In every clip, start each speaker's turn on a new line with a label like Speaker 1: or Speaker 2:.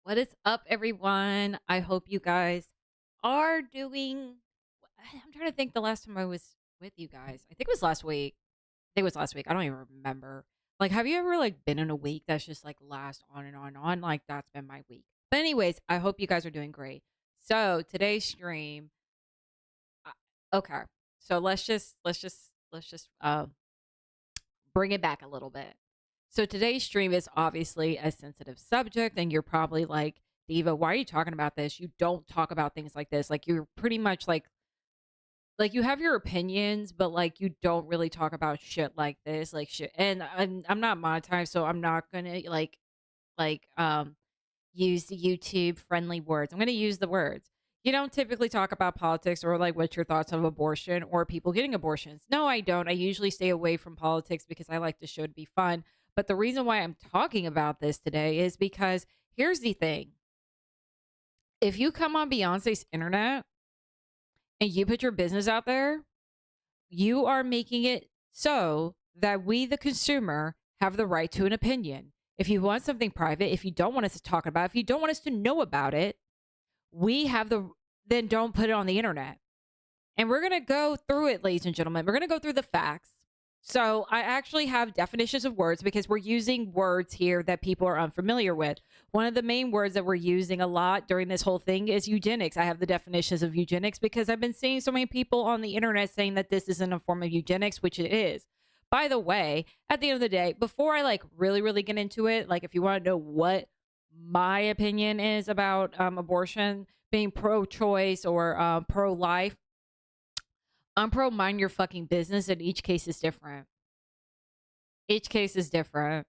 Speaker 1: What is up, everyone? I hope you guys are doing. I'm trying to think the last time I was with you guys. I think it was last week. I think it was last week. I don't even remember. Like, have you ever like been in a week that's just like last on and on and on? Like that's been my week. But anyways, I hope you guys are doing great. So today's stream. Okay, so let's just bring it back a little bit. So today's stream is obviously a sensitive subject, and you're probably like, Diva, why are you talking about this? You don't talk about things like this. Like you're pretty much like you have your opinions, but like you don't really talk about shit like this, like shit. And I'm not monetized, so I'm not gonna like use the YouTube friendly words. I'm gonna use the words. You don't typically talk about politics or like what's your thoughts of abortion or people getting abortions. No, I don't. I usually stay away from politics because I like the show to be fun. But the reason why I'm talking about this today is because here's the thing. If you come on Beyonce's internet and you put your business out there, you are making it so that we, the consumer, have the right to an opinion. If you want something private, if you don't want us to talk about it, if you don't want us to know about it, we have then don't put it on the internet. And we're going to go through it, ladies and gentlemen. We're going to go through the facts. So I actually have definitions of words because we're using words here that people are unfamiliar with. One of the main words that we're using a lot during this whole thing is eugenics. I have the definitions of eugenics because I've been seeing so many people on the internet saying that this isn't a form of eugenics, which it is. By the way, at the end of the day, before I like really get into it, like if you want to know what my opinion is about abortion, being pro-choice or pro-life, I'm pro mind your fucking business, and each case is different. Each case is different.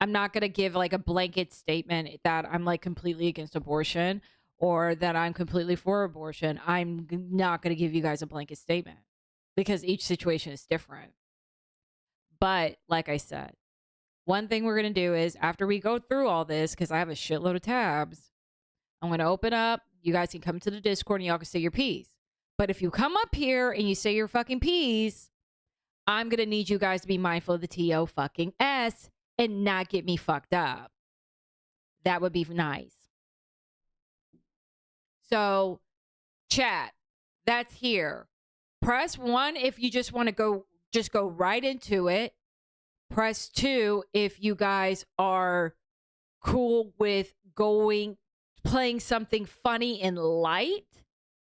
Speaker 1: I'm not going to give like a blanket statement that I'm like completely against abortion or that I'm completely for abortion. I'm not going to give you guys a blanket statement because each situation is different. But like I said, one thing we're going to do is after we go through all this, because I have a shitload of tabs, I'm going to open up. You guys can come to the Discord and y'all can say your piece. But if you come up here and you say your fucking piece, I'm going to need you guys to be mindful of the TO fucking S and not get me fucked up. That would be nice. So, chat, that's here. Press 1 if you just want to go right into it. Press 2 if you guys are cool with playing something funny and light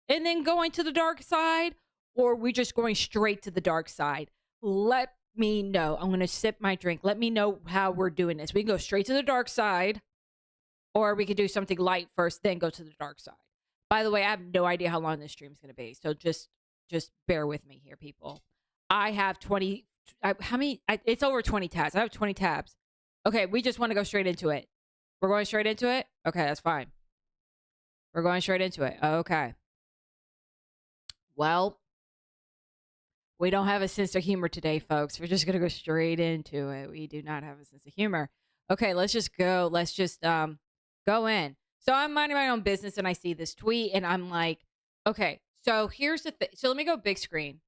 Speaker 1: and then going to the dark side, or we just going straight to the dark side. Let me know. I'm going to sip my drink. Let me know how we're doing this. We can go straight to the dark side, or we could do something light first, then go to the dark side. By the way, I have no idea how long this stream is going to be, so just bear with me here, people. I have 20. How many? It's over 20 tabs. I have 20 tabs. Okay, we just want to go straight into it. We're going straight into it? Okay, that's fine. We're going straight into it. Okay. Well, we don't have a sense of humor today, folks. We're just going to go straight into it. We do not have a sense of humor. Okay, let's just go. Let's just go in. So I'm minding my own business and I see this tweet and I'm like, okay, so here's the thing. So let me go big screen.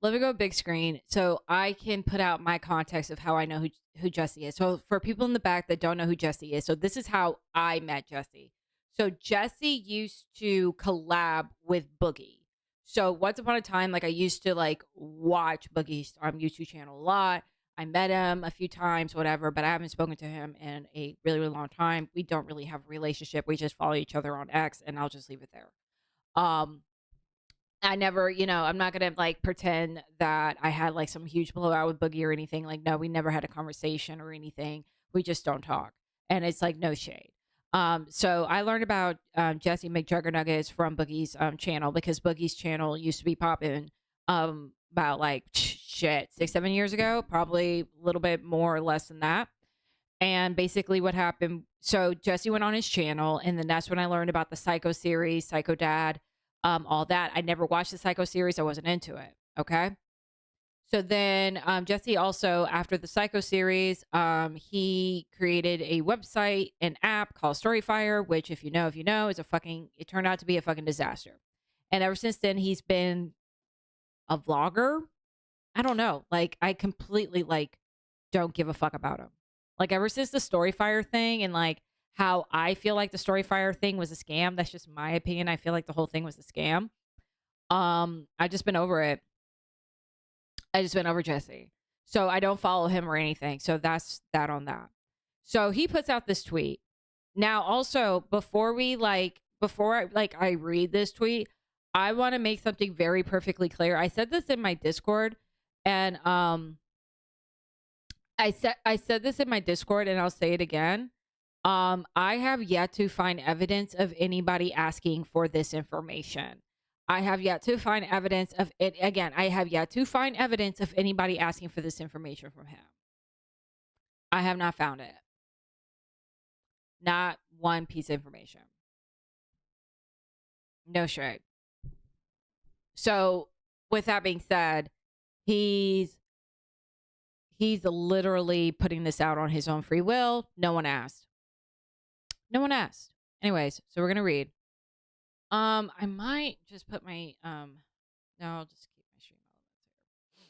Speaker 1: Let me go big screen so I can put out my context of how I know who Jesse is. So for people in the back that don't know who Jesse is, so this is how I met Jesse. So Jesse used to collab with Boogie. So once upon a time, like I used to like watch Boogie's YouTube channel a lot. I met him a few times, whatever, but I haven't spoken to him in a really long time. We don't really have a relationship. We just follow each other on X, and I'll just leave it there. I never, I'm not gonna like pretend that I had like some huge blowout with Boogie or anything. Like, no, we never had a conversation or anything. We just don't talk, and it's like no shade. So I learned about Jesse McJuggerNuggets from Boogie's channel because Boogie's channel used to be popping about like 6-7 years ago, probably a little bit more or less than that. And basically what happened, so Jesse went on his channel, and then that's when I learned about the Psycho series, Psycho Dad, all that. I never watched the Psycho series. I wasn't into it. Okay. So then Jesse also, after the Psycho series, he created a website, an app called Storyfire, which if you know, is it turned out to be a fucking disaster. And ever since then, he's been a vlogger. I don't know. Like, I completely like don't give a fuck about him. Like, ever since the Storyfire thing and, like, how I feel like the Storyfire thing was a scam, that's just my opinion. I feel like the whole thing was a scam. I just been over it. I just been over Jesse. So I don't follow him or anything. So that's that on that. So he puts out this tweet. Now, also, before I read this tweet, I want to make something very perfectly clear. I said this in my Discord, and I said this in my Discord, and I'll say it again. I have yet to find evidence of anybody asking for this information. I have yet to find evidence of it. Again, I have yet to find evidence of anybody asking for this information from him. I have not found it. Not one piece of information. No shade. So, with that being said, he's literally putting this out on his own free will. No one asked. No one asked. Anyways, so we're gonna read. I might just put my no, I'll just keep my stream elements here.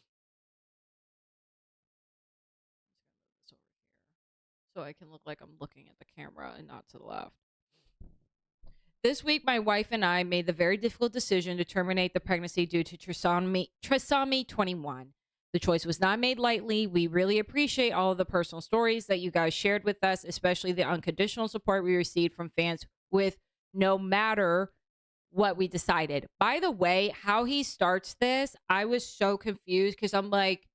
Speaker 1: I'm just gonna move this over here so I can look like I'm looking at the camera and not to the left. This week, my wife and I made the very difficult decision to terminate the pregnancy due to trisomy 21. The choice was not made lightly. We really appreciate all of the personal stories that you guys shared with us, especially the unconditional support we received from fans with no matter what we decided. By the way, how he starts this, I was so confused because I'm like,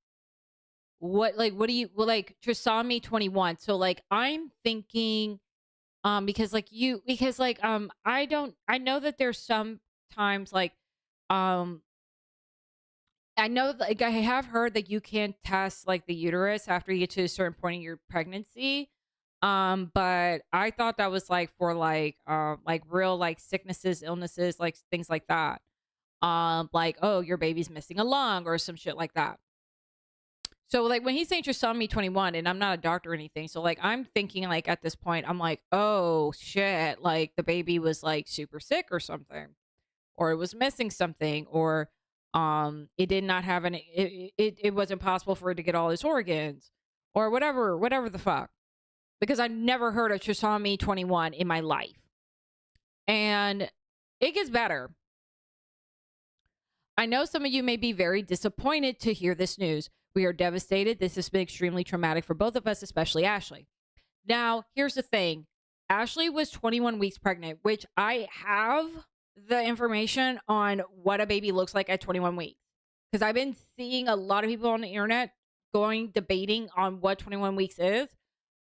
Speaker 1: what do you, well, like, trisomy 21. So, like, I'm thinking, because I know that there's sometimes, like, I know, like, I have heard that you can test, like, the uterus after you get to a certain point in your pregnancy. But I thought that was, like, for, like real, like, sicknesses, illnesses, like, things like that. Like, oh, your baby's missing a lung or some shit like that. So, like, when he's saying trisomy 21, and I'm not a doctor or anything, so, like, I'm thinking, like, at this point, I'm like, oh, shit, like, the baby was, like, super sick or something, or it was missing something, or it did not have it wasn't possible for it to get all its organs, or whatever the fuck. Because I've never heard of trisomy 21 in my life. And it gets better. I know some of you may be very disappointed to hear this news. We are devastated. This has been extremely traumatic for both of us, especially Ashley. Now, here's the thing. Ashley was 21 weeks pregnant, which I have the information on what a baby looks like at 21 weeks. Because I've been seeing a lot of people on the internet debating on what 21 weeks is.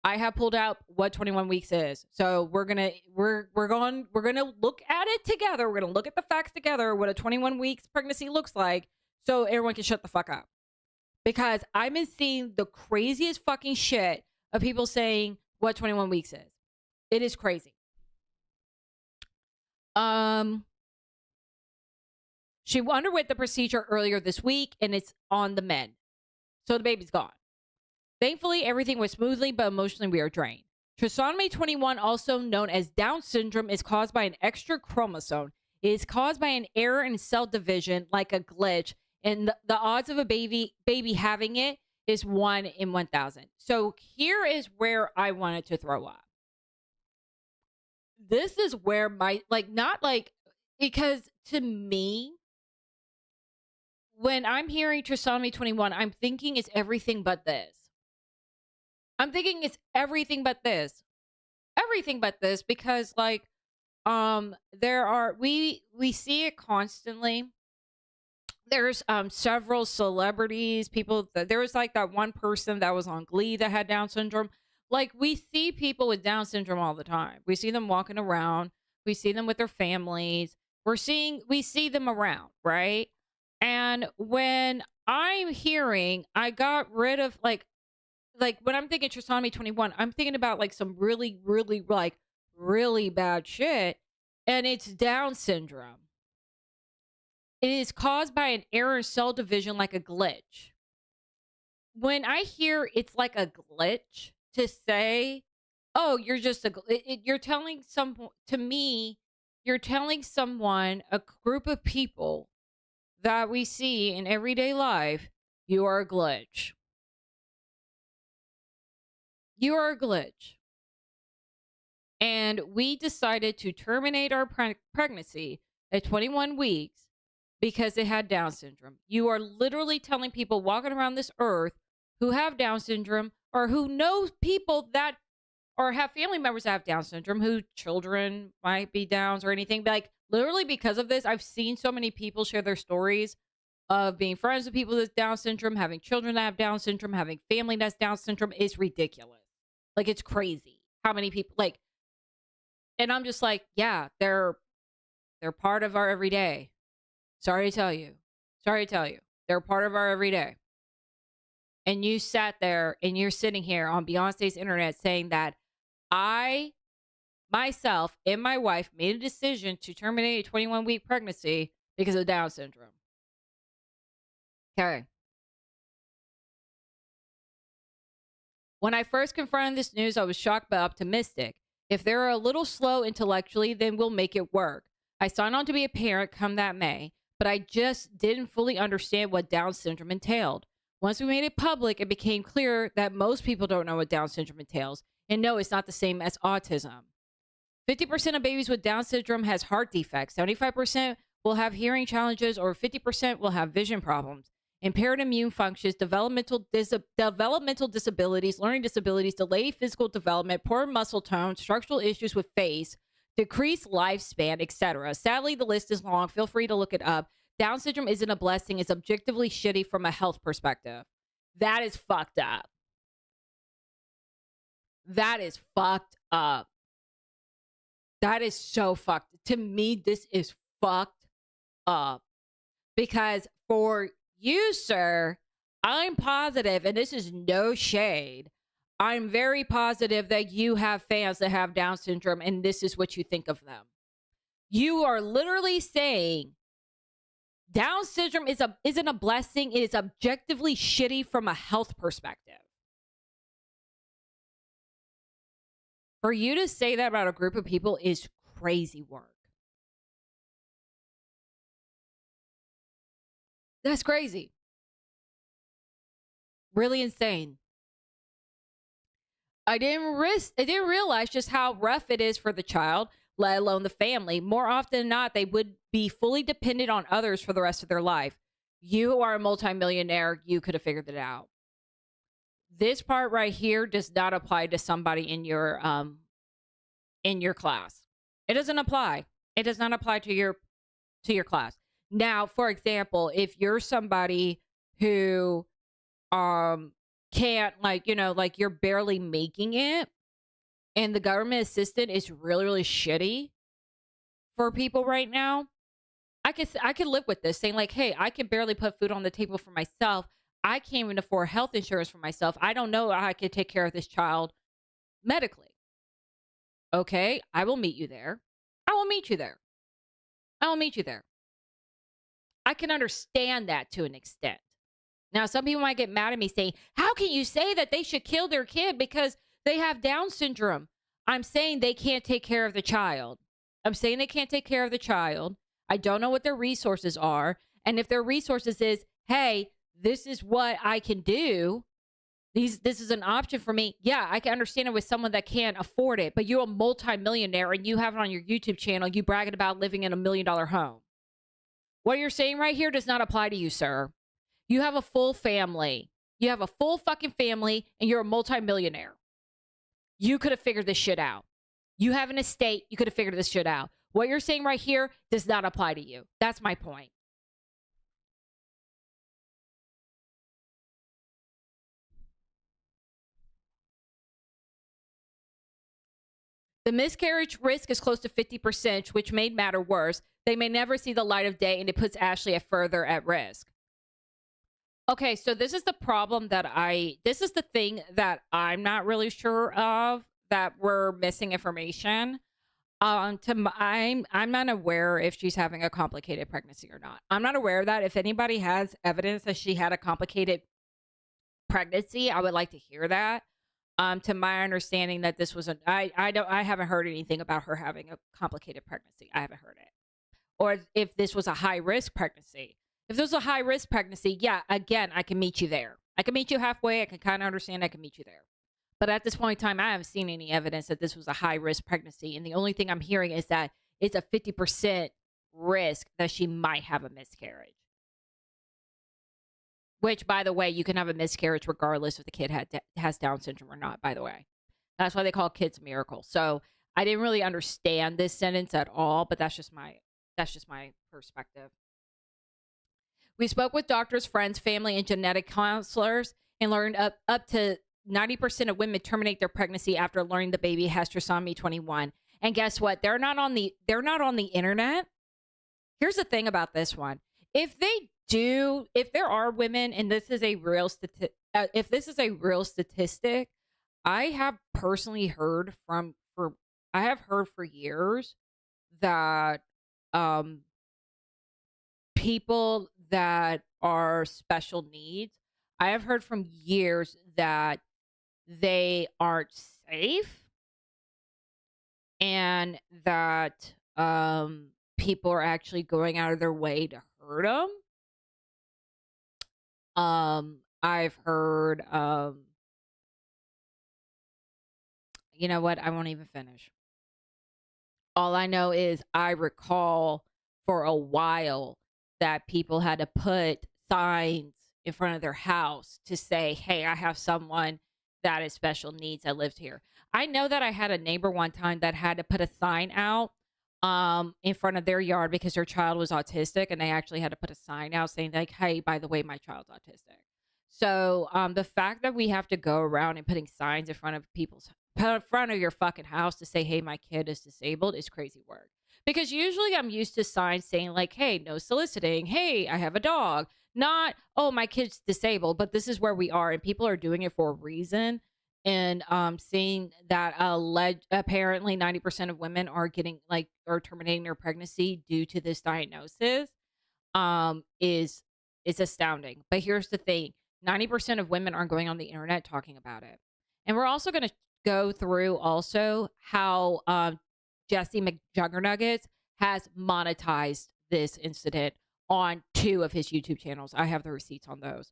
Speaker 1: I have pulled out what 21 weeks is. So we're gonna look at it together. We're gonna look at the facts together, what a 21 weeks pregnancy looks like, so everyone can shut the fuck up. Because I've been seeing the craziest fucking shit of people saying what 21 weeks is. It is crazy. She underwent the procedure earlier this week, and it's on the mend. So the baby's gone. Thankfully, everything went smoothly, but emotionally we are drained. Trisomy 21, also known as Down syndrome, is caused by an extra chromosome. It is caused by an error in cell division, like a glitch, and the odds of a baby having it is 1 in 1,000. So here is where I wanted to throw up. This is where because to me, when I'm hearing trisomy 21, I'm thinking it's everything but this. I'm thinking it's everything but this. Everything but this, because, like, we see it constantly. There's several celebrities, people there was, like, that one person that was on Glee that had Down syndrome. Like, we see people with Down syndrome all the time. We see them walking around. We see them with their families. We see them around, right? And when I'm hearing, I got rid of, like when I'm thinking trisomy 21, I'm thinking about, like, some really, really, like, really bad shit, and it's Down syndrome. It is caused by an error in cell division, like a glitch. When I hear it's like a glitch, to say, oh, you're just you're telling you're telling someone, a group of people that we see in everyday life, you are a glitch. You are a glitch. And we decided to terminate our pregnancy at 21 weeks because it had Down syndrome. You are literally telling people walking around this earth who have Down syndrome or who know people that or have family members that have Down syndrome who children might be Downs or anything. But like literally because of this, I've seen so many people share their stories of being friends with people with Down syndrome, having children that have Down syndrome, having family that's Down syndrome. Is ridiculous. Like it's crazy how many people like, and I'm just like, yeah, they're part of our everyday. Sorry to tell you. Sorry to tell you. They're part of our everyday. And you sat there and you're sitting here on Beyonce's internet saying that I, myself, and my wife made a decision to terminate a 21-week pregnancy because of Down syndrome. Okay. When I first confronted this news, I was shocked but optimistic. If they're a little slow intellectually, then we'll make it work. I signed on to be a parent come that May, but I just didn't fully understand what Down syndrome entailed. Once we made it public, it became clear that most people don't know what Down syndrome entails. And no, it's not the same as autism. 50% of babies with Down syndrome has heart defects. 75% will have hearing challenges, or 50% will have vision problems. Impaired immune functions, developmental disabilities, learning disabilities, delayed physical development, poor muscle tone, structural issues with face, decreased lifespan, etc. Sadly, the list is long. Feel free to look it up. Down syndrome isn't a blessing. It's objectively shitty from a health perspective. That is fucked up. That is fucked up. That is so fucked. To me, this is fucked up. Because for you, sir, I'm positive, and this is no shade, I'm very positive that you have fans that have Down syndrome, and this is what you think of them. You are literally saying Down syndrome isn't a blessing. It is objectively shitty from a health perspective. For you to say that about a group of people is crazy work. That's crazy. Really insane. I didn't realize just how rough it is for the child, let alone the family. More often than not, they would be fully dependent on others for the rest of their life. You are a multimillionaire. You could have figured it out. This part right here does not apply to somebody in your class. It doesn't apply. It does not apply to your class. Now, for example, if you're somebody who can't, like, like you're barely making it and the government assistance is really, really shitty for people right now, I could live with this, saying like, hey, I can barely put food on the table for myself. I can't even afford health insurance for myself. I don't know how I could take care of this child medically. Okay, I will meet you there. I will meet you there. I will meet you there. I can understand that to an extent. Now, some people might get mad at me saying, how can you say that they should kill their kid because they have Down syndrome? I'm saying they can't take care of the child. I'm saying they can't take care of the child. I don't know what their resources are. And if their resources is, hey, this is what I can do, this is an option for me. Yeah, I can understand it with someone that can't afford it. But you're a multimillionaire and you have it on your YouTube channel. You bragging about living in $1 million home. What you're saying right here does not apply to you, sir. You have a full family. You have a full fucking family and you're a multimillionaire. You could have figured this shit out. You have an estate. You could have figured this shit out. What you're saying right here does not apply to you. That's my point. The miscarriage risk is close to 50%, which made matter worse. They may never see the light of day, and it puts Ashley further at risk. Okay, so this is the problem this is the thing that I'm not really sure of, that we're missing information. I'm not aware if she's having a complicated pregnancy or not. I'm not aware of that. If anybody has evidence that she had a complicated pregnancy, I would like to hear that. To my understanding, that this was I haven't heard anything about her having a complicated pregnancy. I haven't heard it. Or if this was a high risk pregnancy. If this was a high risk pregnancy, yeah, again, I can meet you there. I can meet you halfway. I can kind of understand. I can meet you there. But at this point in time, I haven't seen any evidence that this was a high risk pregnancy. And the only thing I'm hearing is that it's a 50% risk that she might have a miscarriage. Which, by the way, you can have a miscarriage regardless if the kid has Down syndrome or not, by the way. That's why they call kids a miracle. So I didn't really understand this sentence at all, but that's just my perspective. We spoke with doctors, friends, family, and genetic counselors and learned up to 90% of women terminate their pregnancy after learning the baby has trisomy 21. And guess what? They're not on the internet. Here's the thing about this one. If there are women, and this is a real statistic, I have personally heard for years that people that are special needs, I have heard from years that they aren't safe and that people are actually going out of their way to hurt them. I've heard, you know what? I won't even finish. All I know is I recall for a while that people had to put signs in front of their house to say, hey, I have someone that is special needs that lives here. I know that I had a neighbor one time that had to put a sign out in front of their yard because their child was autistic, and they actually had to put a sign out saying like, hey, by the way, my child's autistic. So the fact that we have to go around and putting signs in front of your fucking house to say, hey, my kid is disabled is crazy work. Because usually I'm used to signs saying like, hey, no soliciting. Hey, I have a dog. Not, oh, my kid's disabled, but this is where we are. And people are doing it for a reason. And seeing that apparently 90% of women are terminating their pregnancy due to this diagnosis is astounding. But here's the thing. 90% of women aren't going on the internet talking about it. And we're also going to go through also how Jesse McJuggerNuggets has monetized this incident on 2 of his YouTube channels. I have the receipts on those.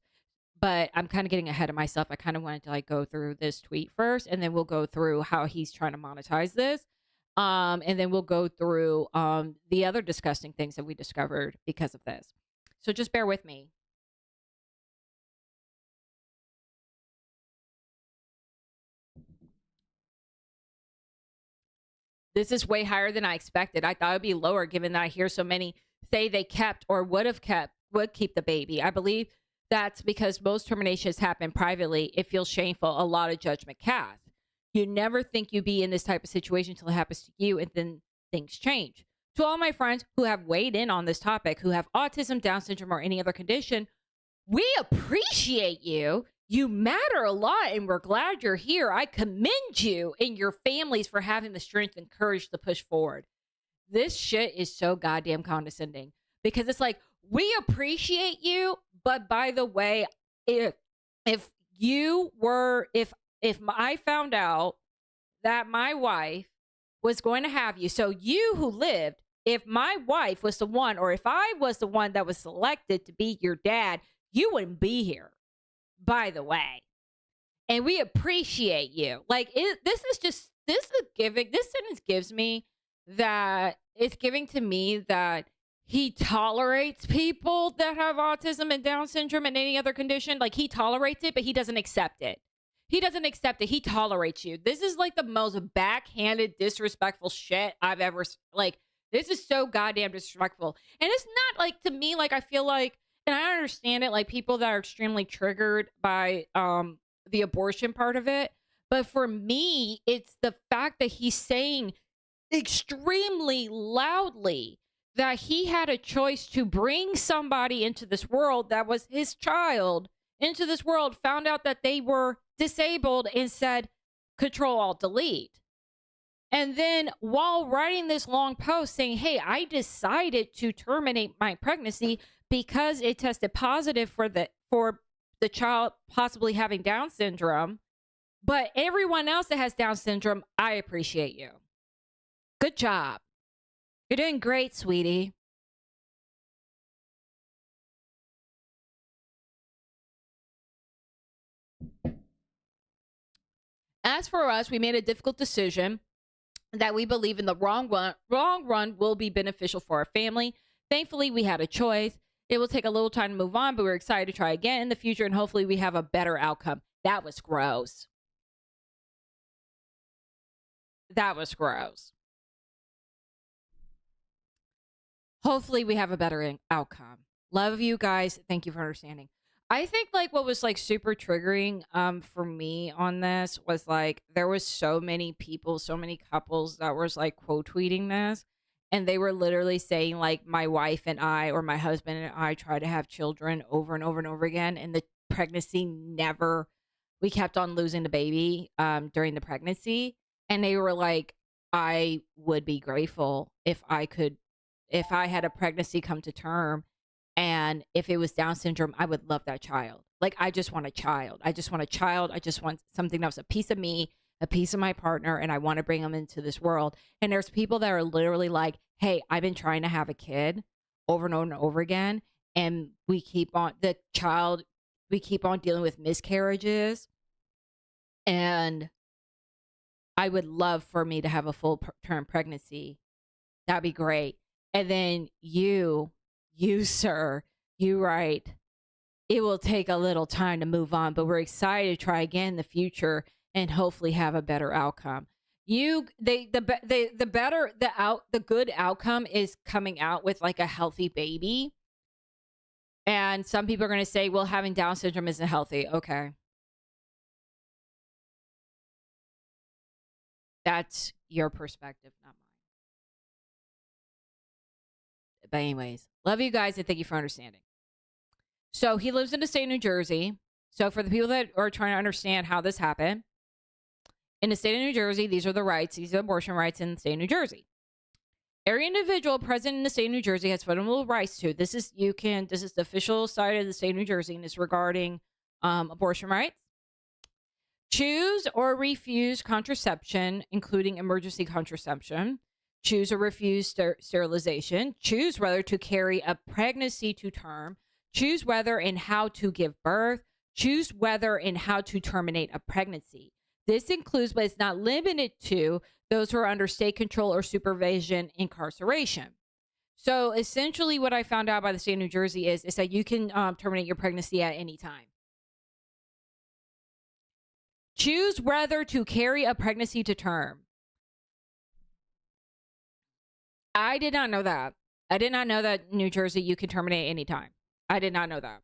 Speaker 1: But I'm kind of getting ahead of myself. I kind of wanted to like go through this tweet first, and then we'll go through how he's trying to monetize this. And then we'll go through the other disgusting things that we discovered because of this. So just bear with me. This is way higher than I expected. I thought it would be lower given that I hear so many say they kept or would keep the baby. I believe that's because most terminations happen privately. It feels shameful. A lot of judgment cast. You never think you'd be in this type of situation until it happens to you, and then things change. To all my friends who have weighed in on this topic, who have autism, Down syndrome, or any other condition, we appreciate you. You matter a lot, and we're glad you're here. I commend you and your families for having the strength and courage to push forward. This shit is so goddamn condescending because it's like, we appreciate you, but by the way, if I found out that my wife was going to have you, so you who lived, if my wife was the one, or if I was the one that was selected to be your dad, you wouldn't be here, by the way. And we appreciate you. Like, this sentence gives me that it's giving to me that he tolerates people that have autism and Down syndrome and any other condition. Like, he tolerates it, but he doesn't accept it. He doesn't accept it. He tolerates you. This is like the most backhanded, disrespectful shit I've ever, like, this is so goddamn disrespectful. And it's not like, to me, like, I feel like, and I understand it, like people that are extremely triggered by the abortion part of it. But for me, it's the fact that he's saying extremely loudly that he had a choice to bring somebody into this world that was his child into this world, found out that they were disabled, and said, Control Alt Delete. And then while writing this long post saying, hey, I decided to terminate my pregnancy because it tested positive for the child possibly having Down syndrome. But everyone else that has Down syndrome, I appreciate you. Good job. You're doing great, sweetie. As for us, we made a difficult decision that we believe in the wrong run will be beneficial for our family. Thankfully, we had a choice. It will take a little time to move on, but we're excited to try again in the future, and hopefully we have a better outcome. That was gross. That was gross. Hopefully we have a better outcome. Love you guys. Thank you for understanding. I think like what was like super triggering for me on this was like there was so many people, so many couples that was like quote tweeting this, and they were literally saying like my wife and I or my husband and I try to have children over and over and over again, and the pregnancy never, we kept on losing the baby during the pregnancy, and they were like, I would be grateful if I had a pregnancy come to term, and if it was Down syndrome, I would love that child. Like, I just want a child. I just want a child. I just want something that was a piece of me, a piece of my partner, and I want to bring them into this world. And there's people that are literally like, hey, I've been trying to have a kid over and over and over again, and we keep on dealing with miscarriages, and I would love for me to have a full term pregnancy. That'd be great. And then you, sir, you write, it will take a little time to move on, but we're excited to try again in the future and hopefully have a better outcome. The good outcome is coming out with like a healthy baby. And some people are going to say, well, having Down syndrome isn't healthy. Okay. That's your perspective, not mine. But anyways, love you guys and thank you for understanding. So he lives in the state of New Jersey. So for the people that are trying to understand how this happened, in the state of New Jersey, these are the rights. These are abortion rights in the state of New Jersey. Every individual present in the state of New Jersey has fundamental rights to. This is the official side of the state of New Jersey, and it's regarding abortion rights. Choose or refuse contraception, including emergency contraception. Choose or refuse sterilization. Choose whether to carry a pregnancy to term. Choose whether and how to give birth. Choose whether and how to terminate a pregnancy. This includes, but it's not limited to, those who are under state control or supervision incarceration. So essentially what I found out by the state of New Jersey is that you can terminate your pregnancy at any time. Choose whether to carry a pregnancy to term. I did not know that. I did not know that in New Jersey you can terminate any time. I did not know that.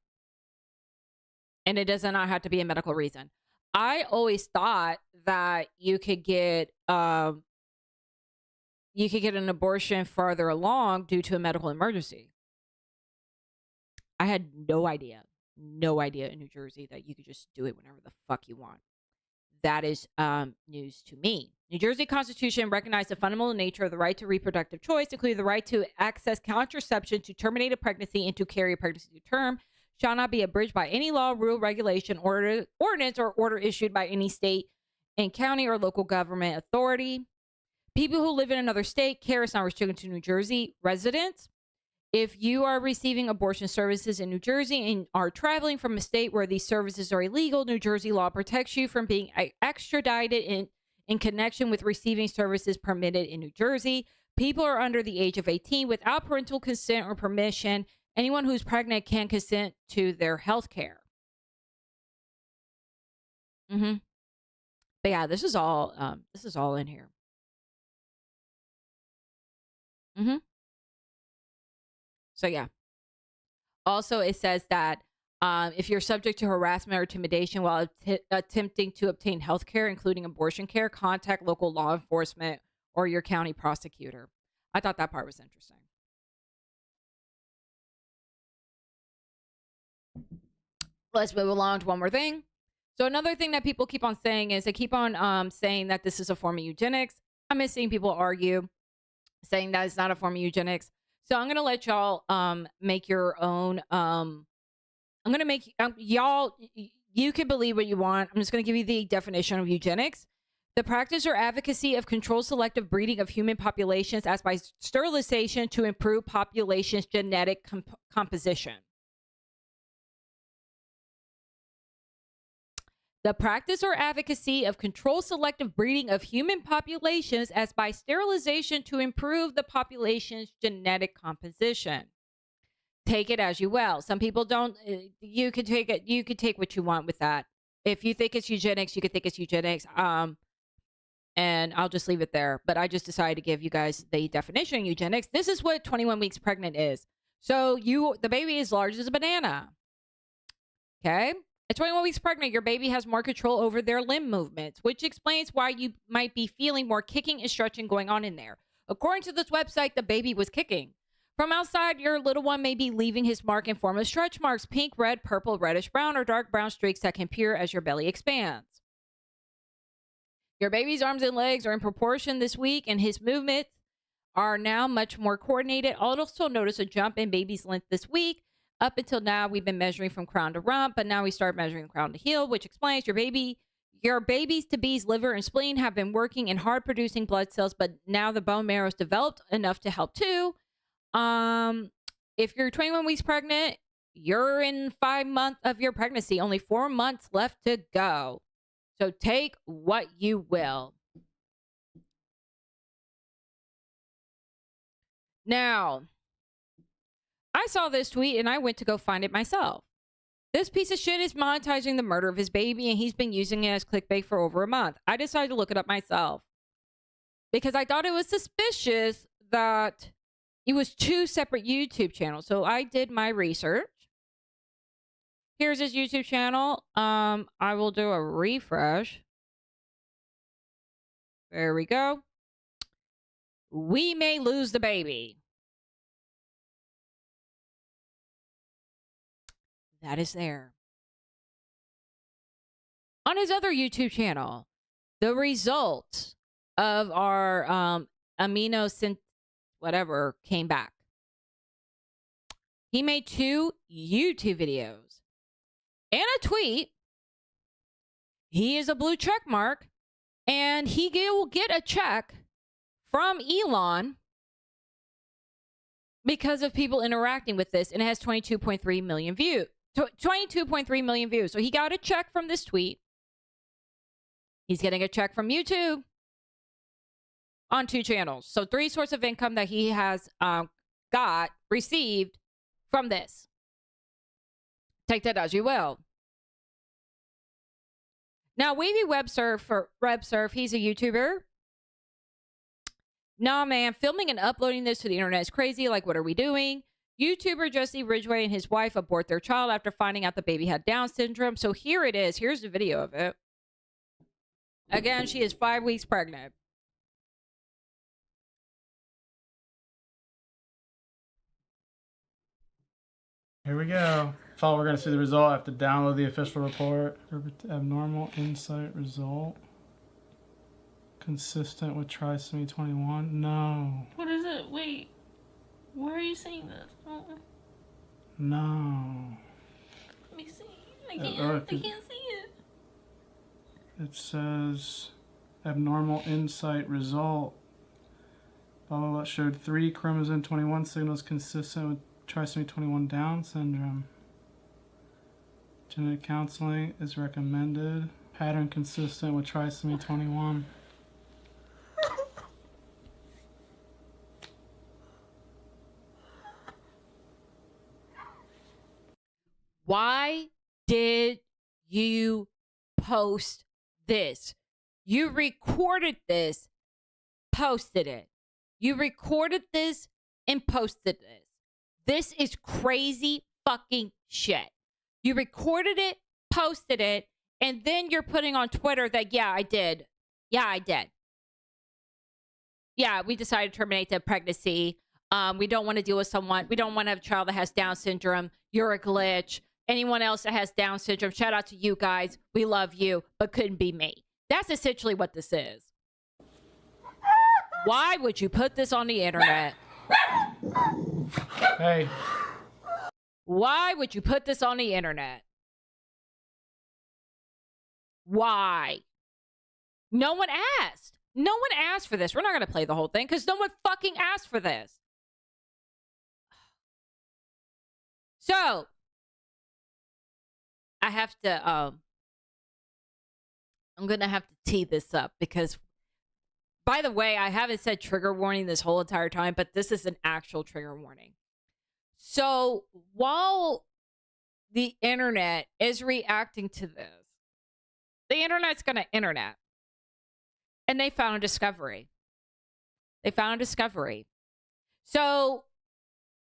Speaker 1: And it does not have to be a medical reason. I always thought that you could get an abortion farther along due to a medical emergency. I had no idea in New Jersey that you could just do it whenever the fuck you want. That is news to me. New Jersey Constitution recognized the fundamental nature of the right to reproductive choice, including the right to access contraception, to terminate a pregnancy, and to carry a pregnancy to term, shall not be abridged by any law, rule, regulation, ordinance, or order issued by any state and county or local government authority. People who live in another state, care is not restricted to New Jersey residents. If you are receiving abortion services in New Jersey and are traveling from a state where these services are illegal, New Jersey law protects you from being extradited in connection with receiving services permitted in New Jersey. People are under the age of 18 without parental consent or permission. Anyone who's pregnant can consent to their health care. But yeah, this is all in here. So yeah. Also, it says that if you're subject to harassment or intimidation while attempting to obtain health care, including abortion care, contact local law enforcement or your county prosecutor. I thought that part was interesting. Let's move along to one more thing. So another thing that people keep on saying is they keep on saying that this is a form of eugenics. I'm seeing people argue saying that it's not a form of eugenics. So I'm going to let y'all make your own. I'm going to make y'all, you can believe what you want. I'm just going to give you the definition of eugenics. The practice or advocacy of controlled selective breeding of human populations as by sterilization to improve population's genetic composition. The practice or advocacy of controlled selective breeding of human populations as by sterilization to improve the population's genetic composition. Take it as you will. Some people don't. You could take it. You could take what you want with that. If you think it's eugenics, you could think it's eugenics. And I'll just leave it there. But I just decided to give you guys the definition of eugenics. This is what 21 weeks pregnant is. So the baby is large as a banana. Okay? At 21 weeks pregnant, your baby has more control over their limb movements, which explains why you might be feeling more kicking and stretching going on in there. According to this website, the baby was kicking. From outside, your little one may be leaving his mark in form of stretch marks, pink, red, purple, reddish brown, or dark brown streaks that can appear as your belly expands. Your baby's arms and legs are in proportion this week, and his movements are now much more coordinated. I'll also notice a jump in baby's length this week. Up until now, we've been measuring from crown to rump, but now we start measuring crown to heel, which explains your baby's to be's liver and spleen have been working in hard producing blood cells, but now the bone marrow is developed enough to help too. If you're 21 weeks pregnant, you're in 5 months of your pregnancy, only 4 months left to go. So take what you will. Now, I saw this tweet and I went to go find it myself. This piece of shit is monetizing the murder of his baby, and he's been using it as clickbait for over a month. I decided to look it up myself because I thought it was suspicious that it was 2 separate YouTube channels. So I did my research. Here's his YouTube channel. I will do a refresh. There we go. We may lose the baby. That is there. On his other YouTube channel, the results of our whatever came back. He made 2 YouTube videos and a tweet. He is a blue check mark, and he will get a check from Elon because of people interacting with this, and it has 22.3 million views. 22.3 million views. So he got a check from this tweet. He's getting a check from YouTube on 2 channels. So 3 sources of income that he has received from this. Take that as you will. Now, Wavy Web Surf, he's a YouTuber. Nah, man, filming and uploading this to the internet is crazy. Like, what are we doing? YouTuber Jesse Ridgway and his wife abort their child after finding out the baby had Down syndrome. So here it is. Here's the video of it. Again, she is 5 weeks pregnant.
Speaker 2: Here we go. So we're going to see the result. I have to download the official report. Abnormal insight result. Consistent with trisomy 21. No.
Speaker 3: What is it? Wait. Where are you seeing this?
Speaker 2: No.
Speaker 3: Let me see. I can't see it.
Speaker 2: It says abnormal insight result. Blah, blah, blah. Showed 3 chromosome 21 signals consistent with trisomy 21 Down syndrome. Genetic counseling is recommended. Pattern consistent with trisomy 21.
Speaker 1: Why did you post this? You recorded this, posted it. You recorded this and posted this. This is crazy fucking shit. You recorded it, posted it, and then you're putting on Twitter that, yeah, I did. Yeah, I did. Yeah, we decided to terminate the pregnancy. We don't want to deal with someone. We don't want to have a child that has Down syndrome. You're a glitch. Anyone else that has Down syndrome, shout out to you guys. We love you, but couldn't be me. That's essentially what this is. Why would you put this on the internet?
Speaker 2: Hey.
Speaker 1: Why would you put this on the internet? Why? No one asked. No one asked for this. We're not going to play the whole thing because no one fucking asked for this. So, I have to I'm going to have to tee this up because, by the way, I haven't said trigger warning this whole entire time, but this is an actual trigger warning. So while the internet is reacting to this, the internet's going to internet. And they found a discovery. So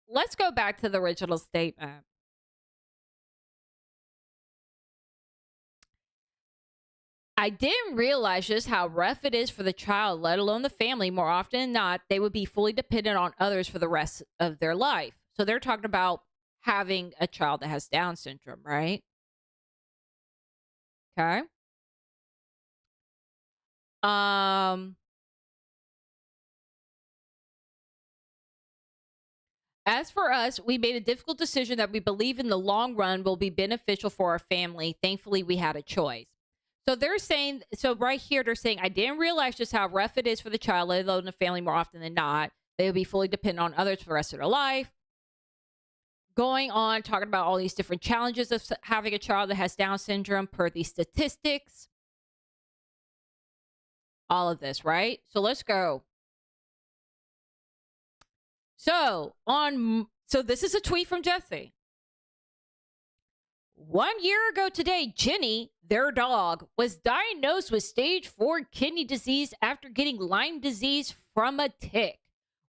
Speaker 1: let's go back to the original statement. I didn't realize just how rough it is for the child, let alone the family. More often than not, they would be fully dependent on others for the rest of their life. So they're talking about having a child that has Down syndrome, right? Okay. As for us, we made a difficult decision that we believe in the long run will be beneficial for our family. Thankfully, we had a choice. So they're saying, so right here, they're saying, I didn't realize just how rough it is for the child, let alone the family, more often than not. They will be fully dependent on others for the rest of their life. Going on, talking about all these different challenges of having a child that has Down syndrome per these statistics. All of this, right? So let's go. So this is a tweet from Jesse. 1 year ago today, Jenny, their dog, was diagnosed with stage 4 kidney disease after getting Lyme disease from a tick.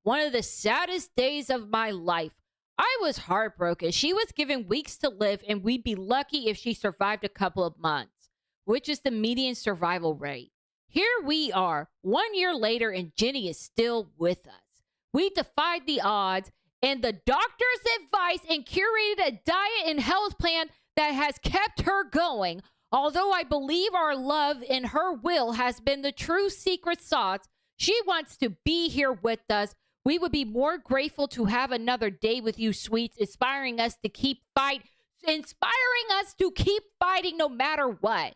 Speaker 1: One of the saddest days of my life. I was heartbroken. She was given weeks to live, and we'd be lucky if she survived a couple of months, which is the median survival rate. Here we are, 1 year later, and Jenny is still with us. We defied the odds, and the doctor's advice and curated a diet and health plan that has kept her going. Although I believe our love and her will has been the true secret sauce, she wants to be here with us. We would be more grateful to have another day with you, sweets, inspiring us to keep fighting no matter what.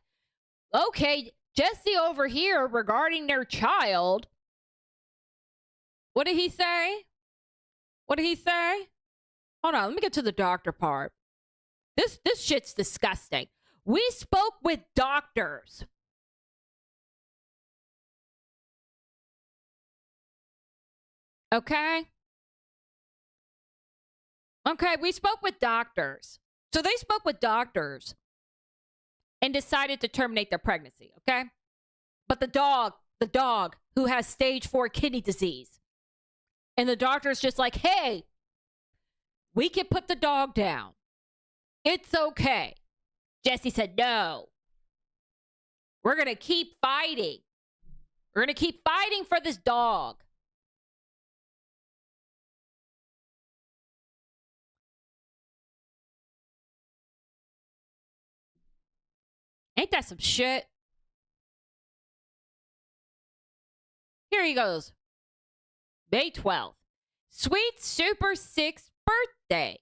Speaker 1: Okay, Jesse over here regarding their child. What did he say? Hold on, let me get to the doctor part. This shit's disgusting. We spoke with doctors. Okay, we spoke with doctors. So they spoke with doctors and decided to terminate their pregnancy, okay? But the dog who has stage 4 kidney disease. And the doctor's just like, hey, we can put the dog down. It's okay. Jesse said, no. We're going to keep fighting. We're going to keep fighting for this dog. Ain't that some shit? Here he goes. May 12th. Sweet's super 6th birthday.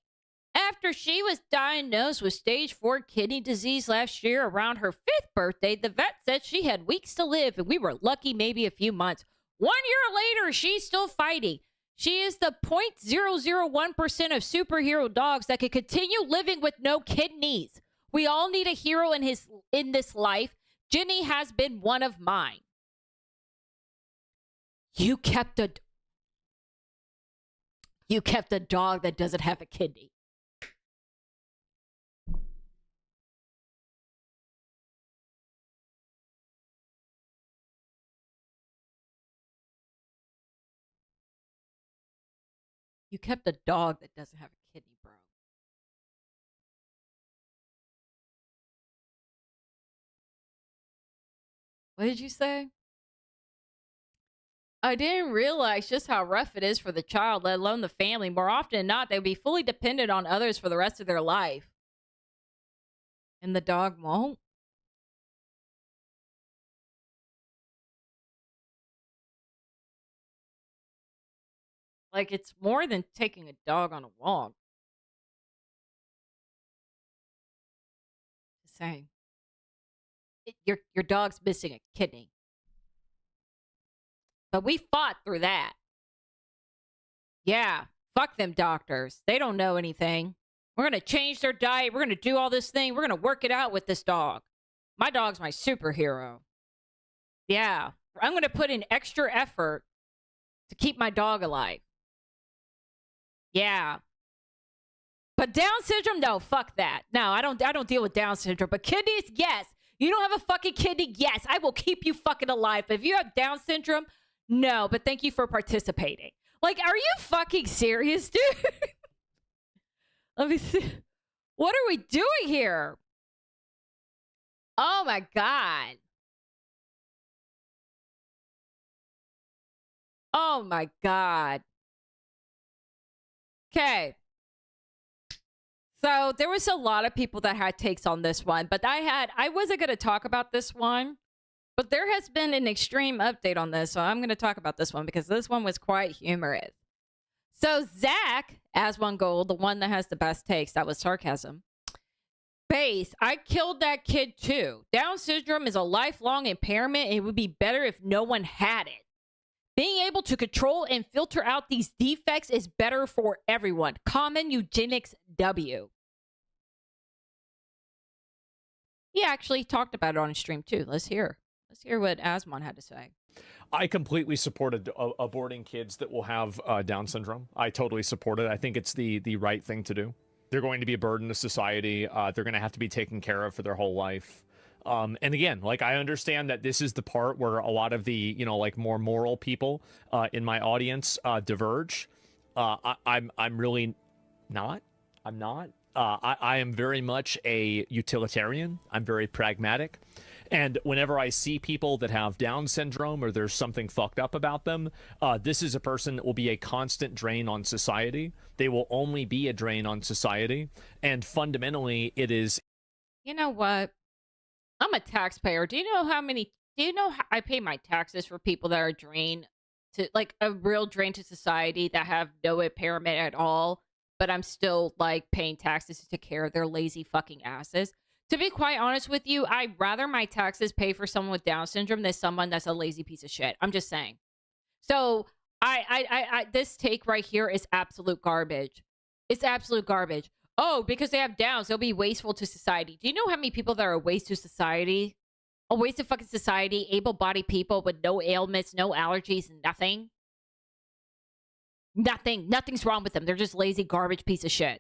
Speaker 1: After she was diagnosed with stage 4 kidney disease last year around her 5th birthday, the vet said she had weeks to live and we were lucky maybe a few months. 1 year later, she's still fighting. She is the 0.001% of superhero dogs that could continue living with no kidneys. We all need a hero in this life. Jenny has been one of mine. You kept a dog that doesn't have a kidney. You kept a dog that doesn't have a kidney, bro. What did you say? I didn't realize just how rough it is for the child, let alone the family. More often than not, they'll be fully dependent on others for the rest of their life. And the dog won't? Like, it's more than taking a dog on a walk. Just saying. Your dog's missing a kidney. But we fought through that. Yeah, fuck them doctors. They don't know anything. We're going to change their diet. We're going to do all this thing. We're going to work it out with this dog. My dog's my superhero. Yeah. I'm going to put in extra effort to keep my dog alive. Yeah. But Down syndrome, no, fuck that. No, I don't deal with Down syndrome. But kidneys, yes. You don't have a fucking kidney? Yes. I will keep you fucking alive. But if you have Down syndrome, no. But thank you for participating. Like, are you fucking serious, dude? Let me see. What are we doing here? Oh my God. Oh my God. Okay. So there was a lot of people that had takes on this one, but I wasn't going to talk about this one, but there has been an extreme update on this. So I'm going to talk about this one because this one was quite humorous. So Zach, as one gold, the one that has the best takes, that was sarcasm. Base, I killed that kid too. Down syndrome is a lifelong impairment. And it would be better if no one had it. Being able to control and filter out these defects is better for everyone. Common eugenics W. He actually talked about it on his stream too. Let's hear what Asmon had to say.
Speaker 4: I completely supported aborting kids that will have Down syndrome. I totally support it. I think it's the right thing to do. They're going to be a burden to society. They're going to have to be taken care of for their whole life. And again, like, I understand that this is the part where a lot of the, you know, like, more moral people in my audience diverge. I'm really not. I'm not. I am very much a utilitarian. I'm very pragmatic. And whenever I see people that have Down syndrome or there's something fucked up about them, this is a person that will be a constant drain on society. They will only be a drain on society. And fundamentally, it is...
Speaker 1: You know what? I'm a taxpayer. Do you know how I pay my taxes for people that are drain to, like, a real drain to society that have no impairment at all, but I'm still, like, paying taxes to take care of their lazy fucking asses? To be quite honest with you, I'd rather my taxes pay for someone with Down syndrome than someone that's a lazy piece of shit. I'm just saying. So I this take right here is absolute garbage. It's absolute garbage. Oh, because they have Downs, they'll be wasteful to society. Do you know how many people that are a waste to society? A waste of fucking society, able-bodied people with no ailments, no allergies, nothing. Nothing's wrong with them. They're just lazy garbage piece of shits.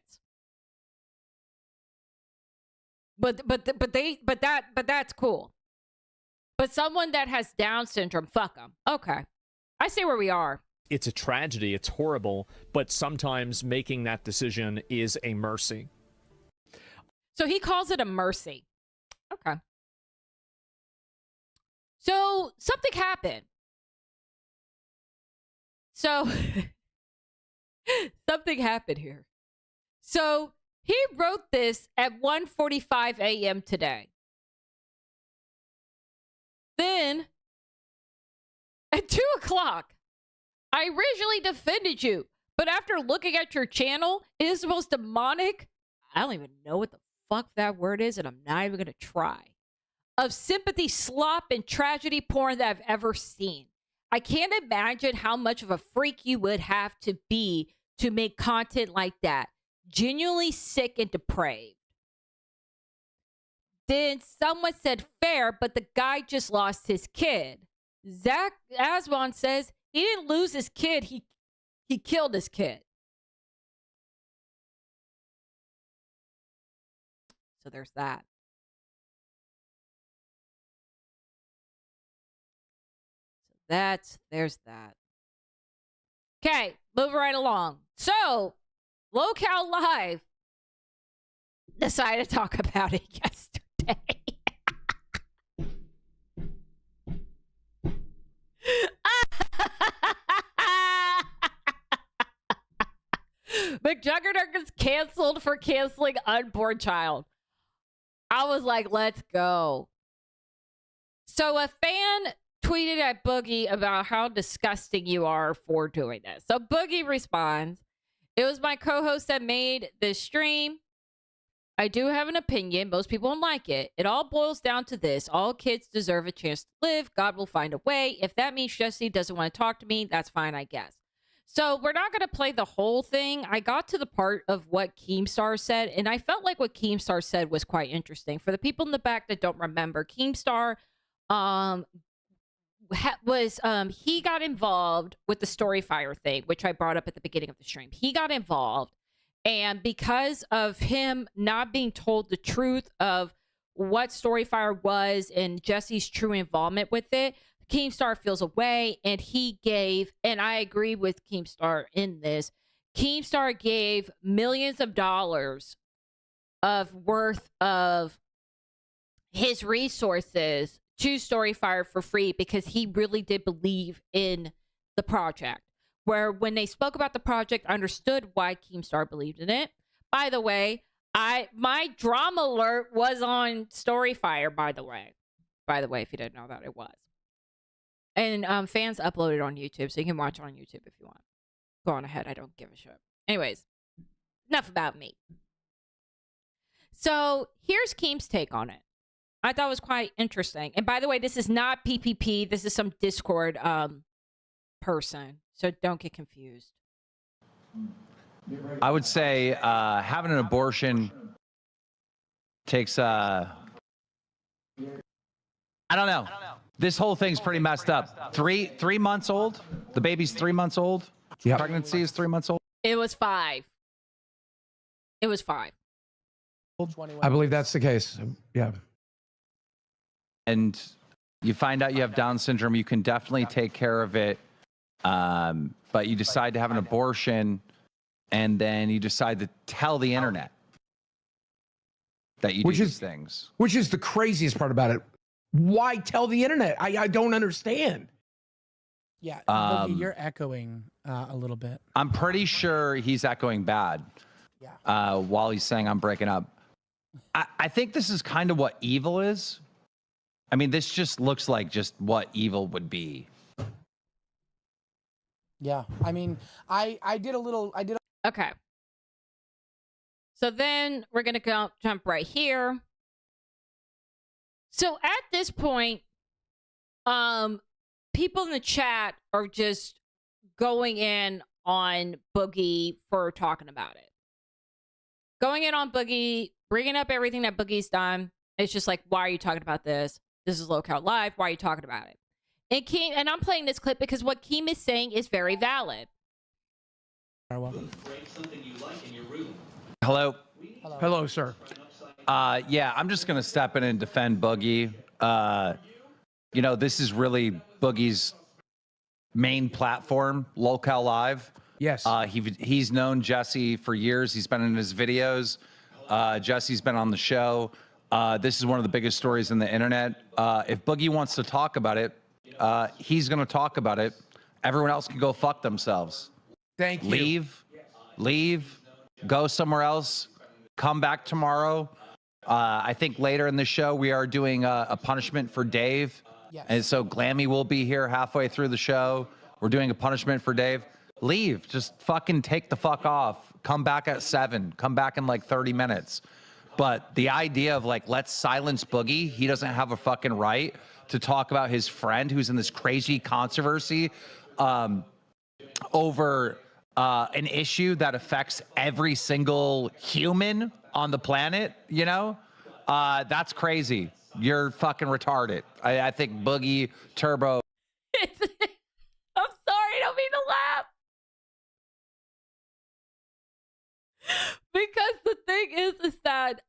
Speaker 1: But that's cool. But someone that has Down syndrome, fuck them. Okay. I see where we are.
Speaker 4: It's a tragedy. It's horrible. But sometimes making that decision is a mercy.
Speaker 1: So he calls it a mercy. Okay. So something happened. So something happened here. So he wrote this at 1:45 a.m. today. Then, at 2 o'clock, I originally defended you, but after looking at your channel, it is the most demonic, I don't even know what the fuck that word is, and I'm not even going to try, of sympathy, slop, and tragedy porn that I've ever seen. I can't imagine how much of a freak you would have to be to make content like that. Genuinely sick and depraved. Then someone said fair, but the guy just lost his kid. Zach Aswan says he didn't lose his kid, he killed his kid. So there's that. There's that. Okay, move right along. So, Locale Live decided to talk about it yesterday. McJuggerNuggets canceled for canceling unborn child. I was like, let's go. So a fan tweeted at Boogie about how disgusting you are for doing this. So Boogie responds, it was my co-host that made this stream. I do have an opinion. Most people don't like it. It all boils down to this. All kids deserve a chance to live. God will find a way. If that means Jesse doesn't want to talk to me, that's fine, I guess. So we're not going to play the whole thing. I got to the part of what Keemstar said, and I felt like what Keemstar said was quite interesting. For the people in the back that don't remember, Keemstar he got involved with the Storyfire thing, which I brought up at the beginning of the stream. He got involved, and because of him not being told the truth of what Storyfire was and Jesse's true involvement with it, Keemstar feels away, and he gave, and I agree with Keemstar in this, Keemstar gave millions of dollars of worth of his resources to Storyfire for free because he really did believe in the project. Where when they spoke about the project, I understood why Keemstar believed in it. By the way, my drama alert was on Storyfire, by the way. If you didn't know that, it was. And fans uploaded on YouTube, so you can watch it on YouTube if you want. Go on ahead, I don't give a shit. Anyways, enough about me. So here's Keem's take on it. I thought it was quite interesting. And by the way, this is not PPP. This is some Discord person. So don't get confused.
Speaker 5: I would say having an abortion takes, I don't know. This whole thing's pretty messed up. Three months old? The baby's 3 months old? Yep. Pregnancy is 3 months old?
Speaker 1: It was 5. It was 5.
Speaker 6: I believe that's the case. Yeah.
Speaker 5: And you find out you have Down syndrome, you can definitely take care of it. But you decide to have an abortion, and then you decide to tell the internet that you do these things.
Speaker 6: Which is the craziest part about it. Why tell the internet? I don't understand.
Speaker 7: Yeah, Boogie, you're echoing a little bit.
Speaker 5: I'm pretty sure he's echoing bad.
Speaker 7: Yeah.
Speaker 5: While he's saying I'm breaking up. I think this is kind of what evil is. I mean, this just looks like just what evil would be.
Speaker 7: Yeah, I mean, I did.
Speaker 1: Okay. So then we're going to jump right here. So at this point, people in the chat are just going in on Boogie for talking about it. Going in on Boogie, bringing up everything that Boogie's done. It's just like, why are you talking about this? This is Locale Live. Why are you talking about it? And Keem, and I'm playing this clip because what Keem is saying is very valid.
Speaker 5: Hello.
Speaker 6: Hello, sir.
Speaker 5: Yeah, I'm just gonna step in and defend Boogie. You know, this is really Boogie's main platform, Locale Live.
Speaker 6: Yes.
Speaker 5: He's known Jesse for years. He's been in his videos. Jesse's been on the show. This is one of the biggest stories in the internet. If Boogie wants to talk about it, he's going to talk about it. Everyone else can go fuck themselves.
Speaker 6: Thank you.
Speaker 5: Leave, go somewhere else, come back tomorrow. I think later in the show, we are doing a punishment for Dave.
Speaker 7: Yes.
Speaker 5: And so Glammy will be here halfway through the show. We're doing a punishment for Dave. Leave, just fucking take the fuck off. Come back at 7, come back in like 30 minutes. But the idea of like, let's silence Boogie, he doesn't have a fucking right to talk about his friend who's in this crazy controversy over an issue that affects every single human on the planet, you know? That's crazy. You're fucking retarded. I think Boogie Turbo.
Speaker 1: I'm sorry, I don't mean to laugh. Because the thing is that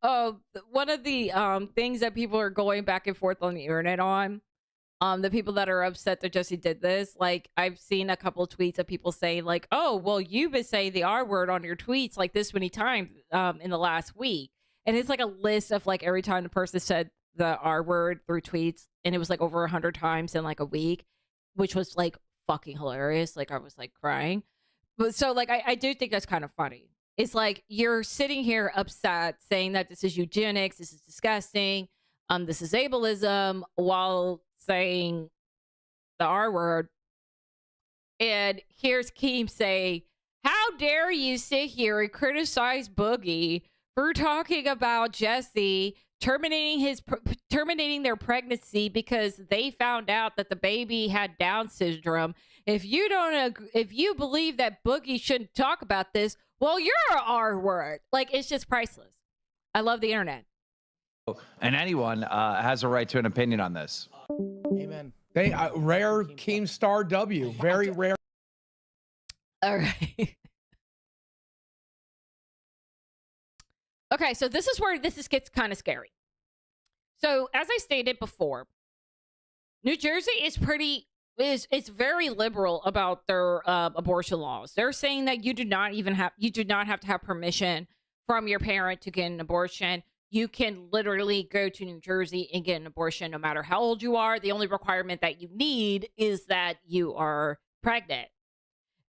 Speaker 1: one of the things that people are going back and forth on the internet on, the people that are upset that Jesse did this, like I've seen a couple of tweets of people saying like, oh, well, you've been saying the R word on your tweets like this many times in the last week. And it's like a list of like every time the person said the R word through tweets, and it was like over 100 times in like a week, which was like fucking hilarious. Like I was like crying. But so like I do think that's kind of funny. It's like you're sitting here upset saying that this is eugenics, this is disgusting, this is ableism, while saying the R word. And here's Keem say, how dare you sit here and criticize Boogie for talking about Jesse terminating their pregnancy because they found out that the baby had Down syndrome. If you believe that Boogie shouldn't talk about this, well, you're an R word. Like, it's just priceless. I love the internet.
Speaker 5: And anyone has a right to an opinion on this.
Speaker 7: Amen.
Speaker 6: They rare Keemstar W. Very rare.
Speaker 1: All right. Okay, so this is where gets kind of scary. So as I stated before, New Jersey is very liberal about their abortion laws. They're saying that you do not have to have permission from your parent to get an abortion. You can literally go to New Jersey and get an abortion no matter how old you are. The only requirement that you need is that you are pregnant.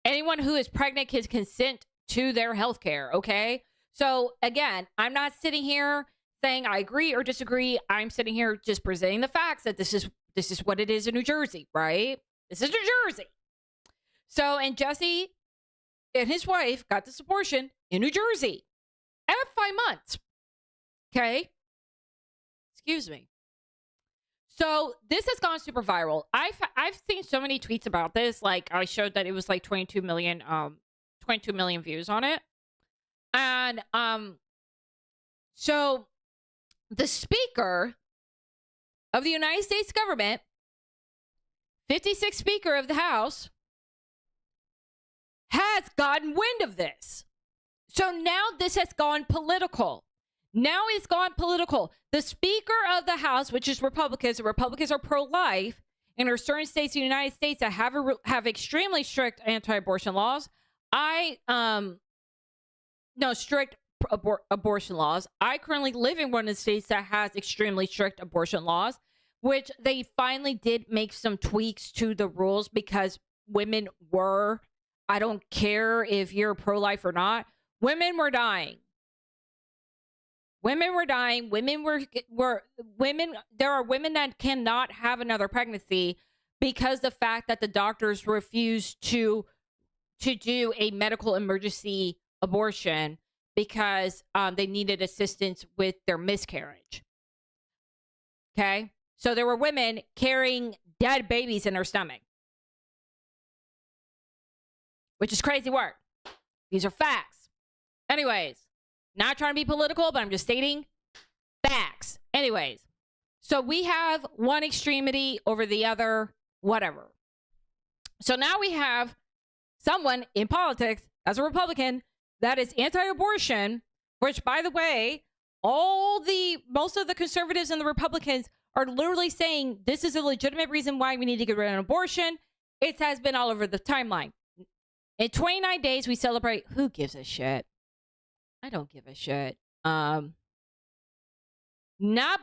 Speaker 1: Anyone who is pregnant can consent to their health care, okay? So again, I'm not sitting here saying I agree or disagree. I'm sitting here just presenting the facts that this is what it is in New Jersey, right? This is New Jersey. So, and Jesse and his wife got this abortion in New Jersey at 5 months. Okay? Excuse me. So this has gone super viral. I've seen so many tweets about this. Like I showed that it was like 22 million views on it. And so the Speaker of the United States government, 56th Speaker of the House, has gotten wind of this. So now this has gone political. Now it's gone political. The Speaker of the House, which is Republicans, the Republicans are pro-life, and there are certain states in the United States that have extremely strict anti-abortion laws. Strict abortion laws. I currently live in one of the states that has extremely strict abortion laws, which they finally did make some tweaks to the rules because women were, I don't care if you're pro-life or not, women were dying. Women were dying. There are women that cannot have another pregnancy because the fact that the doctors refused to do a medical emergency abortion because they needed assistance with their miscarriage. Okay? So there were women carrying dead babies in their stomach, which is crazy work. These are facts. Anyways. Not trying to be political, but I'm just stating facts. Anyways, so we have one extremity over the other, whatever. So now we have someone in politics, as a Republican, that is anti-abortion, which, by the way, most of the conservatives and the Republicans are literally saying this is a legitimate reason why we need to get rid of abortion. It has been all over the timeline. In 29 days, we celebrate. Who gives a shit? I don't give a shit. Not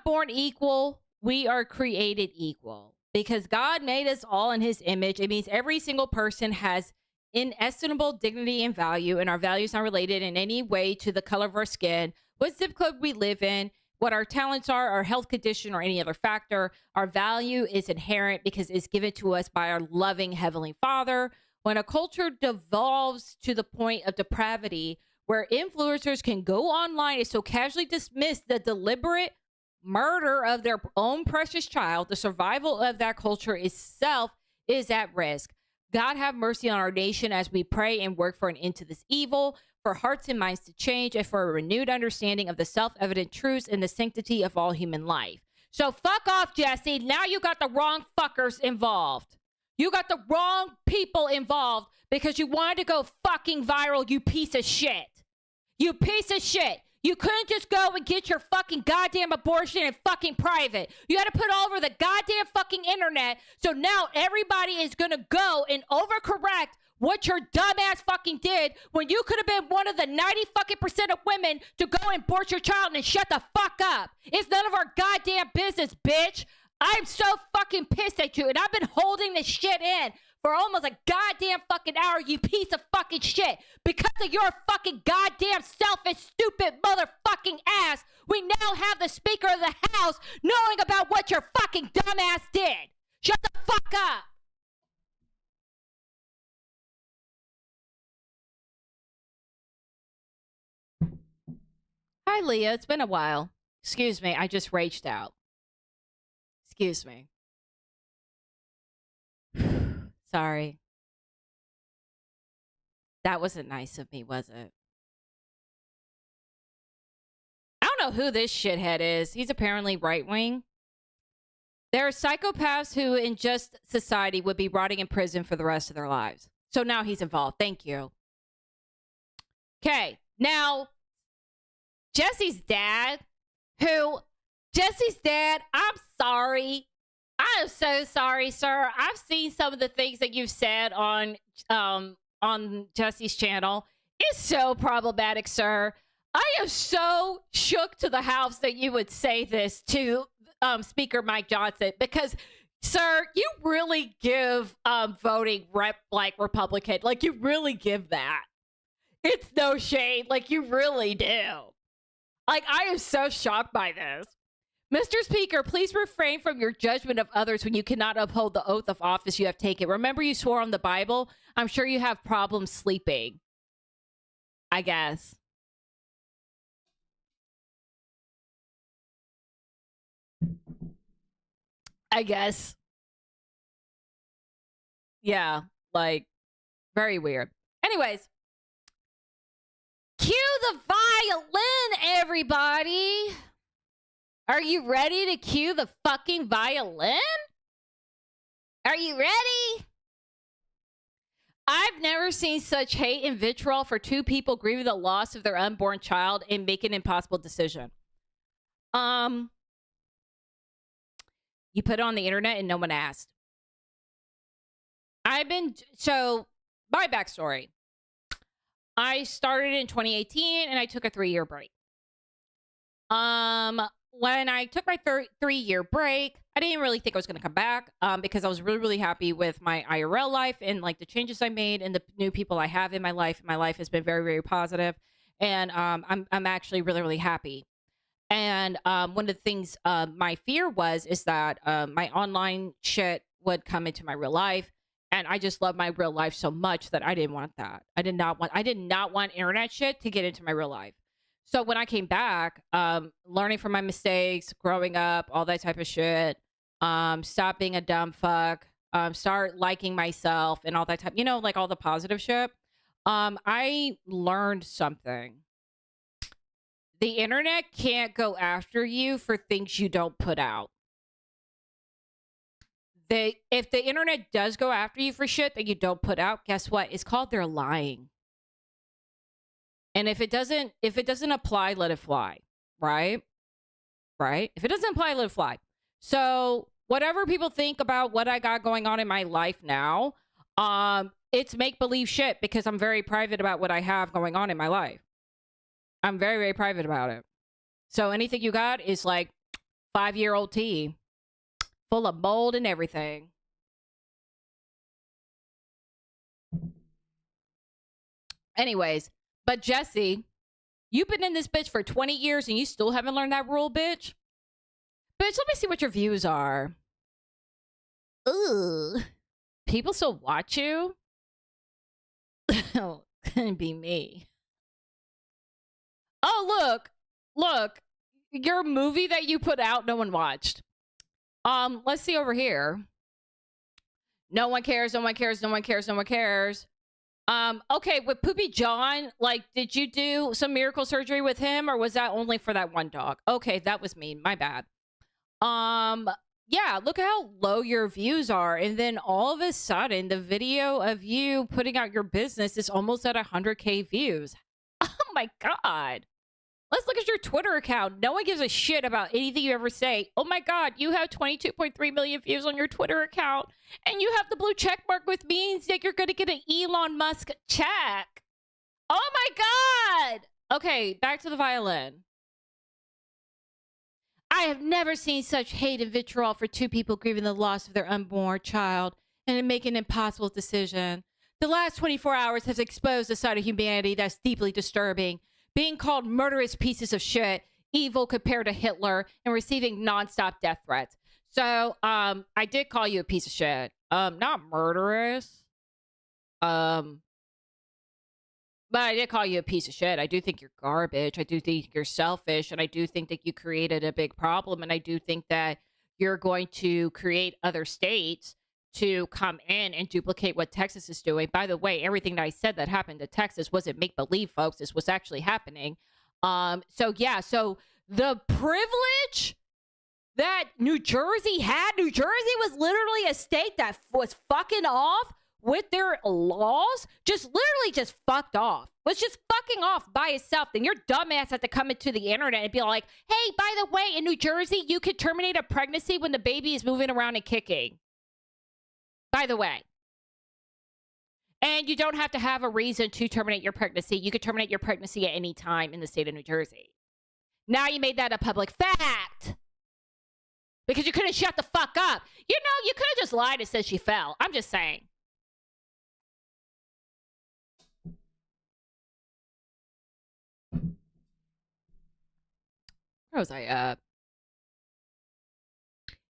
Speaker 1: born equal. We are created equal. Because God made us all in his image. It means every single person has inestimable dignity and value, and our values are related in any way to the color of our skin, what zip code we live in, what our talents are, our health condition, or any other factor. Our value is inherent because it's given to us by our loving Heavenly Father. When a culture devolves to the point of depravity, where influencers can go online and so casually dismiss the deliberate murder of their own precious child, the survival of that culture itself is at risk. God have mercy on our nation as we pray and work for an end to this evil, for hearts and minds to change, and for a renewed understanding of the self-evident truths and the sanctity of all human life. So fuck off, Jesse. Now you got the wrong fuckers involved. You got the wrong people involved because you wanted to go fucking viral, you piece of shit. You piece of shit. You couldn't just go and get your fucking goddamn abortion in fucking private. You had to put all over the goddamn fucking internet. So now everybody is going to go and overcorrect what your dumbass fucking did when you could have been one of the 90 fucking % of women to go and abort your child and shut the fuck up. It's none of our goddamn business, bitch. I'm so fucking pissed at you, and I've been holding this shit in for almost a goddamn fucking hour, you piece of fucking shit. Because of your fucking goddamn selfish, stupid motherfucking ass, we now have the Speaker of the House knowing about what your fucking dumbass did. Shut the fuck up. Hi, Leah. It's been a while. Excuse me. I just raged out. Excuse me. Sorry. That wasn't nice of me, was it? I don't know who this shithead is. He's apparently right-wing. There are psychopaths who, in just society, would be rotting in prison for the rest of their lives. So now he's involved. Thank you. Okay. Now, Jesse's dad, I'm sorry. I am so sorry, sir. I've seen some of the things that you've said on Jesse's channel. It's so problematic, sir. I am so shook to the house that you would say this to Speaker Mike Johnson, because, sir, you really give voting like Republican. Like, you really give that. It's no shade. Like, you really do. Like, I am so shocked by this. Mr. Speaker, please refrain from your judgment of others when you cannot uphold the oath of office you have taken. Remember, you swore on the Bible. I'm sure you have problems sleeping. I guess. Yeah, like, very weird. Anyways, cue the violin, everybody. Are you ready to cue the fucking violin? Are you ready? I've never seen such hate and vitriol for two people grieving the loss of their unborn child and make an impossible decision. You put it on the internet and no one asked. So my backstory. I started in 2018 and I took a 3-year break. When I took my 3-year break, I didn't really think I was going to come back because I was really, really happy with my IRL life and like the changes I made and the new people I have in my life. My life has been very, very positive, and I'm actually really, really happy. And one of the things my fear is that my online shit would come into my real life, and I just love my real life so much that I didn't want that. I did not want internet shit to get into my real life. So when I came back, learning from my mistakes, growing up, all that type of shit, stop being a dumb fuck, start liking myself and all that type, like all the positive shit. I learned something. The internet can't go after you for things you don't put out. If the internet does go after you for shit that you don't put out, guess what? It's called they're lying. And if it doesn't apply, let it fly, right? Right? If it doesn't apply, let it fly. So whatever people think about what I got going on in my life now, it's make-believe shit because I'm very private about what I have going on in my life. I'm very, very private about it. So anything you got is like 5-year-old tea, full of mold and everything. Anyways, but Jesse, you've been in this bitch for 20 years and you still haven't learned that rule, bitch? Bitch, let me see what your views are. Ugh. People still watch you? Oh, couldn't be me. Oh, look. Your movie that you put out, no one watched. Let's see over here. No one cares. Okay, with Poopy John, like, did you do some miracle surgery with him, or was that only for that one dog? Okay, that was me. My bad. Yeah, look how low your views are. And then all of a sudden, the video of you putting out your business is almost at 100K views. Oh my God. Let's look at your Twitter account. No one gives a shit about anything you ever say. Oh my God, you have 22.3 million views on your Twitter account, and you have the blue check mark, which means that you're going to get an Elon Musk check. Oh my God. Okay, back to the violin. I have never seen such hate and vitriol for two people grieving the loss of their unborn child and making an impossible decision. The last 24 hours has exposed a side of humanity that's deeply disturbing. Being called murderous pieces of shit, evil compared to Hitler, and receiving nonstop death threats. So, I did call you a piece of shit. Not murderous. But I did call you a piece of shit. I do think you're garbage. I do think you're selfish. And I do think that you created a big problem. And I do think that you're going to create other states to come in and duplicate what Texas is doing. By the way, everything that I said that happened to Texas wasn't make-believe, folks. This was actually happening. So yeah, so the privilege that New Jersey had. New Jersey was literally a state that was fucking off with their laws, just literally just fucked off. Was just fucking off by itself. Then your dumbass had to come into the internet and be like, hey, by the way, in New Jersey, you could terminate a pregnancy when the baby is moving around and kicking. By the way. And you don't have to have a reason to terminate your pregnancy. You could terminate your pregnancy at any time in the state of New Jersey. Now you made that a public fact. Because you couldn't shut the fuck up. You know, you could have just lied and said she fell. I'm just saying. Where was I at?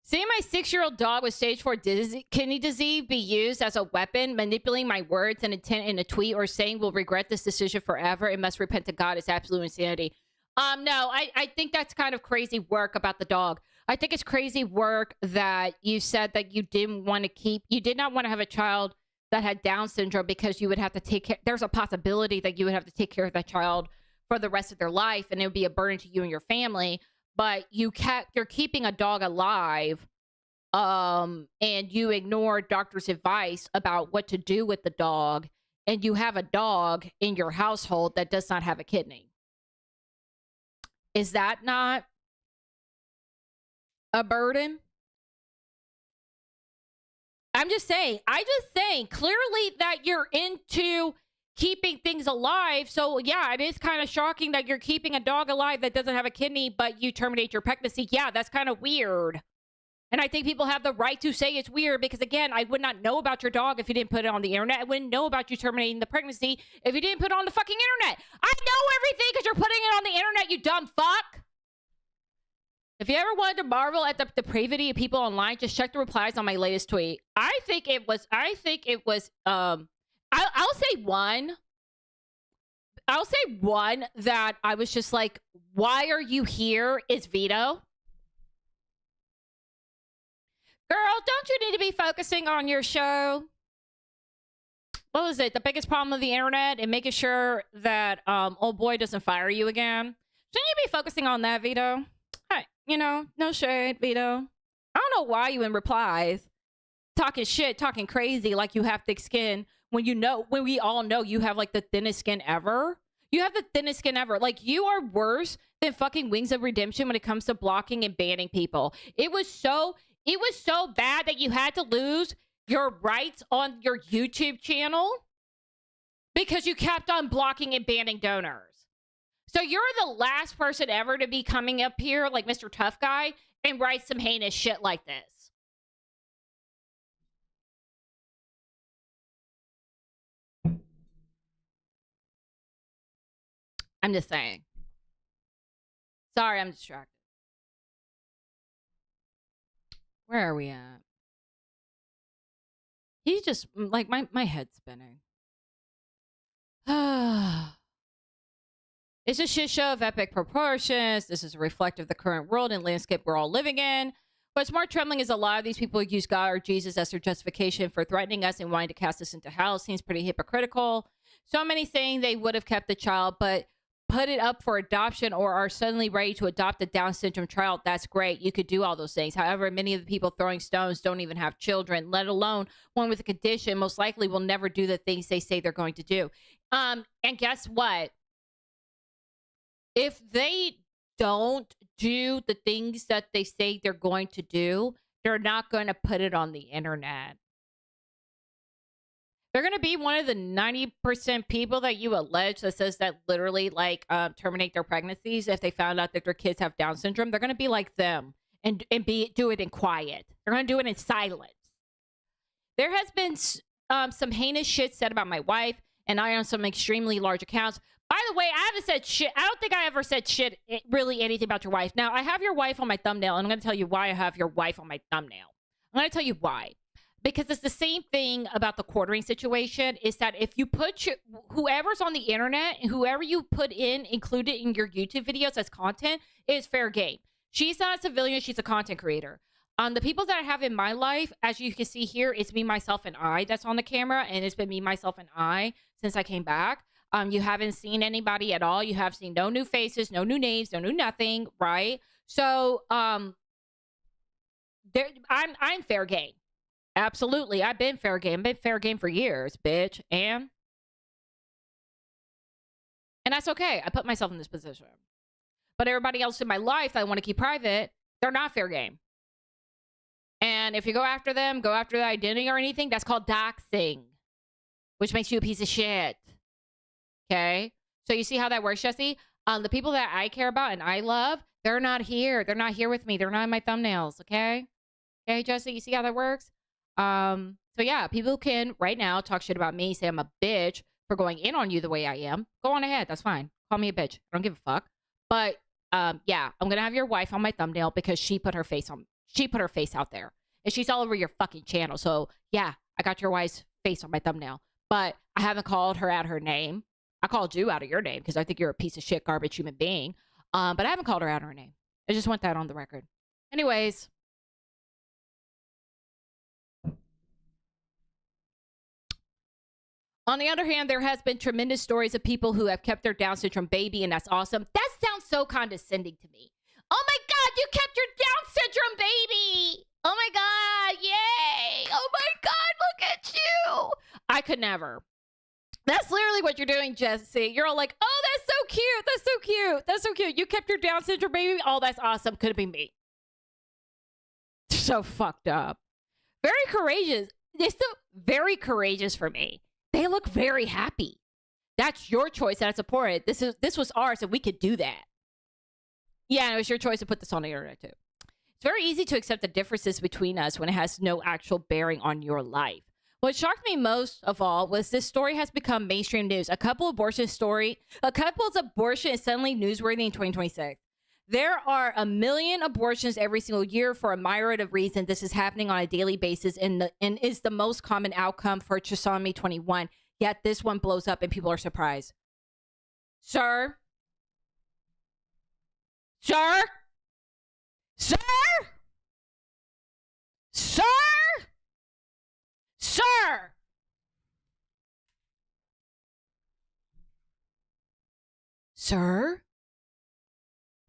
Speaker 1: Seeing my 6-year-old dog with stage 4 kidney disease be used as a weapon, manipulating my words and intent in a tweet, or saying we'll regret this decision forever and must repent to God is absolute insanity. No, I think that's kind of crazy work about the dog. I think it's crazy work that you said that you did not want to have a child that had Down syndrome because you would have to take care. There's a possibility that you would have to take care of that child for the rest of their life, and it would be a burden to you and your family. But you're keeping a dog alive, and you ignore doctor's advice about what to do with the dog, and you have a dog in your household that does not have a kidney. Is that not a burden? I'm just saying, clearly that you're into keeping things alive. So yeah, it is kind of shocking that you're keeping a dog alive that doesn't have a kidney, but you terminate your pregnancy. Yeah, that's kind of weird. And I think people have the right to say it's weird because, again, I would not know about your dog if you didn't put it on the internet. I wouldn't know about you terminating the pregnancy if you didn't put it on the fucking internet. I know everything because you're putting it on the internet, you dumb fuck. If you ever wanted to marvel at the depravity of people online, just check the replies on my latest tweet. I'll say one. I'll say one that I was just like, why are you here? Is Vito. Girl, don't you need to be focusing on your show? What was it? The biggest problem of the internet and making sure that old boy doesn't fire you again? Shouldn't you be focusing on that, Vito? Hey, no shade, Vito. I don't know why you in replies talking shit, talking crazy like you have thick skin when we all know you have like the thinnest skin ever. You have the thinnest skin ever. Like, you are worse than fucking Wings of Redemption when it comes to blocking and banning people. It was so bad that you had to lose your rights on your YouTube channel because you kept on blocking and banning donors. So you're the last person ever to be coming up here like Mr. Tough Guy and write some heinous shit like this. I'm just saying. Sorry, I'm distracted. Where are we at? He's just like my head's spinning. It's a shit show of epic proportions. This is a reflective of the current world and landscape we're all living in. What's more troubling is a lot of these people use God or Jesus as their justification for threatening us and wanting to cast us into hell. Seems pretty hypocritical. So many saying they would have kept the child, but put it up for adoption or are suddenly ready to adopt a Down syndrome child. That's great. You could do all those things. However, many of the people throwing stones don't even have children, let alone one with a condition. Most likely will never do the things they say they're going to do. And guess what? If they don't do the things that they say they're going to do, they're not going to put it on the internet. They're going to be one of the 90% people that you allege that says that literally like terminate their pregnancies if they found out that their kids have Down syndrome. They're going to be like them and do it in quiet. They're going to do it in silence. There has been some heinous shit said about my wife and I on some extremely large accounts. By the way, I haven't said shit. I don't think I ever said shit, really anything about your wife. Now, I have your wife on my thumbnail, and I'm going to tell you why I have your wife on my thumbnail. I'm going to tell you why. Because it's the same thing about the quartering situation, is that if you put whoever's on the internet and whoever you put included in your YouTube videos as content, is fair game. She's not a civilian. She's a content creator. The people that I have in my life, as you can see here, it's me, myself, and I that's on the camera, and it's been me, myself, and I since I came back. You haven't seen anybody at all. You have seen no new faces, no new names, no new nothing, right? So, I'm fair game. Absolutely. I've been fair game. I've been fair game for years, bitch. And that's okay. I put myself in this position. But everybody else in my life that I want to keep private, they're not fair game. And if you go after them, go after their identity or anything, that's called doxing, which makes you a piece of shit. Okay? So you see how that works, Jesse? The people that I care about and I love, they're not here. They're not here with me. They're not in my thumbnails, okay? Okay, Jesse, you see how that works? So yeah, people can right now talk shit about me, say I'm a bitch for going in on you the way I am. Go on ahead. That's fine. Call me a bitch. I don't give a fuck. But yeah, I'm gonna have your wife on my thumbnail because she put her face out there. And she's all over your fucking channel. So yeah, I got your wife's face on my thumbnail. But I haven't called her out her name. I called you out of your name because I think you're a piece of shit, garbage human being. But I haven't called her out her name. I just want that on the record. Anyways. On the other hand, there has been tremendous stories of people who have kept their Down syndrome baby, and that's awesome. That sounds so condescending to me. Oh my God, you kept your Down syndrome baby. Oh my God, yay. Oh my God, look at you. I could never. That's literally what you're doing, Jesse. You're all like, oh, that's so cute. That's so cute. That's so cute. You kept your Down syndrome baby. Oh, that's awesome. Could have been me. So fucked up. Very courageous. They're still very courageous for me. They look very happy. That's your choice, and I support it. This was ours, and we could do that. Yeah, and it was your choice to put this on the internet, too. It's very easy to accept the differences between us when it has no actual bearing on your life. What shocked me most of all was this story has become mainstream news. A couple's abortion is suddenly newsworthy in 2026. There are 1 million abortions every single year for a myriad of reasons. This is happening on a daily basis and is the most common outcome for trisomy 21. Yet this one blows up and people are surprised. Sir? Sir? Sir? Sir? Sir? Sir?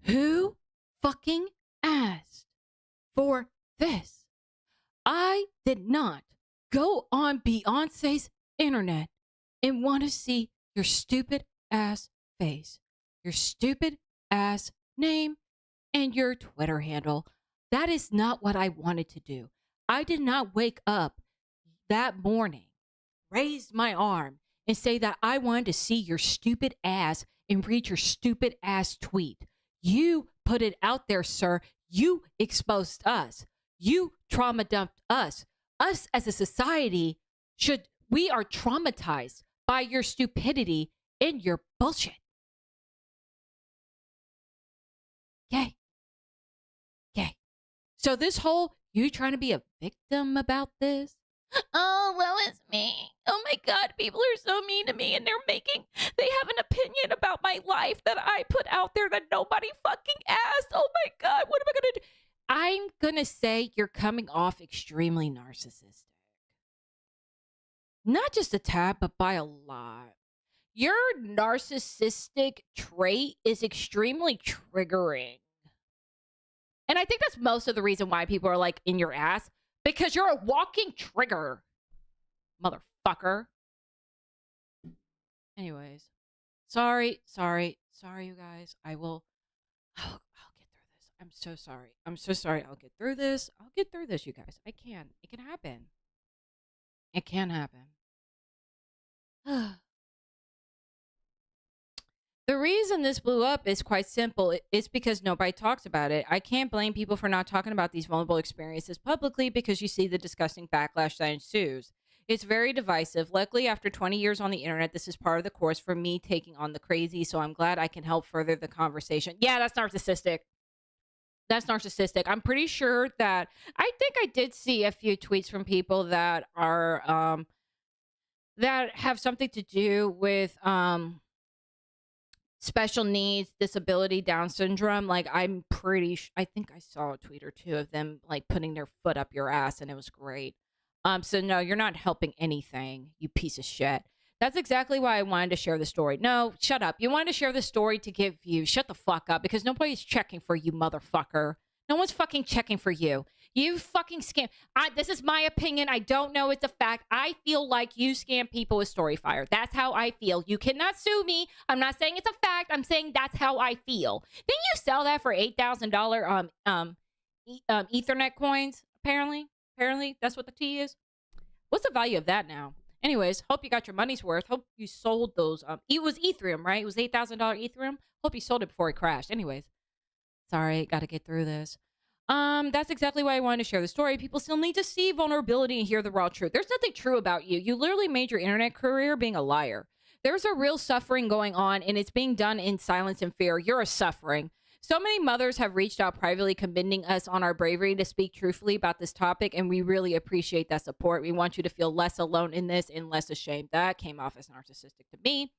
Speaker 1: Who fucking asked for this? I did not go on Beyonce's internet and want to see your stupid ass face, your stupid ass name, and your Twitter handle. That is not what I wanted to do. I did not wake up that morning, raise my arm, and say that I wanted to see your stupid ass and read your stupid ass tweet. You put it out there, sir. You exposed us. You trauma dumped us. Us as a society we are traumatized by your stupidity and your bullshit. Okay. Okay. So this whole, you trying to be a victim about this?
Speaker 3: Oh, well, it's me. Oh my God, people are so mean to me and they have an opinion about my life that I put out there that nobody fucking asked. Oh my God, what am I going to do?
Speaker 1: I'm going to say you're coming off extremely narcissistic. Not just a tad, but by a lot. Your narcissistic trait is extremely triggering. And I think that's most of the reason why people are like in your ass. Because you're a walking trigger, motherfucker. Anyways, sorry, you guys. I'll get through this. I'm so sorry. I'll get through this. You guys. I can. It can happen. It can happen. The reason this blew up is quite simple. It's because nobody talks about it. I can't blame people for not talking about these vulnerable experiences publicly because you see the disgusting backlash that ensues. It's very divisive. Luckily, after 20 years on the internet, this is part of the course for me taking on the crazy, so I'm glad I can help further the conversation. Yeah, that's narcissistic. I'm pretty sure that I think I did see a few tweets from people that are that have something to do with special needs, disability, Down syndrome. Like, I think I saw a tweet or two of them like putting their foot up your ass, and it was great. So no, you're not helping anything, you piece of shit. That's exactly why I wanted to share the story. No, shut up. You wanted to share the story to give views. Shut the fuck up, because nobody's checking for you, motherfucker. No one's fucking checking for you. You fucking scam. This is my opinion. I don't know it's a fact. I feel like you scam people with Storyfire. That's how I feel. You cannot sue me. I'm not saying it's a fact. I'm saying that's how I feel. Didn't you sell that for $8,000 Ethernet coins? Apparently that's what the T is. What's the value of that now? Anyways, hope you got your money's worth. Hope you sold those. It was Ethereum, right? It was $8,000 Ethereum. Hope you sold it before it crashed. Anyways, sorry, got to get through this. That's exactly why I wanted to share the story. People still need to see vulnerability and hear the raw truth. There's nothing true about you. You literally made your internet career being a liar. There's a real suffering going on, and it's being done in silence and fear. You're a suffering. So many mothers have reached out privately, commending us on our bravery to speak truthfully about this topic, and we really appreciate that support. We want you to feel less alone in this and less ashamed. That came off as narcissistic to me.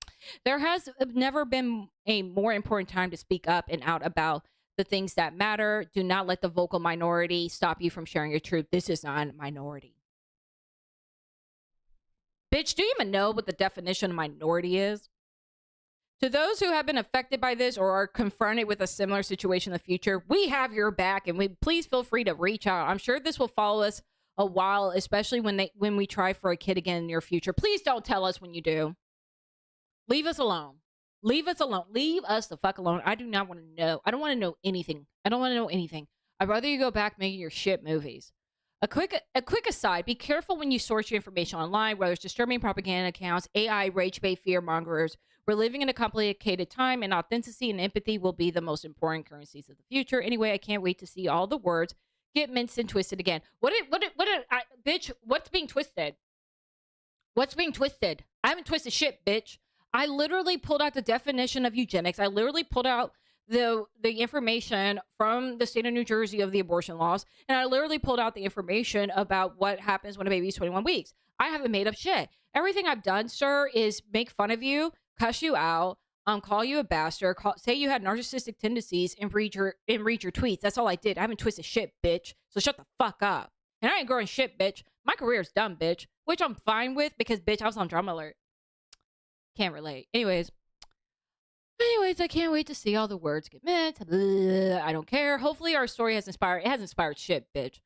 Speaker 1: There has never been a more important time to speak up and out about the things that matter. Do not let the vocal minority stop you from sharing your truth. This is not a minority. Bitch, do you even know what the definition of minority is? To those who have been affected by this or are confronted with a similar situation in the future, we have your back, and please feel free to reach out. I'm sure this will follow us a while, especially when we try for a kid again in the near future. Please don't tell us when you do. Leave us alone. Leave us alone. Leave us the fuck alone. I do not want to know. I don't want to know anything. I don't want to know anything. I'd rather you go back making your shit movies. A quick aside, be careful when you source your information online, whether it's disturbing propaganda accounts, AI, rage bait, fear mongers. We're living in a complicated time, and authenticity and empathy will be the most important currencies of the future. Anyway, I can't wait to see all the words get minced and twisted again. Bitch, what's being twisted? What's being twisted? I haven't twisted shit, bitch. I literally pulled out the definition of eugenics. I literally pulled out the information from the state of New Jersey of the abortion laws, and I literally pulled out the information about what happens when a baby's 21 weeks. I haven't made up shit. Everything I've done, sir, is make fun of you, cuss you out, call you a bastard, say you had narcissistic tendencies, and read your tweets. That's all I did. I haven't twisted shit, bitch. So shut the fuck up. And I ain't growing shit, bitch. My career's done, bitch. Which I'm fine with because, bitch, I was on Drama Alert. Can't relate. Anyways, I can't wait to see all the words get meant. I don't care. Hopefully our story has inspired. It has inspired shit, bitch.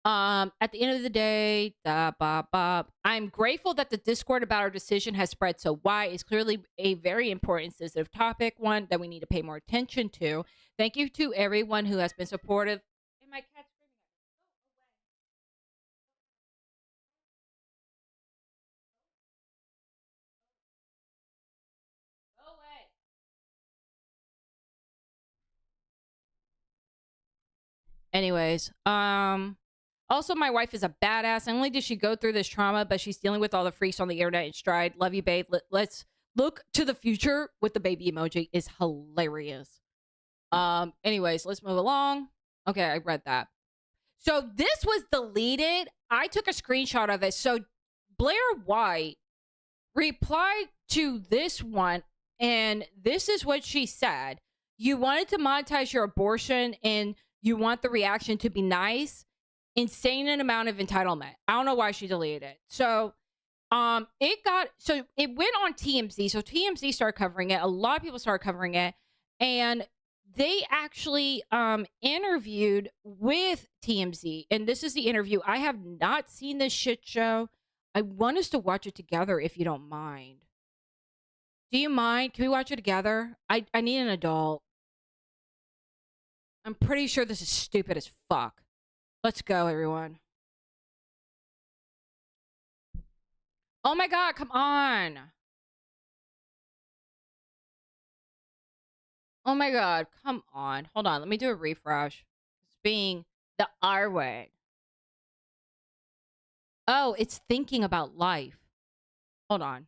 Speaker 1: At the end of the day, I'm grateful that the Discord about our decision has spread so wide. It's clearly a very important, sensitive topic, one that we need to pay more attention to. Thank you to everyone who has been supportive. And my cat's screaming at me. Go away. Anyways, also, my wife is a badass. Not only did she go through this trauma, but she's dealing with all the freaks on the internet in stride. Love you, babe. Let's look to the future with the baby emoji. Is hilarious. Anyways, let's move along. Okay, I read that. So this was deleted. I took a screenshot of it. So Blair White replied to this one, and this is what she said. You wanted to monetize your abortion, and you want the reaction to be nice. Insane amount of entitlement. I don't know why she deleted it. So it went on TMZ. So TMZ started covering it. A lot of people started covering it, and they actually interviewed with TMZ. And this is the interview. I have not seen this shit show. I want us to watch it together if you don't mind. Do you mind? Can we watch it together? I need an adult. I'm pretty sure this is stupid as fuck. Let's go, everyone. Oh my God, come on. Oh my God, come on. Hold on, let me do a refresh. It's being the R word. Oh, it's thinking about life. Hold on.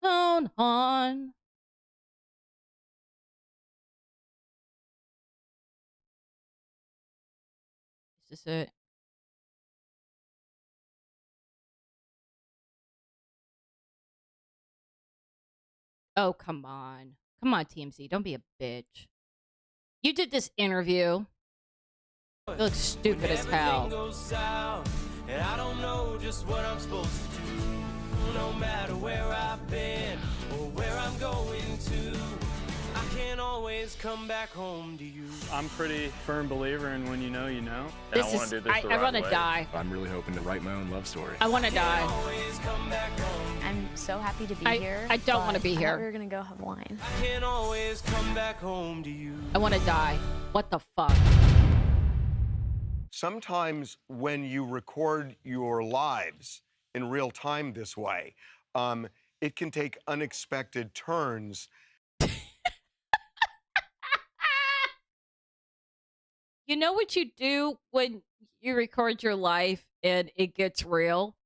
Speaker 1: Hold on. Is this it? Oh, come on. Come on, TMZ. Don't be a bitch. You did this interview. You look stupid as hell. And I don't know just what I'm supposed to do. No matter where I've been or where I'm going to,
Speaker 8: I can't always come back home to you.
Speaker 9: I'm pretty firm believer in when you know, you know.
Speaker 1: And I want to do this the right want to die.
Speaker 10: I'm really hoping to write my own love story.
Speaker 1: I want to die.
Speaker 11: I'm so happy to be here.
Speaker 1: I don't want to be
Speaker 11: I
Speaker 1: here.
Speaker 11: thought we were gonna go have wine.
Speaker 8: I can't always come back home to you.
Speaker 1: I want to die. What the fuck?
Speaker 12: Sometimes when you record your lives in real time this way, it can take unexpected turns.
Speaker 1: You know what you do when you record your life and it gets real?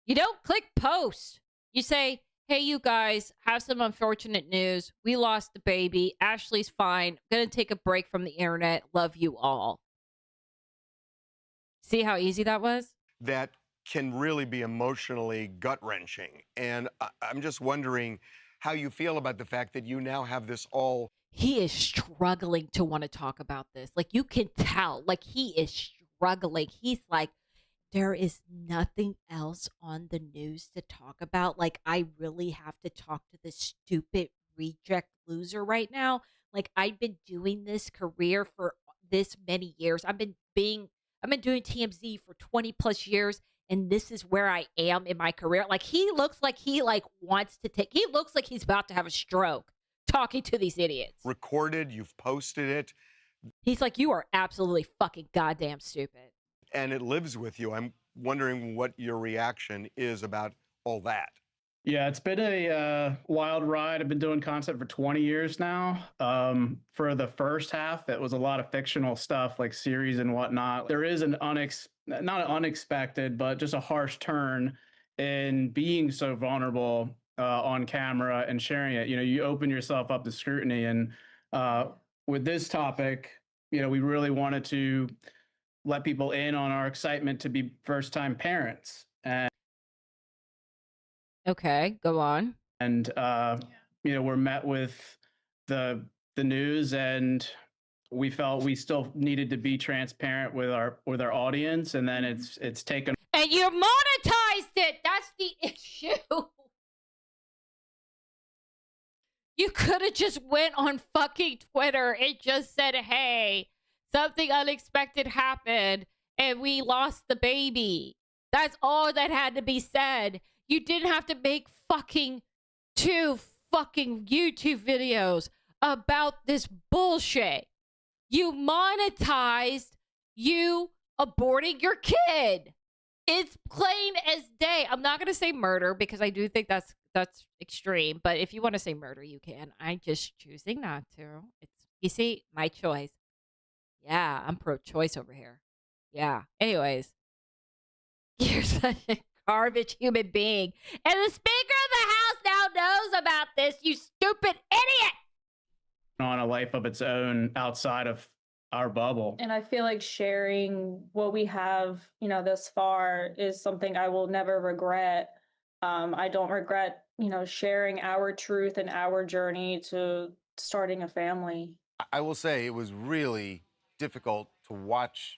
Speaker 1: You don't click post. You say, hey, you guys, have some unfortunate news. We lost the baby. Ashley's fine. I'm going to take a break from the internet. Love you all. See how easy that was?
Speaker 12: That can really be emotionally gut-wrenching. And I'm just wondering how you feel about the fact that you now have this all.
Speaker 1: He is struggling to want to talk about this. Like, you can tell. Like, he is struggling. He's like, there is nothing else on the news to talk about. Like, I really have to talk to this stupid reject loser right now. Like, I've been doing this career for this many years. I've been doing TMZ for 20 plus years, and this is where I am in my career. Like, he looks like he looks like he's about to have a stroke talking to these idiots.
Speaker 12: Recorded, you've posted it.
Speaker 1: He's like, you are absolutely fucking goddamn stupid.
Speaker 12: And it lives with you. I'm wondering what your reaction is about all that.
Speaker 9: Yeah, it's been a wild ride. I've been doing content for 20 years now. For the first half, it was a lot of fictional stuff like series and whatnot. There is an not unexpected, but just a harsh turn in being so vulnerable on camera and sharing it. You know, you open yourself up to scrutiny. And with this topic, you know, we really wanted to let people in on our excitement to be first-time parents. And
Speaker 1: okay, go on.
Speaker 9: And you know, we're met with the news, and we felt we still needed to be transparent with our audience, and then it's taken.
Speaker 1: And you monetized it. That's the issue. You could have just went on fucking Twitter and just said, hey, something unexpected happened and we lost the baby. That's all that had to be said. You didn't have to make fucking 2 fucking YouTube videos about this bullshit. You monetized you aborting your kid. It's plain as day. I'm not going to say murder because I do think that's extreme. But if you want to say murder, you can. I'm just choosing not to. You see, my choice. Yeah, I'm pro-choice over here. Yeah. Anyways, you're such a garbage human being. And the Speaker of the House now knows about this, you stupid idiot!
Speaker 9: On a life of its own outside of our bubble.
Speaker 13: And I feel like sharing what we have, you know, thus far is something I will never regret. I don't regret, you know, sharing our truth and our journey to starting a family.
Speaker 12: I will say it was really difficult to watch.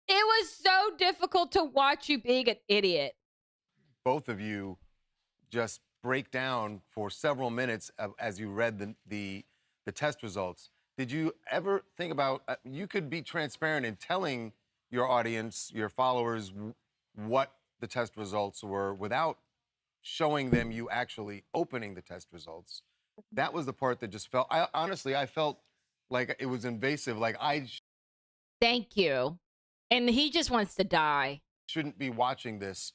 Speaker 1: It was so difficult to watch you being an idiot.
Speaker 12: Both of you just break down for several minutes as you read the test results. Did you ever think about, you could be transparent in telling your audience, your followers, what the test results were without showing them you actually opening the test results? That was the part that just felt, honestly, I felt like it was invasive. Like
Speaker 1: Thank you. And he just wants to die.
Speaker 12: Shouldn't be watching this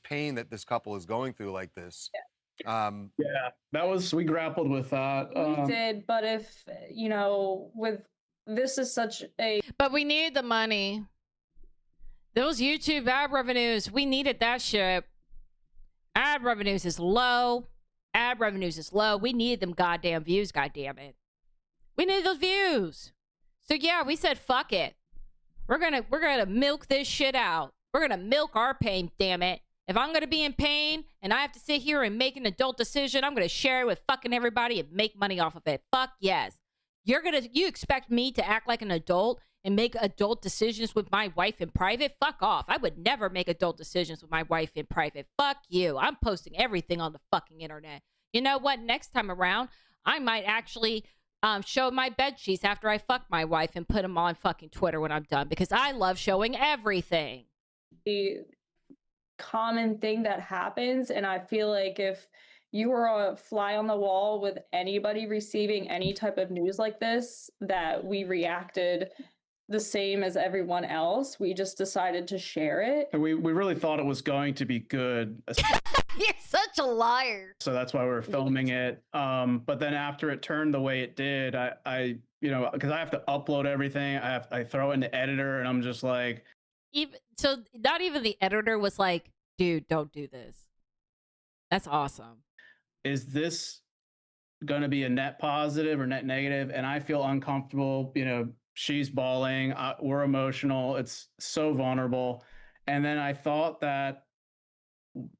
Speaker 12: pain that this couple is going through like this.
Speaker 9: Yeah, we grappled with that.
Speaker 13: We did, but if, you know, this is such a...
Speaker 1: But we needed the money. Those YouTube ad revenues, we needed that shit. Ad revenues is low. Ad revenues is low. We need them goddamn views, goddamn it. We need those views. So yeah, we said fuck it. We're gonna milk this shit out. We're gonna milk our pain, damn it. If I'm gonna be in pain and I have to sit here and make an adult decision, I'm gonna share it with fucking everybody and make money off of it. Fuck yes. You expect me to act like an adult and make adult decisions with my wife in private? Fuck off. I would never make adult decisions with my wife in private. Fuck you. I'm posting everything on the fucking internet. You know what? Next time around, I might actually show my bed sheets after I fuck my wife and put them on fucking Twitter when I'm done, because I love showing everything.
Speaker 13: The common thing that happens, and I feel like if you were a fly on the wall with anybody receiving any type of news like this, that we reacted the same as everyone else. We just decided to share it.
Speaker 9: And we really thought it was going to be good.
Speaker 1: You're such a liar.
Speaker 9: So that's why we were filming it. But then after it turned the way it did, I you know, because I have to upload everything. I throw it in the editor, and I'm just like,
Speaker 1: so not even the editor was like, dude, don't do this. That's awesome.
Speaker 9: Is this going to be a net positive or net negative? And I feel uncomfortable. You know, she's bawling. We're emotional. It's so vulnerable. And then I thought that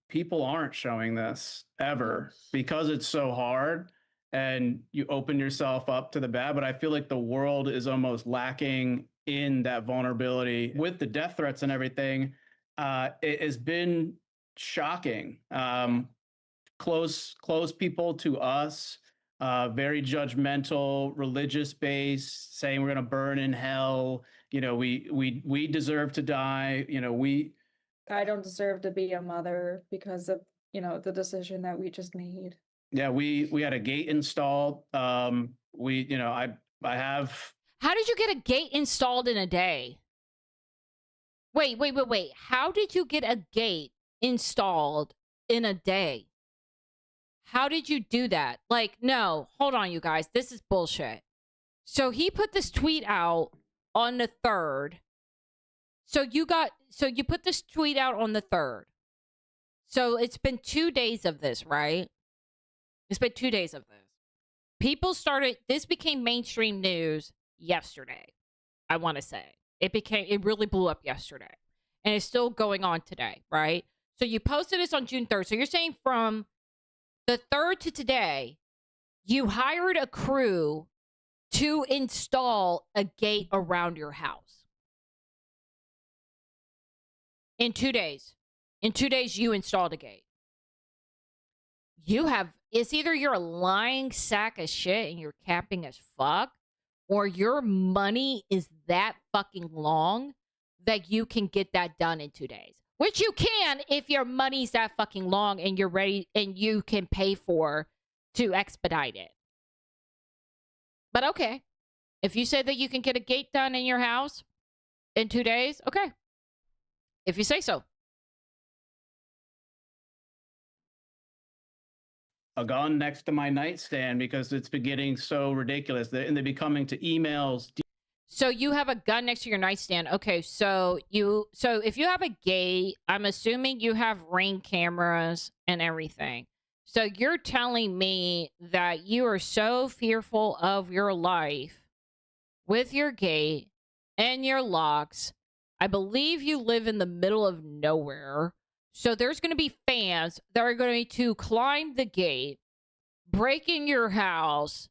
Speaker 9: people aren't showing this ever because it's so hard and you open yourself up to the bad. But I feel like the world is almost lacking in that vulnerability with the death threats and everything. It has been shocking. Close people to us, very judgmental, religious based, saying we're going to burn in hell. You know, we deserve to die. You know,
Speaker 13: I don't deserve to be a mother because of, you know, the decision that we just made.
Speaker 9: Yeah, we had a gate installed. You know, I have.
Speaker 1: How did you get a gate installed in a day? Wait. How did you get a gate installed in a day? How did you do that? Like, no, hold on, you guys. This is bullshit. So he put this tweet out on the 3rd. So you put this tweet out on the 3rd. So it's been 2 days of this, right? It's been 2 days of this. This became mainstream news yesterday, I want to say. It really blew up yesterday. And it's still going on today, right? So you posted this on June 3rd. So you're saying from the 3rd to today, you hired a crew to install a gate around your house. In 2 days. In 2 days, you installed a gate. It's either you're a lying sack of shit and you're capping as fuck, or your money is that fucking long that you can get that done in 2 days. Which you can if your money's that fucking long and you're ready and you can pay for to expedite it. But okay. If you say that you can get a gate done in your house in 2 days, okay. If you say so.
Speaker 9: A gun next to my nightstand because it's been getting so ridiculous. And they've been coming to emails.
Speaker 1: So you have a gun next to your nightstand. Okay, so if you have a gate, I'm assuming you have Ring cameras and everything. So you're telling me that you are so fearful of your life with your gate and your locks. I believe you live in the middle of nowhere. So there's going to be fans that are going to climb the gate, break in your house,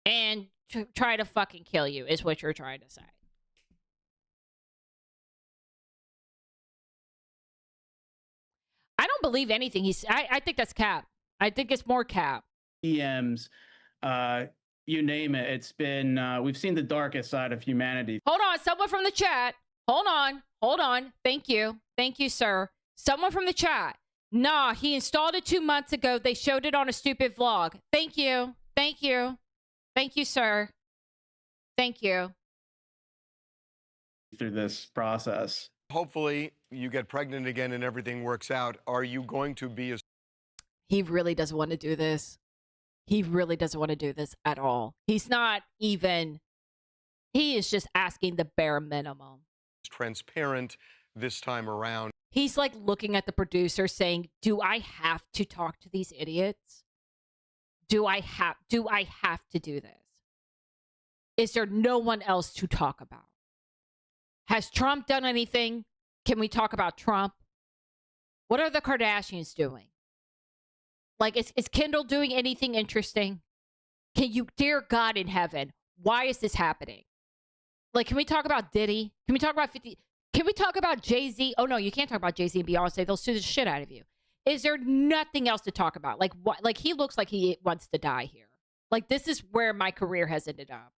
Speaker 1: and try to fucking kill you, is what you're trying to say. I don't believe anything I think that's cap. I think it's more cap.
Speaker 9: DMs, you name it. It's been, we've seen the darkest side of humanity.
Speaker 1: Hold on, someone from the chat. Hold on. Thank you, sir. Someone from the chat. Nah, he installed it 2 months ago. They showed it on a stupid vlog. Thank you, sir. Thank you.
Speaker 9: Through this process.
Speaker 12: Hopefully you get pregnant again and everything works out. Are you going to be
Speaker 1: He really doesn't want to do this. He really doesn't want to do this at all. He's not even... He is just asking the bare minimum.
Speaker 12: transparent this time around?
Speaker 1: He's like looking at the producer saying, do I have to talk to these idiots? Do I have to do this? Is there no one else to talk about? Has Trump done anything? Can we talk about Trump? What are the Kardashians doing? Like, is Kendall doing anything interesting? Can you, dear God in heaven, why is this happening? Like, can we talk about Diddy? Can we talk about 50? Can we talk about Jay-Z? Oh, no, you can't talk about Jay-Z and Beyonce. They'll sue the shit out of you. Is there nothing else to talk about? Like what? Like he looks like he wants to die here. Like this is where my career has ended up.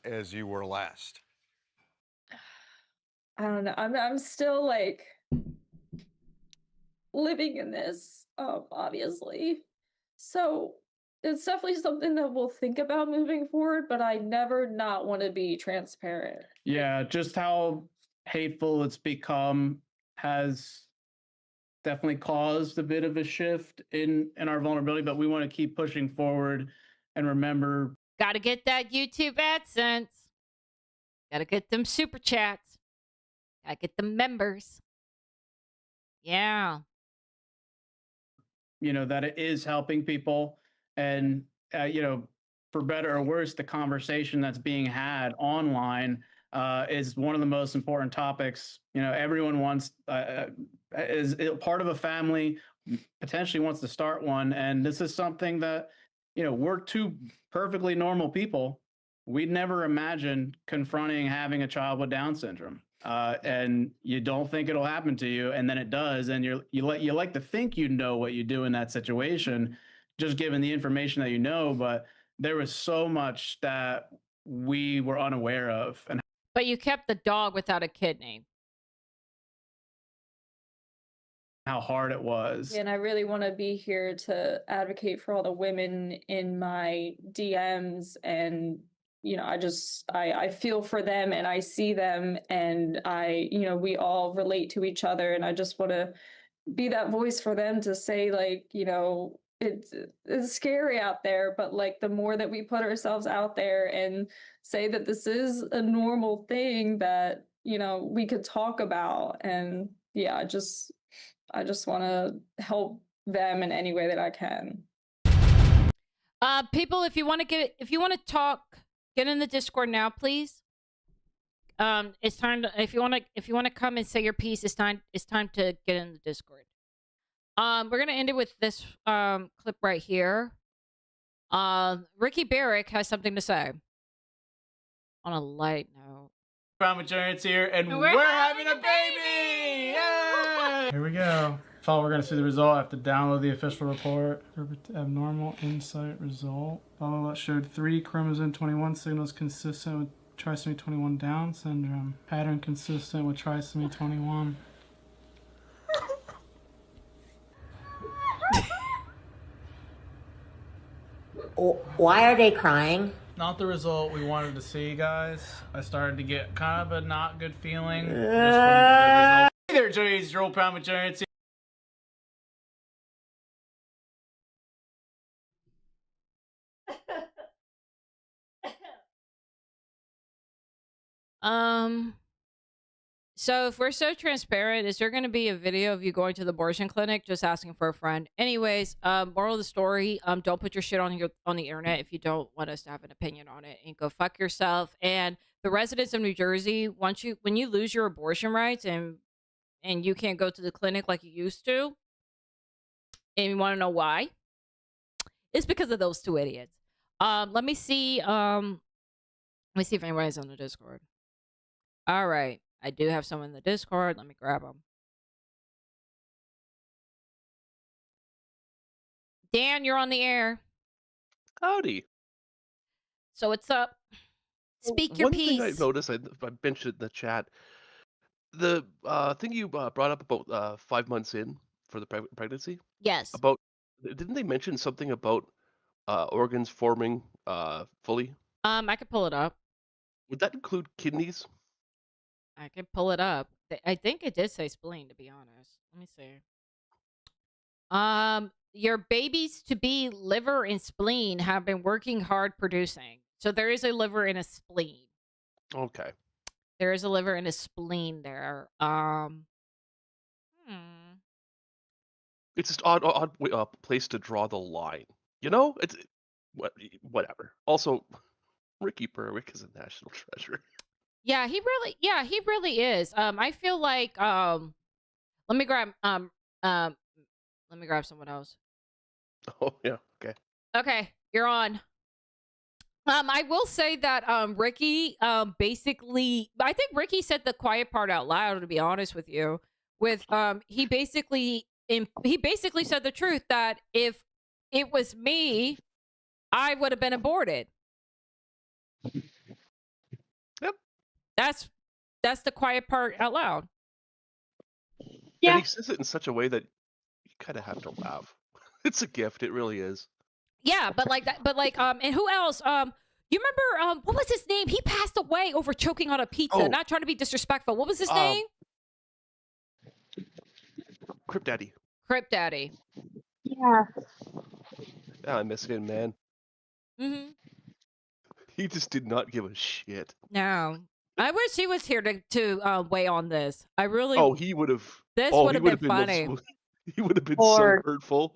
Speaker 12: As you were last.
Speaker 13: I don't know. I'm still like living in this, obviously. So it's definitely something that we'll think about moving forward, but I never not want to be transparent.
Speaker 9: Yeah, just how hateful it's become has definitely caused a bit of a shift in our vulnerability, but we want to keep pushing forward and remember.
Speaker 1: Got to get that YouTube AdSense. Got to get them super chats. Got to get the members. Yeah.
Speaker 9: You know, that it is helping people, and you know, for better or worse, the conversation that's being had online is one of the most important topics. You know, everyone wants is part of a family, potentially wants to start one, and this is something that, you know, we're two perfectly normal people. We'd never imagine confronting having a child with Down syndrome. And you don't think it'll happen to you, and then it does, and you like to think you know what you do in that situation, just given the information that you know, but there was so much that we were unaware of. And
Speaker 1: but you kept the dog without a kidney.
Speaker 9: How hard it was.
Speaker 13: And I really want to be here to advocate for all the women in my DMs, and you know, I feel for them, and I see them, and we all relate to each other, and I just want to be that voice for them to say, like, you know, it's scary out there, but like the more that we put ourselves out there and say that this is a normal thing that, you know, we could talk about. And yeah, I just want to help them in any way that I can.
Speaker 1: People, if you want to talk, get in the Discord now, please. It's time to, if you want to come and say your piece, it's time to get in the Discord. We're going to end it with this clip right here. Ricky Barrick has something to say. On a light note.
Speaker 9: McJuggerNuggets here, and we're having a baby! Yay!
Speaker 2: Here we go. So we're going to see the result. I have to download the official report. Abnormal insight result. Showed 3 chromosome 21 signals consistent with trisomy 21 Down syndrome. Pattern consistent with trisomy 21.
Speaker 14: Why are they crying?
Speaker 2: Not the result we wanted to see, guys. I started to get kind of a not good feeling. Hey
Speaker 9: there, Joey's Joel Pound McJuggerNuggets.
Speaker 1: So if we're so transparent, is there going to be a video of you going to the abortion clinic just asking for a friend? Anyways, moral of the story, don't put your shit on the internet if you don't want us to have an opinion on it, and go fuck yourself. And the residents of New Jersey, when you lose your abortion rights and you can't go to the clinic like you used to, and you want to know why? It's because of those 2 idiots. Let me see if anybody's on the Discord. All right. I do have someone in the Discord. Let me grab them. Dan, you're on the air.
Speaker 15: Howdy.
Speaker 1: So what's up? Speak your piece.
Speaker 15: One thing I noticed, I mentioned in the chat, the thing you brought up about 5 months in for the pregnancy.
Speaker 1: Yes.
Speaker 15: Didn't they mention something about organs forming fully?
Speaker 1: I could pull it up.
Speaker 15: Would that include kidneys?
Speaker 1: I can pull it up. I think it did say spleen, to be honest. Let me see. Your babies to be liver and spleen have been working hard producing. So there is a liver and a spleen.
Speaker 15: Okay.
Speaker 1: There is a liver and a spleen there.
Speaker 15: It's just odd place to draw the line. You know, it's whatever. Also, Ricky Berwick is a national treasure.
Speaker 1: Yeah, he really is. I feel like let me grab someone else.
Speaker 15: Oh yeah, okay.
Speaker 1: Okay, you're on. I will say that Ricky basically, I think Ricky said the quiet part out loud, to be honest with you. With he basically he basically said the truth that if it was me, I would have been aborted.
Speaker 15: Yep.
Speaker 1: That's the quiet part out loud.
Speaker 15: Yeah. And he says it in such a way that you kind of have to laugh. It's a gift. It really is.
Speaker 1: Yeah, but like that. But like, and who else? You remember what was his name? He passed away over choking on a pizza.
Speaker 15: Oh.
Speaker 1: Not trying to be disrespectful. What was his name?
Speaker 15: Crip Daddy.
Speaker 1: Crip Daddy.
Speaker 13: Yeah.
Speaker 15: Yeah, I miss him, man.
Speaker 1: Mm-hmm.
Speaker 15: He just did not give a shit.
Speaker 1: No. I wish he was here to weigh on this. I really.
Speaker 15: Oh, he would have.
Speaker 1: This
Speaker 15: Oh,
Speaker 1: would
Speaker 15: he
Speaker 1: have
Speaker 15: would
Speaker 1: been
Speaker 15: have
Speaker 1: funny.
Speaker 15: been. He would have been so hurtful.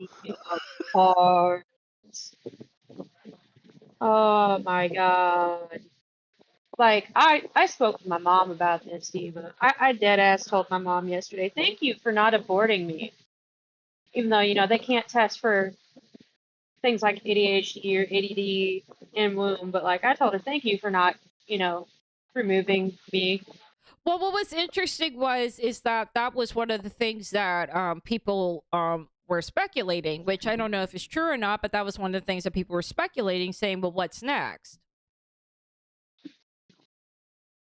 Speaker 16: Oh my god. Like, I spoke with my mom about this, Diva. I dead ass told my mom yesterday, thank you for not aborting me. Even though, you know, they can't test for things like ADHD or ADD in womb, but like, I told her, thank you for not, you know, removing me.
Speaker 1: Well, what was interesting is that was one of the things that people were speculating, which I don't know if it's true or not, but that was one of the things that people were speculating, saying, well, what's next?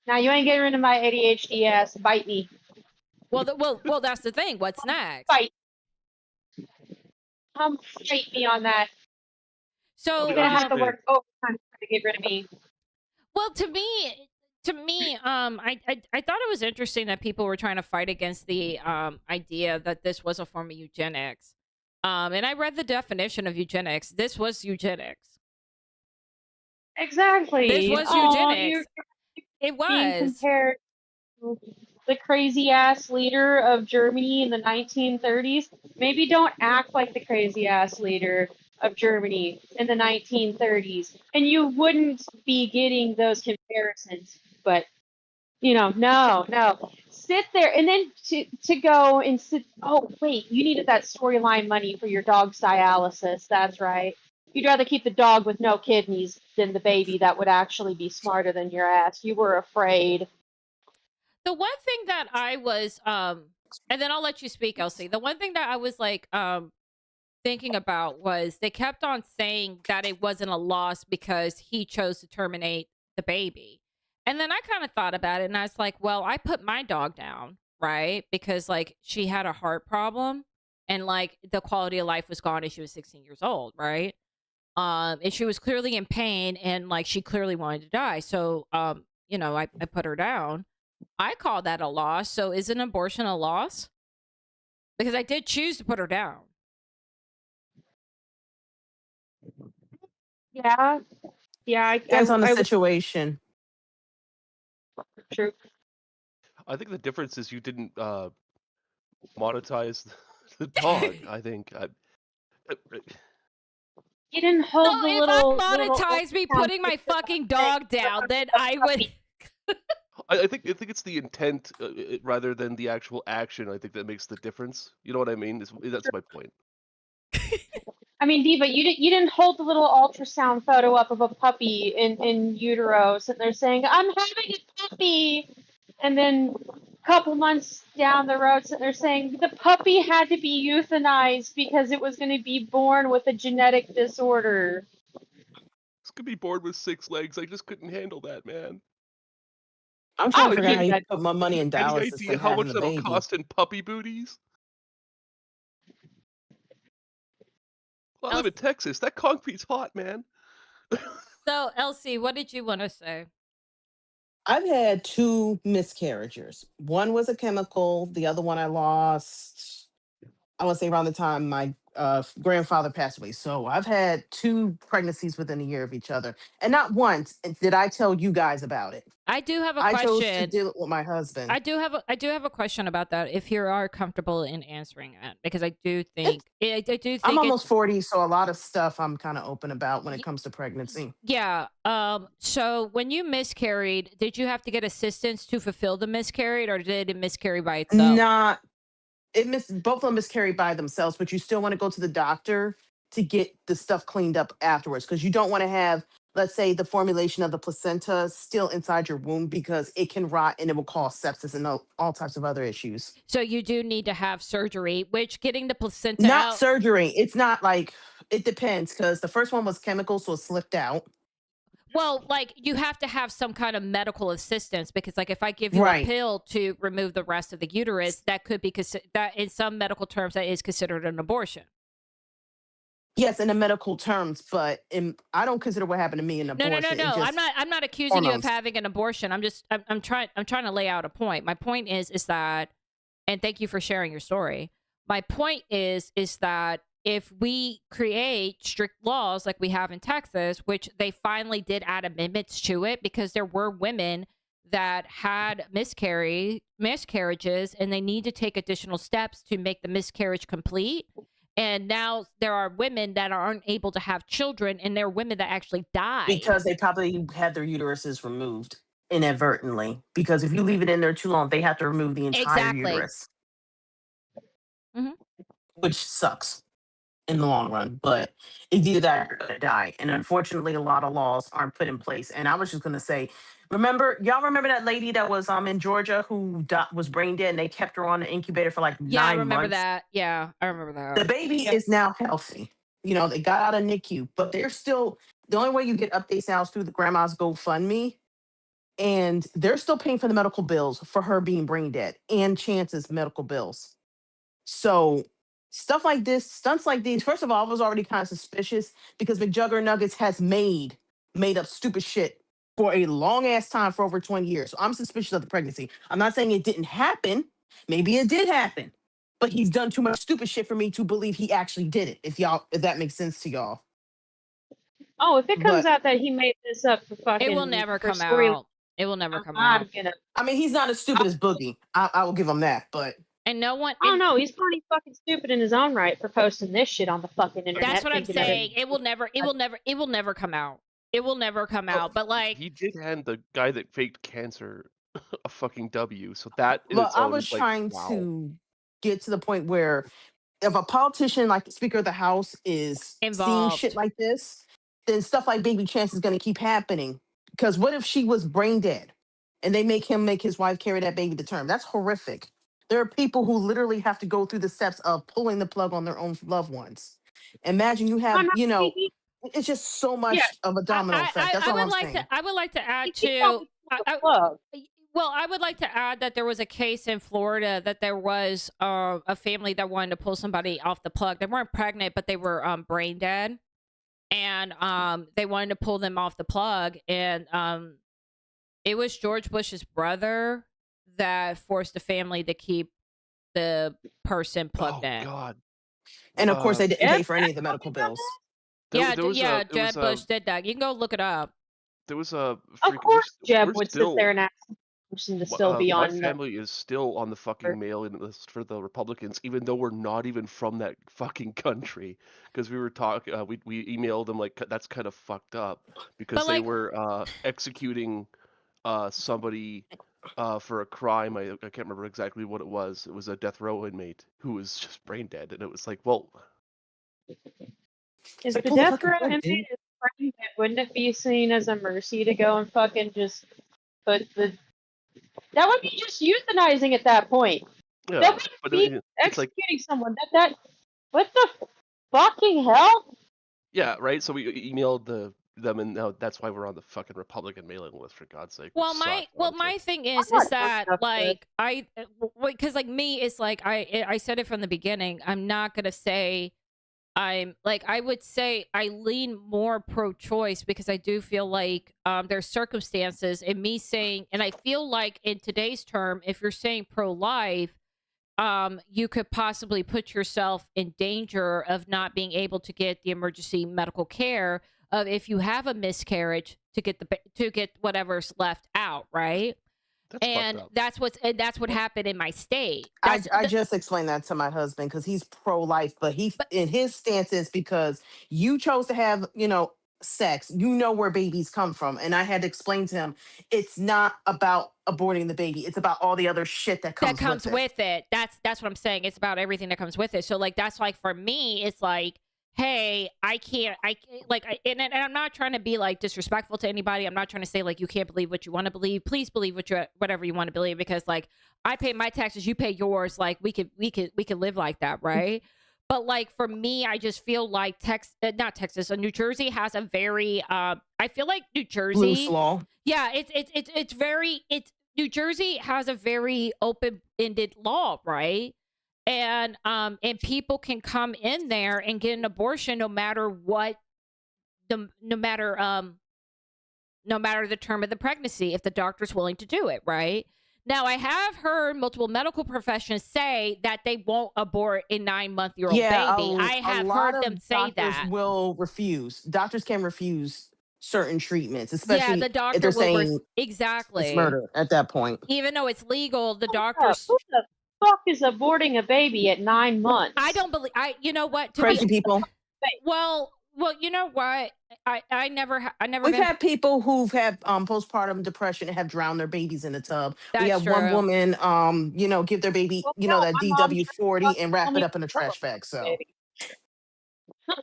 Speaker 16: Now you ain't getting rid of my ADHD ass. Bite me.
Speaker 1: Well, that's the thing. What's next?
Speaker 16: Bite. Fight me on that.
Speaker 1: So
Speaker 16: you're gonna have to work overtime to get rid of me.
Speaker 1: Well, to me, I thought it was interesting that people were trying to fight against the idea that this was a form of eugenics. And I read the definition of eugenics. This was eugenics.
Speaker 16: Exactly.
Speaker 1: This was eugenics. It was.
Speaker 16: Being compared to the crazy ass leader of Germany in the 1930s. Maybe don't act like the crazy ass leader of Germany in the 1930s, and you wouldn't be getting those comparisons. But you know, no, sit there and then to go and sit. Oh wait, you needed that storyline money for your dog's dialysis. That's right. You'd rather keep the dog with no kidneys than the baby that would actually be smarter than your ass. You were afraid.
Speaker 1: The one thing that I was and then I'll let you speak, Elsie. The one thing that I was like thinking about was they kept on saying that it wasn't a loss because he chose to terminate the baby. And then I kind of thought about it and I was like, well, I put my dog down, right? Because like she had a heart problem and like the quality of life was gone and she was 16 years old, right? And she was clearly in pain and like she clearly wanted to die. So you know, I put her down. I call that a loss. So is an abortion a loss? Because I did choose to put her down.
Speaker 16: Yeah.
Speaker 17: Depends on the situation.
Speaker 16: True.
Speaker 15: I think the difference is you didn't monetize the dog. I think.
Speaker 16: You didn't hold the
Speaker 1: if
Speaker 16: little.
Speaker 1: I monetize me putting my fucking dog down, then I would.
Speaker 15: I think it's the intent rather than the actual action. I think that makes the difference. You know what I mean? That's my point.
Speaker 16: I mean, Diva, you didn't hold the little ultrasound photo up of a puppy in utero, sitting there saying, "I'm having a puppy," and then a couple months down the road, sitting there saying the puppy had to be euthanized because it was going to be born with a genetic disorder.
Speaker 15: It's gonna be born with 6 legs. I just couldn't handle that, man.
Speaker 17: I'm trying to figure out how you put my money in dialysis.
Speaker 15: Any idea how much that'll cost in puppy booties? Well, I live in Texas. That concrete's hot, man.
Speaker 1: So, Elsie, what did you want to say?
Speaker 17: I've had 2 miscarriages. One was a chemical. The other one I lost, I want to say around the time my grandfather passed away. So I've had 2 pregnancies within a year of each other. And not once did I tell you guys about it.
Speaker 1: I do have a
Speaker 17: I
Speaker 1: question.
Speaker 17: chose to deal it with my husband.
Speaker 1: I do have a question about that. If you are comfortable in answering it, because I do think
Speaker 17: I'm almost 40, so a lot of stuff I'm kind of open about when it comes to pregnancy.
Speaker 1: Yeah. So when you miscarried, did you have to get assistance to fulfill the miscarried, or did it miscarry by itself?
Speaker 17: Not. Both of them miscarried by themselves, but you still want to go to the doctor to get the stuff cleaned up afterwards because you don't want to have let's say the formulation of the placenta still inside your womb because it can rot and it will cause sepsis and all types of other issues.
Speaker 1: So you do need to have surgery, which getting the placenta
Speaker 17: Not
Speaker 1: out.
Speaker 17: surgery. It's not like, it depends because the first one was chemical, so it slipped out.
Speaker 1: Well, like you have to have some kind of medical assistance because, like, if I give you a
Speaker 17: Right.
Speaker 1: pill to remove the rest of the uterus, that could be that in some medical terms that is considered an abortion.
Speaker 17: Yes, in the medical terms, but I don't consider what happened to me an
Speaker 1: No.
Speaker 17: abortion. It just
Speaker 1: I'm not accusing you of
Speaker 17: hormones.
Speaker 1: having an abortion. I'm trying to lay out a point. My point is that, and thank you for sharing your story. My point is that if we create strict laws like we have in Texas, which they finally did add amendments to it because there were women that had miscarriages and they need to take additional steps to make the miscarriage complete. And now there are women that aren't able to have children, and there are women that actually die.
Speaker 17: Because they probably had their uteruses removed inadvertently. Because if you leave it in there too long, they have to remove the entire uterus.
Speaker 1: Mm-hmm.
Speaker 17: Which sucks in the long run. But it's either that or you're gonna die. And unfortunately, a lot of laws aren't put in place. And I was just gonna say, y'all remember that lady that was in Georgia who was brain dead and they kept her on the incubator for like 9 months?
Speaker 1: I remember that. Yeah, I remember that.
Speaker 17: The baby is now healthy. They got out of NICU, but they're still, the only way you get updates now is through the grandma's GoFundMe. And they're still paying for the medical bills for her being brain dead and Chance's medical bills. So stuff like this, stunts like these, first of all, I was already kind of suspicious because McJuggerNuggets has made up stupid shit for a long ass time for over 20 years. So I'm suspicious of the pregnancy. I'm not saying it didn't happen. Maybe it did happen. But he's done too much stupid shit for me to believe he actually did it. If that makes sense to y'all.
Speaker 16: Oh, if it comes out that he made this up for fucking,
Speaker 1: it will never
Speaker 16: for
Speaker 1: come
Speaker 16: story,
Speaker 1: out. It will never come out.
Speaker 17: I mean, he's not as stupid as Boogie. I will give him that. But
Speaker 1: and no one.
Speaker 16: Oh no, he's plenty fucking stupid in his own right for posting this shit on the fucking internet.
Speaker 1: That's what I'm saying. It will never come out. It will never come out. But like,
Speaker 15: he did hand the guy that faked cancer a fucking W. So that in
Speaker 17: well,
Speaker 15: its own
Speaker 17: I was
Speaker 15: is like,
Speaker 17: trying
Speaker 15: wow.
Speaker 17: to get to the point where if a politician like the Speaker of the House is
Speaker 1: involved
Speaker 17: seeing shit like this, then stuff like Baby Chance is going to keep happening. Because what if she was brain dead and they make his wife carry that baby to term? That's horrific. There are people who literally have to go through the steps of pulling the plug on their own loved ones. Imagine you have, it's just so much of a domino effect. That's all I'm saying.
Speaker 1: I would like to add to. Well, I would like to add that there was a case in Florida that there was a family that wanted to pull somebody off the plug. They weren't pregnant, but they were brain dead, and they wanted to pull them off the plug. And it was George Bush's brother that forced the family to keep the person plugged in.
Speaker 15: God.
Speaker 17: And of course, they didn't pay for any of the medical bills.
Speaker 1: Jeb Bush did that. You can go look it up.
Speaker 15: There was a.
Speaker 16: Of course, Jeb would sit there and ask the person to still be on.
Speaker 15: My family is still on the fucking mailing list for the Republicans, even though we're not even from that fucking country. Because we were talking, we emailed them like that's kind of fucked up because they were executing somebody for a crime. I can't remember exactly what it was. It was a death row inmate who was just brain dead, and it was like, well.
Speaker 16: If the death row inmate is brain dead, wouldn't it be seen as a mercy to go and fucking just put the? That would be just euthanizing at that point.
Speaker 15: Yeah,
Speaker 16: that would be executing someone. That what the fucking hell?
Speaker 15: Yeah, right. So we emailed them, and now that's why we're on the fucking Republican mailing list, for God's sake.
Speaker 1: Well, my thing is that like because like me, it's like I said it from the beginning. I'm not gonna say. I would say I lean more pro-choice because I do feel like there's circumstances in me saying, and I feel like in today's term, if you're saying pro-life, you could possibly put yourself in danger of not being able to get the emergency medical care of if you have a miscarriage to get whatever's left out, right? That's what happened in my state.
Speaker 17: I just explained that to my husband because he's pro-life, but in his stance is because you chose to have, sex, where babies come from. And I had to explain to him, it's not about aborting the baby. It's about all the other shit that comes with it.
Speaker 1: That's what I'm saying. It's about everything that comes with it. So like, that's like, for me, it's like, hey, and I'm not trying to be like disrespectful to anybody. I'm not trying to say like you can't believe what you want to believe. Please believe whatever you want to believe, because like I pay my taxes, you pay yours. Like we could live like that, right? But like for me, I just feel like New Jersey has a very I feel like New Jersey,
Speaker 17: law.
Speaker 1: yeah, New Jersey has a very open-ended law, right? And people can come in there and get an abortion no matter what no matter the term of the pregnancy, if the doctor's willing to do it, right? Now, I have heard multiple medical professions say that they won't abort a 9-month-old baby. I have heard them say that.
Speaker 17: Will refuse. Doctors can refuse certain treatments, especially
Speaker 1: the
Speaker 17: if
Speaker 1: doctor
Speaker 17: they're
Speaker 1: will
Speaker 17: saying
Speaker 1: exactly
Speaker 17: it's murder at that point.
Speaker 1: Even though it's legal, the doctors.
Speaker 16: Who the fuck is aborting a baby at 9 months?
Speaker 1: I don't believe. You know what?
Speaker 17: Crazy people.
Speaker 1: Well, you know what? I never.
Speaker 17: We've had people who've had postpartum depression and have drowned their babies in the tub. We
Speaker 1: That's
Speaker 17: had one
Speaker 1: true.
Speaker 17: woman, give their baby, that DW-40 and wrap it up in a trash bag. So.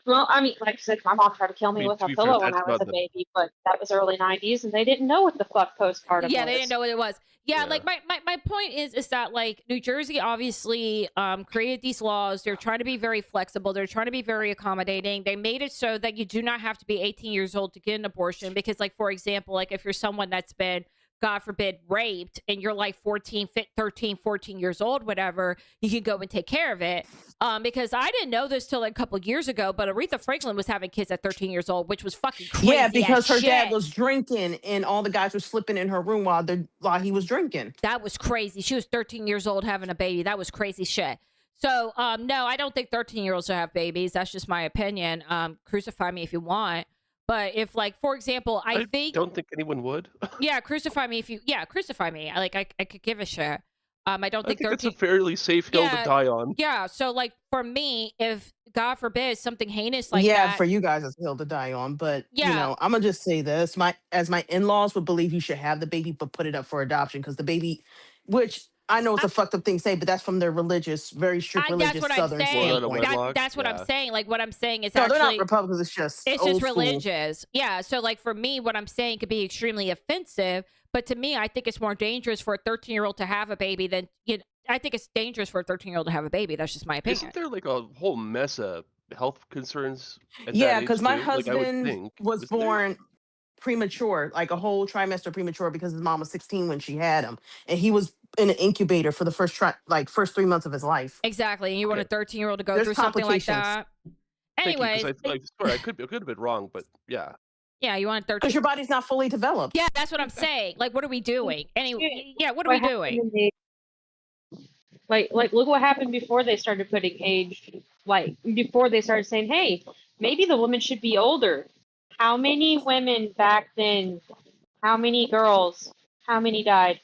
Speaker 16: Well, I mean, like I said, my mom tried to kill me with a
Speaker 15: to be fair,
Speaker 16: pillow when
Speaker 15: that's
Speaker 16: I was
Speaker 15: not
Speaker 16: a
Speaker 15: the-
Speaker 16: baby, but that was early 90s, and they didn't know what the fuck postpartum was.
Speaker 1: Yeah, they didn't know what it was. Yeah, like my point is that like New Jersey obviously created these laws. They're trying to be very flexible. They're trying to be very accommodating. They made it so that you do not have to be 18 years old to get an abortion, because like, for example, like if you're someone that's been, God forbid, raped and you're like 13, 14 years old, whatever, you can go and take care of it. Because I didn't know this till like a couple of years ago, but Aretha Franklin was having kids at 13 years old, which was fucking crazy.
Speaker 17: Yeah, because her dad
Speaker 1: shit.
Speaker 17: was drinking and all the guys were slipping in her room while he was drinking.
Speaker 1: That was crazy. She was 13 years old having a baby. That was crazy shit. So, no, I don't think 13-year-olds should have babies. That's just my opinion. Crucify me if you want. But if, like, for example, I
Speaker 15: don't think anyone would.
Speaker 1: Yeah, crucify me crucify me. I could give a shit. I don't think 13.
Speaker 15: That's a fairly safe hill to die on.
Speaker 1: Yeah, so like for me, if God forbid something heinous like that.
Speaker 17: For you guys, it's a hill to die on. But
Speaker 1: Yeah.
Speaker 17: I'm gonna just say this: my in-laws would believe you should have the baby, but put it up for adoption because the baby, which I know it's a fucked up thing to say, but that's from their very strict religious
Speaker 1: that's what
Speaker 17: Southern
Speaker 1: I'm saying.
Speaker 17: standpoint.
Speaker 1: That's what I'm saying. Like what I'm saying is
Speaker 17: No,
Speaker 1: actually
Speaker 17: they're not Republicans. It's just
Speaker 1: religious. Yeah. So like for me, what I'm saying could be extremely offensive, but to me, I think it's more dangerous for a 13-year-old to have a baby than I think it's dangerous for a 13-year-old to have a baby. That's just my opinion.
Speaker 15: Isn't there like a whole mess of health concerns?
Speaker 17: Because my husband was born premature, like a whole trimester premature, because his mom was 16 when she had him, and he was in an incubator for the first 3 months of his life.
Speaker 1: Exactly, and you want a 13-year-old to go through something like that. Anyways,
Speaker 15: I swear I could have been wrong, but yeah.
Speaker 1: Yeah, you want a 13.
Speaker 17: Because your body's not fully developed.
Speaker 1: Yeah, that's what I'm saying. Like, what are we doing? Anyway, yeah, what are we doing?
Speaker 16: Like, look what happened before they started putting age, before they started saying, hey, maybe the woman should be older. How many women back then, how many girls, how many died?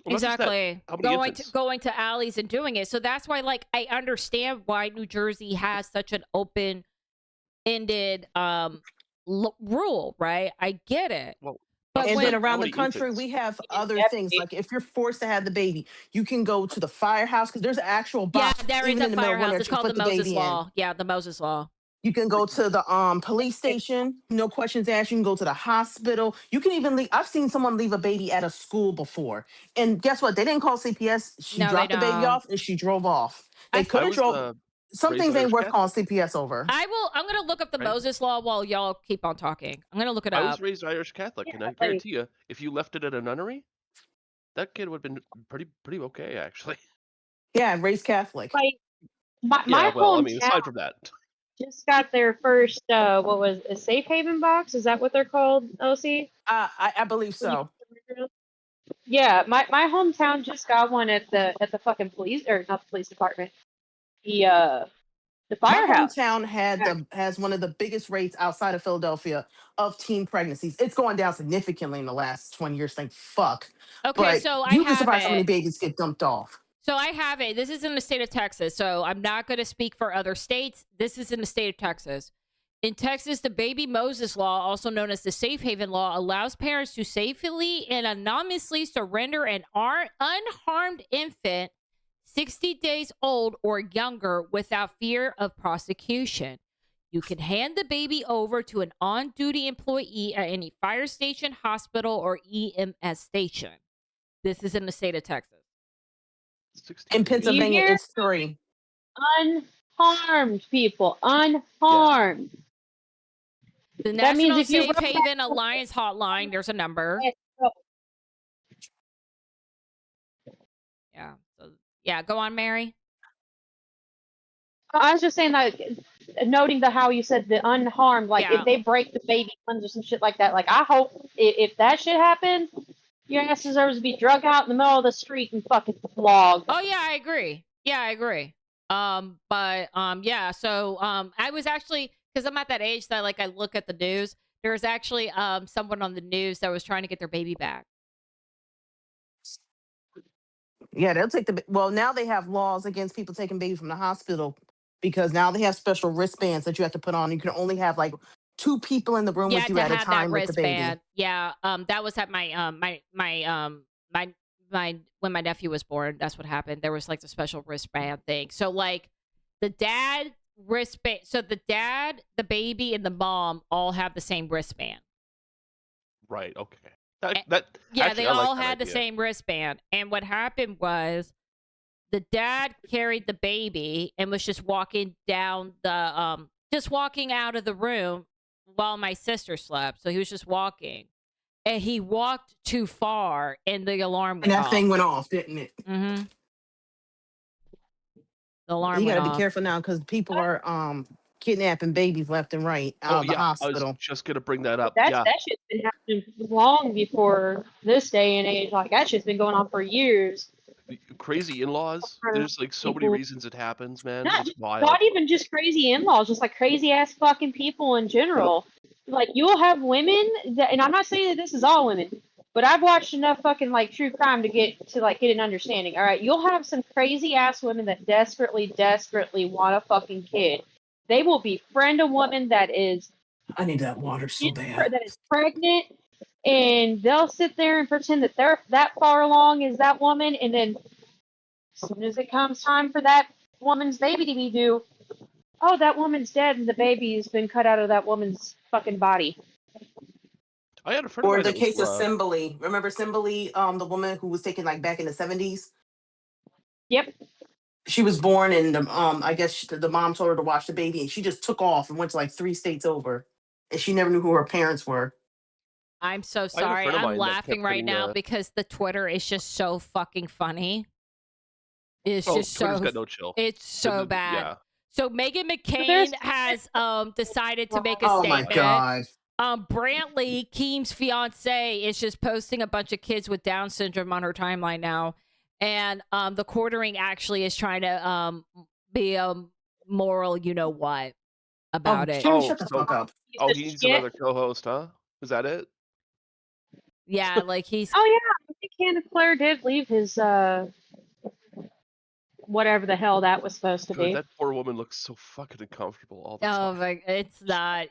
Speaker 15: Well,
Speaker 1: exactly.
Speaker 15: Infants?
Speaker 1: Going to alleys and doing it. So that's why, like, I understand why New Jersey has such an open-ended rule, right? I get it.
Speaker 15: Well,
Speaker 1: but
Speaker 17: then around the country, we have other things. Like if you're forced to have the baby, you can go to the firehouse because there's an actual box.
Speaker 1: Yeah, there is a firehouse. It's called the Moses Law. Yeah, the Moses Law.
Speaker 17: You can go to the police station, no questions asked. You can go to the hospital. You can even leave. I've seen someone leave a baby at a school before. And guess what? They didn't call CPS. She dropped the baby off and she drove off. They could have drove. Some things ain't worth calling CPS over.
Speaker 1: I'm going to look up the Moses Law while y'all keep on talking. I'm going to look it up.
Speaker 15: I was raised Irish Catholic, and I guarantee you, if you left it at a nunnery, that kid would have been pretty okay, actually.
Speaker 17: Yeah, raised Catholic.
Speaker 16: My
Speaker 15: aside from that.
Speaker 16: Just got their first, a safe haven box? Is that what they're called, OC?
Speaker 17: I believe so.
Speaker 16: Yeah, my hometown just got one at the fucking police, or not the police department. The firehouse.
Speaker 17: My hometown has one of the biggest rates outside of Philadelphia of teen pregnancies. It's going down significantly in the last 20 years. Thank fuck.
Speaker 1: Okay,
Speaker 17: but
Speaker 1: so
Speaker 17: you'd be surprised how many babies get dumped off.
Speaker 1: So I have it. This is in the state of Texas. So I'm not going to speak for other states. This is in the state of Texas. In Texas, the Baby Moses Law, also known as the Safe Haven Law, allows parents to safely and anonymously surrender an unharmed infant 60 days old or younger without fear of prosecution. You can hand the baby over to an on-duty employee at any fire station, hospital, or EMS station. This is in the state of Texas.
Speaker 17: In Pennsylvania, it's 3.
Speaker 16: Unharmed people, unharmed.
Speaker 1: The
Speaker 16: That means
Speaker 1: National
Speaker 16: if you
Speaker 1: Safe Haven Alliance hotline, there's a number. Yeah. So, yeah, go on, Mary.
Speaker 16: I was just saying that, noting how you said the unharmed, like if they break the baby guns or some shit like that, like I hope if that shit happens, your ass deserves to be drug out in the middle of the street and fucking flogged.
Speaker 1: Oh yeah, I agree. Yeah, I agree. Yeah. So I was actually, because I'm at that age that like I look at the news. There's actually someone on the news that was trying to get their baby back.
Speaker 17: Yeah, they'll take well, now they have laws against people taking babies from the hospital because now they have special wristbands that you have to put on. You can only have like 2 people in the room with you at a time with the baby.
Speaker 1: Yeah, that was at my when my nephew was born. That's what happened. There was like the special wristband thing. So like the dad wristband. So the dad, the baby, and the mom all have the same wristband.
Speaker 15: Right. Okay.
Speaker 1: They all had the same wristband. And what happened was the dad carried the baby and was just walking down the just walking out of the room while my sister slept. So he was just walking. And he walked too far and the alarm went off.
Speaker 17: And that thing went off, didn't it?
Speaker 1: Mm-hmm. The alarm
Speaker 17: You
Speaker 1: went
Speaker 17: gotta
Speaker 1: off.
Speaker 17: be careful now because people are kidnapping babies left and right out of the hospital.
Speaker 15: I was just gonna bring that up.
Speaker 16: That shit's been happening long before this day and age. Like that shit's been going on for years.
Speaker 15: Crazy in-laws. There's like so many reasons it happens, man. It's wild.
Speaker 16: Not even just crazy in-laws, just like crazy ass fucking people in general. Like you'll have women that, and I'm not saying that this is all women, but I've watched enough fucking like true crime to get an understanding. All right, you'll have some crazy ass women that desperately want a fucking kid. They will befriend a woman that is.
Speaker 17: I need that water so bad.
Speaker 16: That is pregnant, and they'll sit there and pretend that they're that far along as that woman, and then as soon as it comes time for that woman's baby to be due, oh, that woman's dead, and the baby's been cut out of that woman's fucking body.
Speaker 15: I had a friend.
Speaker 17: Or the case of Cymbeline. Remember Cymbeline, the woman who was taken like back in the 70s?
Speaker 16: Yep.
Speaker 17: She was born and I guess the mom told her to watch the baby and she just took off and went to like 3 states over. And she never knew who her parents were.
Speaker 1: I'm so sorry. I'm laughing right now because the Twitter is just so fucking funny. It's just
Speaker 15: Twitter's got no chill.
Speaker 1: It's so bad.
Speaker 15: Yeah.
Speaker 1: So Meghan McCain has decided to make a statement.
Speaker 17: Oh my God.
Speaker 1: Brantley, Keem's fiance, is just posting a bunch of kids with Down syndrome on her timeline now. And the quartering actually is trying to be a moral you-know-what about it.
Speaker 17: Shut the fuck up.
Speaker 15: Oh, he needs another co-host, huh? Is that it?
Speaker 1: Yeah, like he's...
Speaker 16: Oh, yeah. I think Candace Clare did leave his... whatever the hell that was supposed to be.
Speaker 15: That poor woman looks so fucking uncomfortable all the time.
Speaker 1: Oh my, it's not,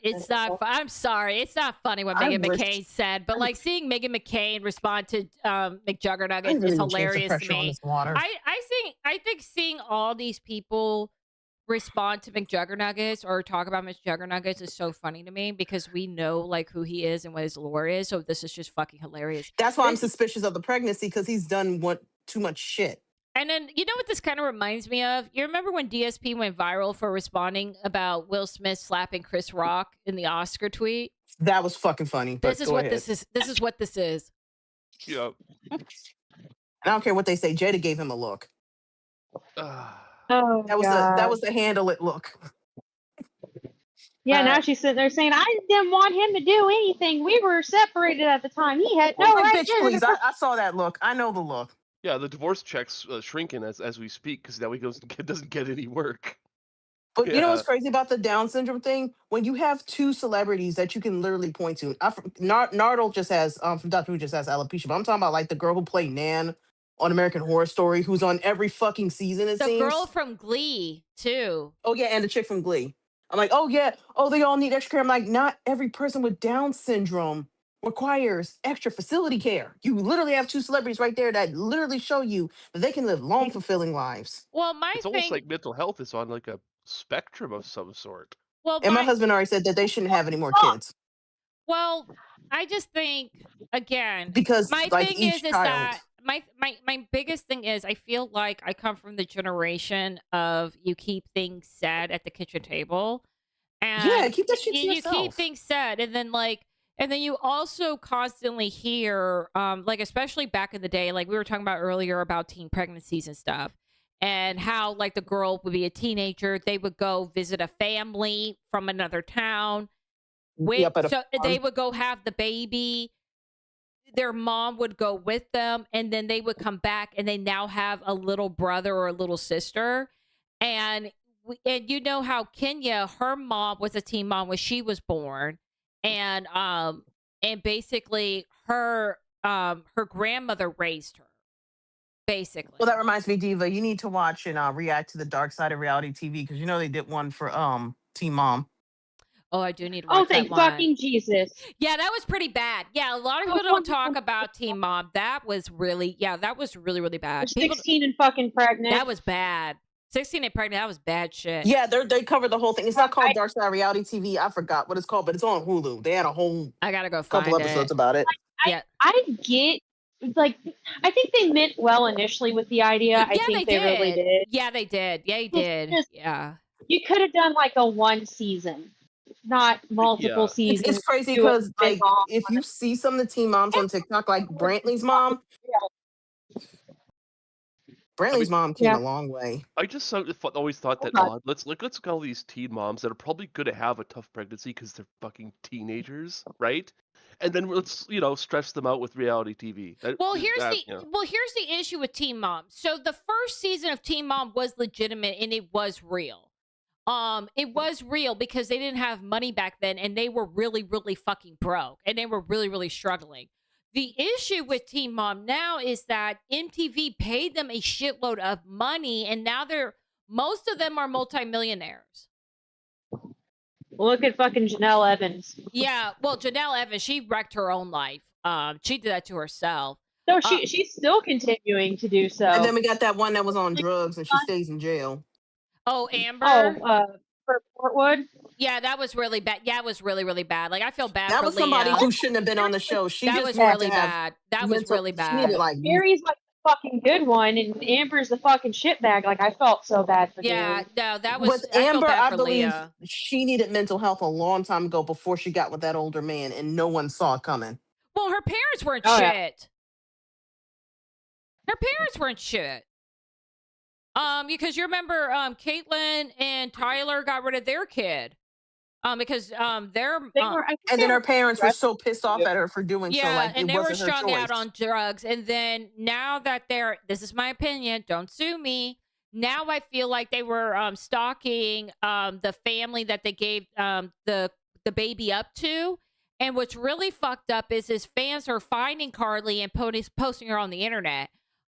Speaker 1: I'm sorry. It's not funny what Meghan McCain said, but like seeing Meghan McCain respond to McJuggerNuggets is hilarious to me. I think seeing all these people respond to McJuggerNuggets or talk about McJuggerNuggets is so funny to me because we know like who he is and what his lore is. So this is just fucking hilarious.
Speaker 17: That's why I'm suspicious of the pregnancy because he's done too much shit.
Speaker 1: And then, you know what this kind of reminds me of? You remember when DSP went viral for responding about Will Smith slapping Chris Rock in the Oscar tweet?
Speaker 17: That was fucking funny.
Speaker 1: This is what this is. This is what this is.
Speaker 15: Yeah.
Speaker 17: I don't care what they say. Jada gave him a look.
Speaker 16: Oh,
Speaker 17: that was the handle it look.
Speaker 16: Yeah, now she's sitting there saying, I didn't want him to do anything. We were separated at the time. He had no right.
Speaker 17: Bitch, please. I saw that look. I know the look.
Speaker 15: Yeah, the divorce check's shrinking as we speak because now he doesn't get any work.
Speaker 17: But you know what's crazy about the Down syndrome thing? When you have 2 celebrities that you can literally point to. Nardole just has, from Doctor Who just has alopecia, but I'm talking about like the girl who played Nan on American Horror Story, who's on every fucking season, it seems.
Speaker 1: The girl from Glee, too.
Speaker 17: Oh, yeah, and the chick from Glee. I'm like, oh, yeah. Oh, they all need extra care. I'm like, not every person with Down syndrome requires extra facility care. You literally have 2 celebrities right there that literally show you that they can live long, fulfilling lives.
Speaker 1: Well,
Speaker 15: it's almost like mental health is on like a spectrum of some sort.
Speaker 1: Well,
Speaker 17: And my husband already said that they shouldn't have any more kids.
Speaker 1: Well, I just think again,
Speaker 17: Because
Speaker 1: my
Speaker 17: like
Speaker 1: thing
Speaker 17: each
Speaker 1: is
Speaker 17: child.
Speaker 1: that my biggest thing is I feel like I come from the generation of you keep things said at the kitchen table,
Speaker 17: Yeah,
Speaker 1: and
Speaker 17: keep that shit to
Speaker 1: you keep
Speaker 17: yourself.
Speaker 1: things said, and then you also constantly hear like especially back in the day, like we were talking about earlier about teen pregnancies and stuff. And how like the girl would be a teenager, they would go visit a family from another town.
Speaker 17: Yep, at a
Speaker 1: So they
Speaker 17: farm.
Speaker 1: would go have the baby. Their mom would go with them, and then they would come back, and they now have a little brother or a little sister. And you know how Kenya, her mom was a teen mom when she was born, and basically her grandmother raised her. Basically.
Speaker 17: Well, that reminds me, Diva, you need to watch and react to the dark side of reality TV because you know they did one for Teen Mom.
Speaker 1: Oh, I do need to watch that
Speaker 16: thank
Speaker 1: one.
Speaker 16: fucking Jesus.
Speaker 1: Yeah, that was pretty bad. Yeah, a lot of people don't talk about Teen Mom. That was really, really bad.
Speaker 16: 16 and fucking pregnant.
Speaker 1: That was bad. 16 and pregnant, that was bad shit.
Speaker 17: Yeah, they covered the whole thing. It's not called Dark Side Reality TV. I forgot what it's called, but it's on Hulu. They had a whole
Speaker 1: I gotta go
Speaker 17: couple
Speaker 1: find
Speaker 17: episodes
Speaker 1: it.
Speaker 17: about it.
Speaker 16: I get, like, I think they meant well initially with the idea. I think they really did.
Speaker 1: Yeah, they did. Yeah, they did. Yeah.
Speaker 16: You could have done like a one season, not multiple seasons.
Speaker 17: It's crazy
Speaker 16: Do a
Speaker 17: because like
Speaker 16: spin-off.
Speaker 17: if you see some of the teen moms on TikTok, like Brantley's mom, mom came a long way.
Speaker 15: I just always thought that odd. Let's look at all these teen moms that are probably going to have a tough pregnancy because they're fucking teenagers, right? And then let's stress them out with reality TV.
Speaker 1: Here's the issue with Teen Mom. So the first season of Teen Mom was legitimate and it was real. It was real because they didn't have money back then and they were really, really fucking broke and they were really, really struggling. The issue with Teen Mom now is that MTV paid them a shitload of money and now most of them are multimillionaires.
Speaker 16: Look at fucking Janelle Evans.
Speaker 1: Yeah, well, Janelle Evans, she wrecked her own life. She did that to herself.
Speaker 16: So she's still continuing to do so.
Speaker 17: And then we got that one that was on drugs and she stays in jail.
Speaker 1: Oh, Amber?
Speaker 16: For Portwood?
Speaker 1: Yeah, that was really bad. Yeah, it was really, really bad. Like, I feel bad
Speaker 17: That
Speaker 1: for
Speaker 17: was somebody
Speaker 1: Leah.
Speaker 17: who shouldn't have been on the show.
Speaker 1: That was really bad. That was really bad.
Speaker 16: Mary's like the fucking good one, and Amber's the fucking shitbag. Like, I felt so bad for
Speaker 1: Yeah, no, that was.
Speaker 17: With Amber, I believe
Speaker 1: Leah.
Speaker 17: she needed mental health a long time ago before she got with that older man, and no one saw it coming.
Speaker 1: Well, her parents weren't
Speaker 17: Oh,
Speaker 1: shit.
Speaker 17: yeah.
Speaker 1: Her parents weren't shit. Because you remember, Caitlyn and Tyler got rid of their kid. Because they're
Speaker 17: and then her parents were so pissed off at her for doing so. Like,
Speaker 1: and
Speaker 17: it
Speaker 1: they were
Speaker 17: wasn't her
Speaker 1: strung out
Speaker 17: choice.
Speaker 1: on drugs. And then now that this is my opinion, don't sue me. Now I feel like they were stalking the family that they gave the baby up to. And what's really fucked up is his fans are finding Carly and posting her on the internet.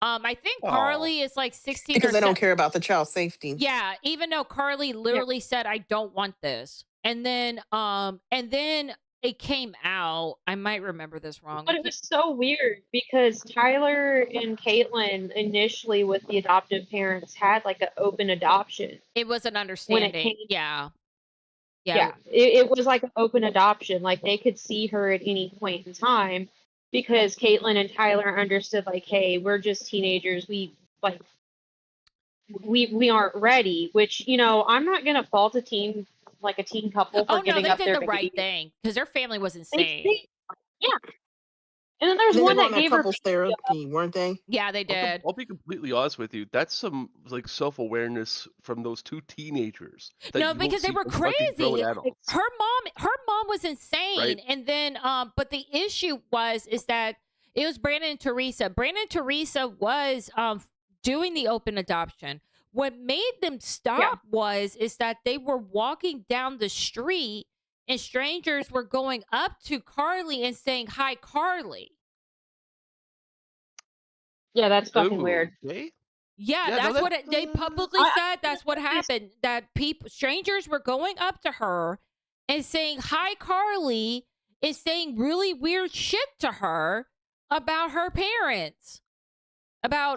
Speaker 1: I think Carly is like 16
Speaker 17: because
Speaker 1: or
Speaker 17: they don't care about the child's safety.
Speaker 1: Yeah, even though Carly literally said, "I don't want this," and then it came out. I might remember this wrong.
Speaker 16: But it was so weird because Tyler and Caitlyn initially with the adoptive parents had like an open adoption.
Speaker 1: It was an understanding. Yeah.
Speaker 16: It was like an open adoption. Like they could see her at any point in time because Caitlyn and Tyler understood like, hey, we're just teenagers. We aren't ready. Which I'm not gonna fault a teen couple for giving up their baby.
Speaker 1: They did the right thing because their family was insane.
Speaker 16: Yeah. And then there's one that gave her
Speaker 17: therapy, weren't they?
Speaker 1: Yeah, they did.
Speaker 15: I'll be completely honest with you. That's some like self-awareness from those two teenagers.
Speaker 1: No, because they were crazy. Her mom was insane.
Speaker 15: Right?
Speaker 1: And then but the issue is that it was Brandon and Teresa. Brandon and Teresa was doing the open adoption. What made them stop is that they were walking down the street and strangers were going up to Carly and saying, "Hi, Carly."
Speaker 16: Yeah, that's fucking weird.
Speaker 1: Yeah, that's what they publicly said. That's what happened. That strangers were going up to her and saying, "Hi, Carly," and saying really weird shit to her about her parents. About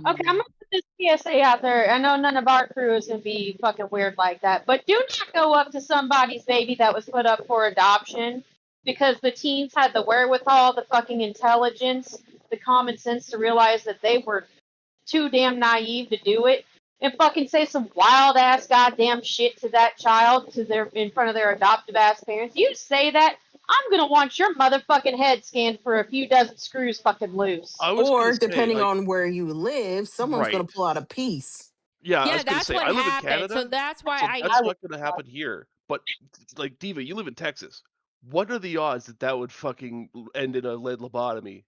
Speaker 16: Okay, I'm gonna put this PSA out there. I know none of our crew is gonna be fucking weird like that, but do not go up to somebody's baby that was put up for adoption because the teens had the wherewithal, the fucking intelligence, the common sense to realize that they were too damn naive to do it, and fucking say some wild ass goddamn shit to that child to their in front of their adoptive ass parents. You say that, I'm gonna want your motherfucking head scanned for a few dozen screws fucking loose.
Speaker 17: Or depending on where you live, someone's going
Speaker 15: Right.
Speaker 17: to pull out a piece.
Speaker 15: Yeah, I
Speaker 1: Yeah,
Speaker 15: was gonna
Speaker 1: that's
Speaker 15: say
Speaker 1: what
Speaker 15: I live in
Speaker 1: happened.
Speaker 15: Canada,
Speaker 1: So that's why
Speaker 15: so
Speaker 1: I
Speaker 15: that's not gonna happen here. But like Diva, you live in Texas. What are the odds that that would fucking end in a lead lobotomy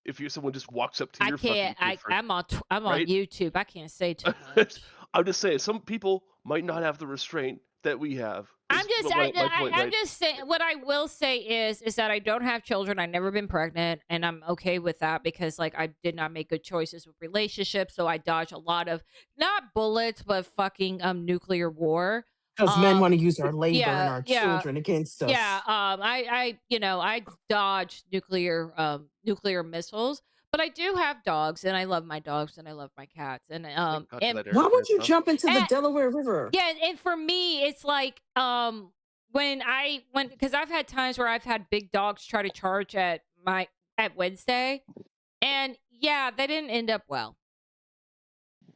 Speaker 15: if someone just walks up to
Speaker 1: I
Speaker 15: your fucking
Speaker 1: can't.
Speaker 15: kid for
Speaker 1: I'm on
Speaker 15: right?
Speaker 1: YouTube. I can't say too much.
Speaker 15: I'm just saying, some people might not have the restraint that we have.
Speaker 1: I'm
Speaker 15: Is
Speaker 1: just,
Speaker 15: my point,
Speaker 1: I'm
Speaker 15: right?
Speaker 1: just saying. What I will say is that I don't have children. I've never been pregnant, and I'm okay with that because, like, I did not make good choices with relationships, so I dodge a lot of not bullets, but fucking nuclear war.
Speaker 17: Because men want to use our labor and
Speaker 1: Yeah,
Speaker 17: our
Speaker 1: yeah,
Speaker 17: children against us.
Speaker 1: yeah. I dodged nuclear missiles, but I do have dogs, and I love my dogs, and I love my cats, and
Speaker 15: Got to that
Speaker 17: Why would you
Speaker 15: huh?
Speaker 17: jump into the
Speaker 1: and-
Speaker 17: Delaware River?
Speaker 1: yeah, and for me, it's like because I've had times where I've had big dogs try to charge at Wednesday, and yeah, they didn't end up well.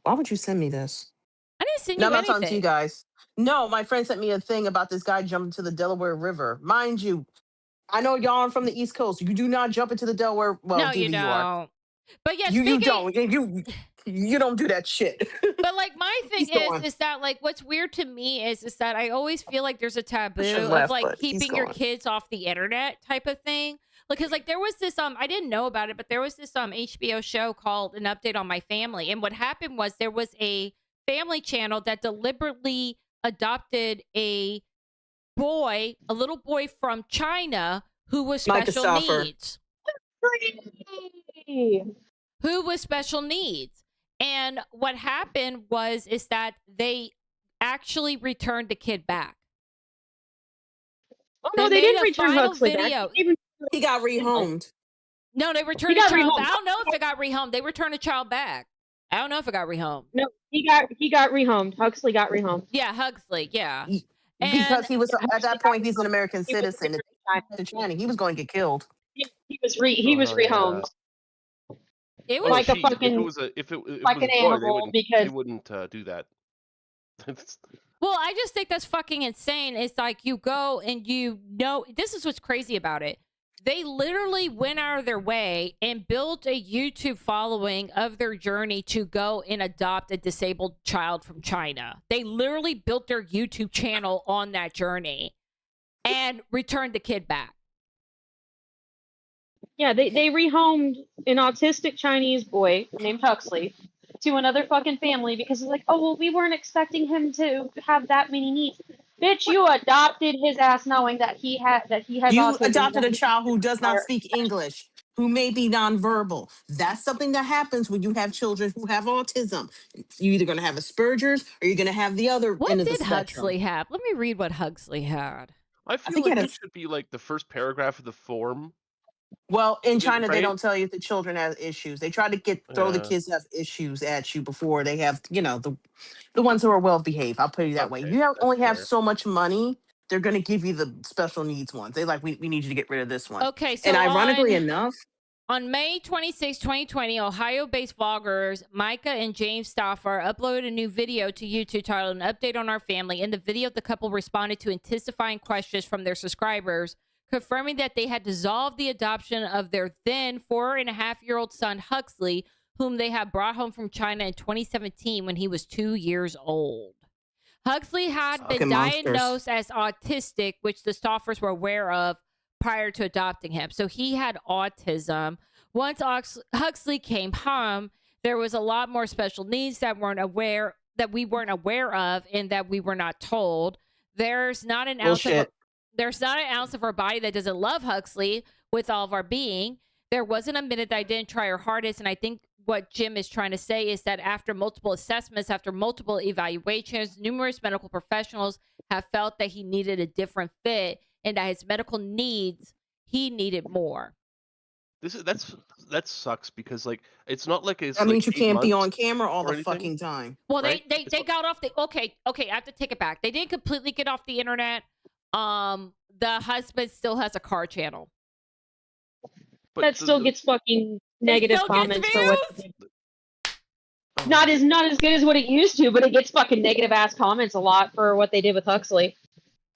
Speaker 17: Why would you send me this?
Speaker 1: I didn't send
Speaker 17: No,
Speaker 1: you
Speaker 17: I'm not talking to you
Speaker 1: anything.
Speaker 17: guys. No, my friend sent me a thing about this guy jumping to the Delaware River. Mind you, I know y'all are from the East Coast. You do not jump into the Delaware. Well,
Speaker 1: No, you
Speaker 17: Diva, you are.
Speaker 1: don't. But yeah,
Speaker 17: You
Speaker 1: speaking,
Speaker 17: don't. You don't do that shit.
Speaker 1: but like my thing
Speaker 17: He's gone.
Speaker 1: is that like what's weird to me is that I always feel like there's a taboo
Speaker 17: should've
Speaker 1: of
Speaker 17: left,
Speaker 1: like
Speaker 17: but he's
Speaker 1: keeping your
Speaker 17: gone.
Speaker 1: kids off the internet type of thing. Because like there was this I didn't know about it, but there was this HBO show called An Update on My Family, and what happened was there was a family channel that deliberately adopted a little boy from China who was
Speaker 17: Micah
Speaker 1: special
Speaker 17: Stauffer.
Speaker 1: needs. Who was special needs. And what happened is that they actually returned the kid back.
Speaker 16: Oh no, they
Speaker 1: made
Speaker 16: didn't
Speaker 1: a
Speaker 16: return
Speaker 1: final
Speaker 16: Huxley back.
Speaker 1: video.
Speaker 17: He got rehomed.
Speaker 1: No, they returned
Speaker 16: He
Speaker 1: a
Speaker 16: got
Speaker 1: child.
Speaker 16: rehomed.
Speaker 1: I don't know if it got rehomed. They returned a child back. I don't know if it got rehomed.
Speaker 16: No, he got rehomed. Huxley got rehomed.
Speaker 1: Yeah, Huxley. Yeah.
Speaker 17: Because he was at that point, he's an American
Speaker 16: He was
Speaker 17: citizen. To China, he was going to get killed.
Speaker 16: He was rehomed.
Speaker 1: It
Speaker 15: Oh,
Speaker 1: was
Speaker 16: like a
Speaker 15: she,
Speaker 16: fucking
Speaker 15: if it
Speaker 16: like
Speaker 15: was
Speaker 16: an
Speaker 15: a boy,
Speaker 16: animal because
Speaker 15: they wouldn't do that.
Speaker 1: Well, I just think that's fucking insane. It's like you go and this is what's crazy about it. They literally went out of their way and built a YouTube following of their journey to go and adopt a disabled child from China. They literally built their YouTube channel on that journey and returned the kid back.
Speaker 16: yeah, they rehomed an autistic Chinese boy named Huxley to another fucking family because it's like, oh well, we weren't expecting him to have that many needs. Bitch, you adopted his ass knowing that he has
Speaker 17: You
Speaker 16: autism.
Speaker 17: adopted a child who does not speak English, who may be nonverbal. That's something that happens when you have children who have autism. You're either going to have Asperger's or you're going to have the other
Speaker 1: What
Speaker 17: end of the
Speaker 1: did
Speaker 17: spectrum.
Speaker 1: Huxley have? Let me read what Huxley had.
Speaker 15: I feel
Speaker 17: think he
Speaker 15: like
Speaker 17: had
Speaker 15: this should be like the first paragraph of the form.
Speaker 17: Well, in China, they
Speaker 15: right?
Speaker 17: don't tell you if the children have issues. They try to throw the kids that have issues at you before they have, the ones who are well behaved. I'll put it that way.
Speaker 15: Okay,
Speaker 17: You only have
Speaker 15: fair.
Speaker 17: so much money. They're going to give you the special needs ones. They like, we need you to get rid of this one.
Speaker 1: Okay, so
Speaker 17: and ironically enough,
Speaker 1: on May 26, 2020, Ohio-based vloggers Micah and James Stauffer uploaded a new video to YouTube titled An Update on Our Family. In the video, the couple responded to intensifying questions from their subscribers, confirming that they had dissolved the adoption of their then 4.5-year-old son, Huxley, whom they had brought home from China in 2017 when he was 2 years old. Huxley had been diagnosed as autistic, which the Stauffers were aware of prior to adopting him. So he had autism. Once Huxley came home, there was a lot more special needs that we weren't aware of and that we were not told. There's not an ounce of our body that doesn't love Huxley with all of our being. There wasn't a minute that I didn't try our hardest. And I think what Jim is trying to say is that after multiple assessments, after multiple evaluations, numerous medical professionals have felt that he needed a different fit and that his medical needs, he needed more.
Speaker 15: That's that sucks because like it's not like it's
Speaker 17: That
Speaker 15: like
Speaker 17: means you
Speaker 15: 8
Speaker 17: can't be
Speaker 15: months
Speaker 17: on camera all
Speaker 15: or
Speaker 17: the
Speaker 15: anything.
Speaker 17: fucking time.
Speaker 1: Well,
Speaker 15: right?
Speaker 1: they got off the okay. I have to take it back. They didn't completely get off the internet. The husband still has a car channel.
Speaker 15: But
Speaker 16: That still gets fucking negative
Speaker 1: still gets
Speaker 16: comments for what
Speaker 1: views?
Speaker 16: they did. Not as good as what it used to, but it gets fucking negative ass comments a lot for what they did with Huxley.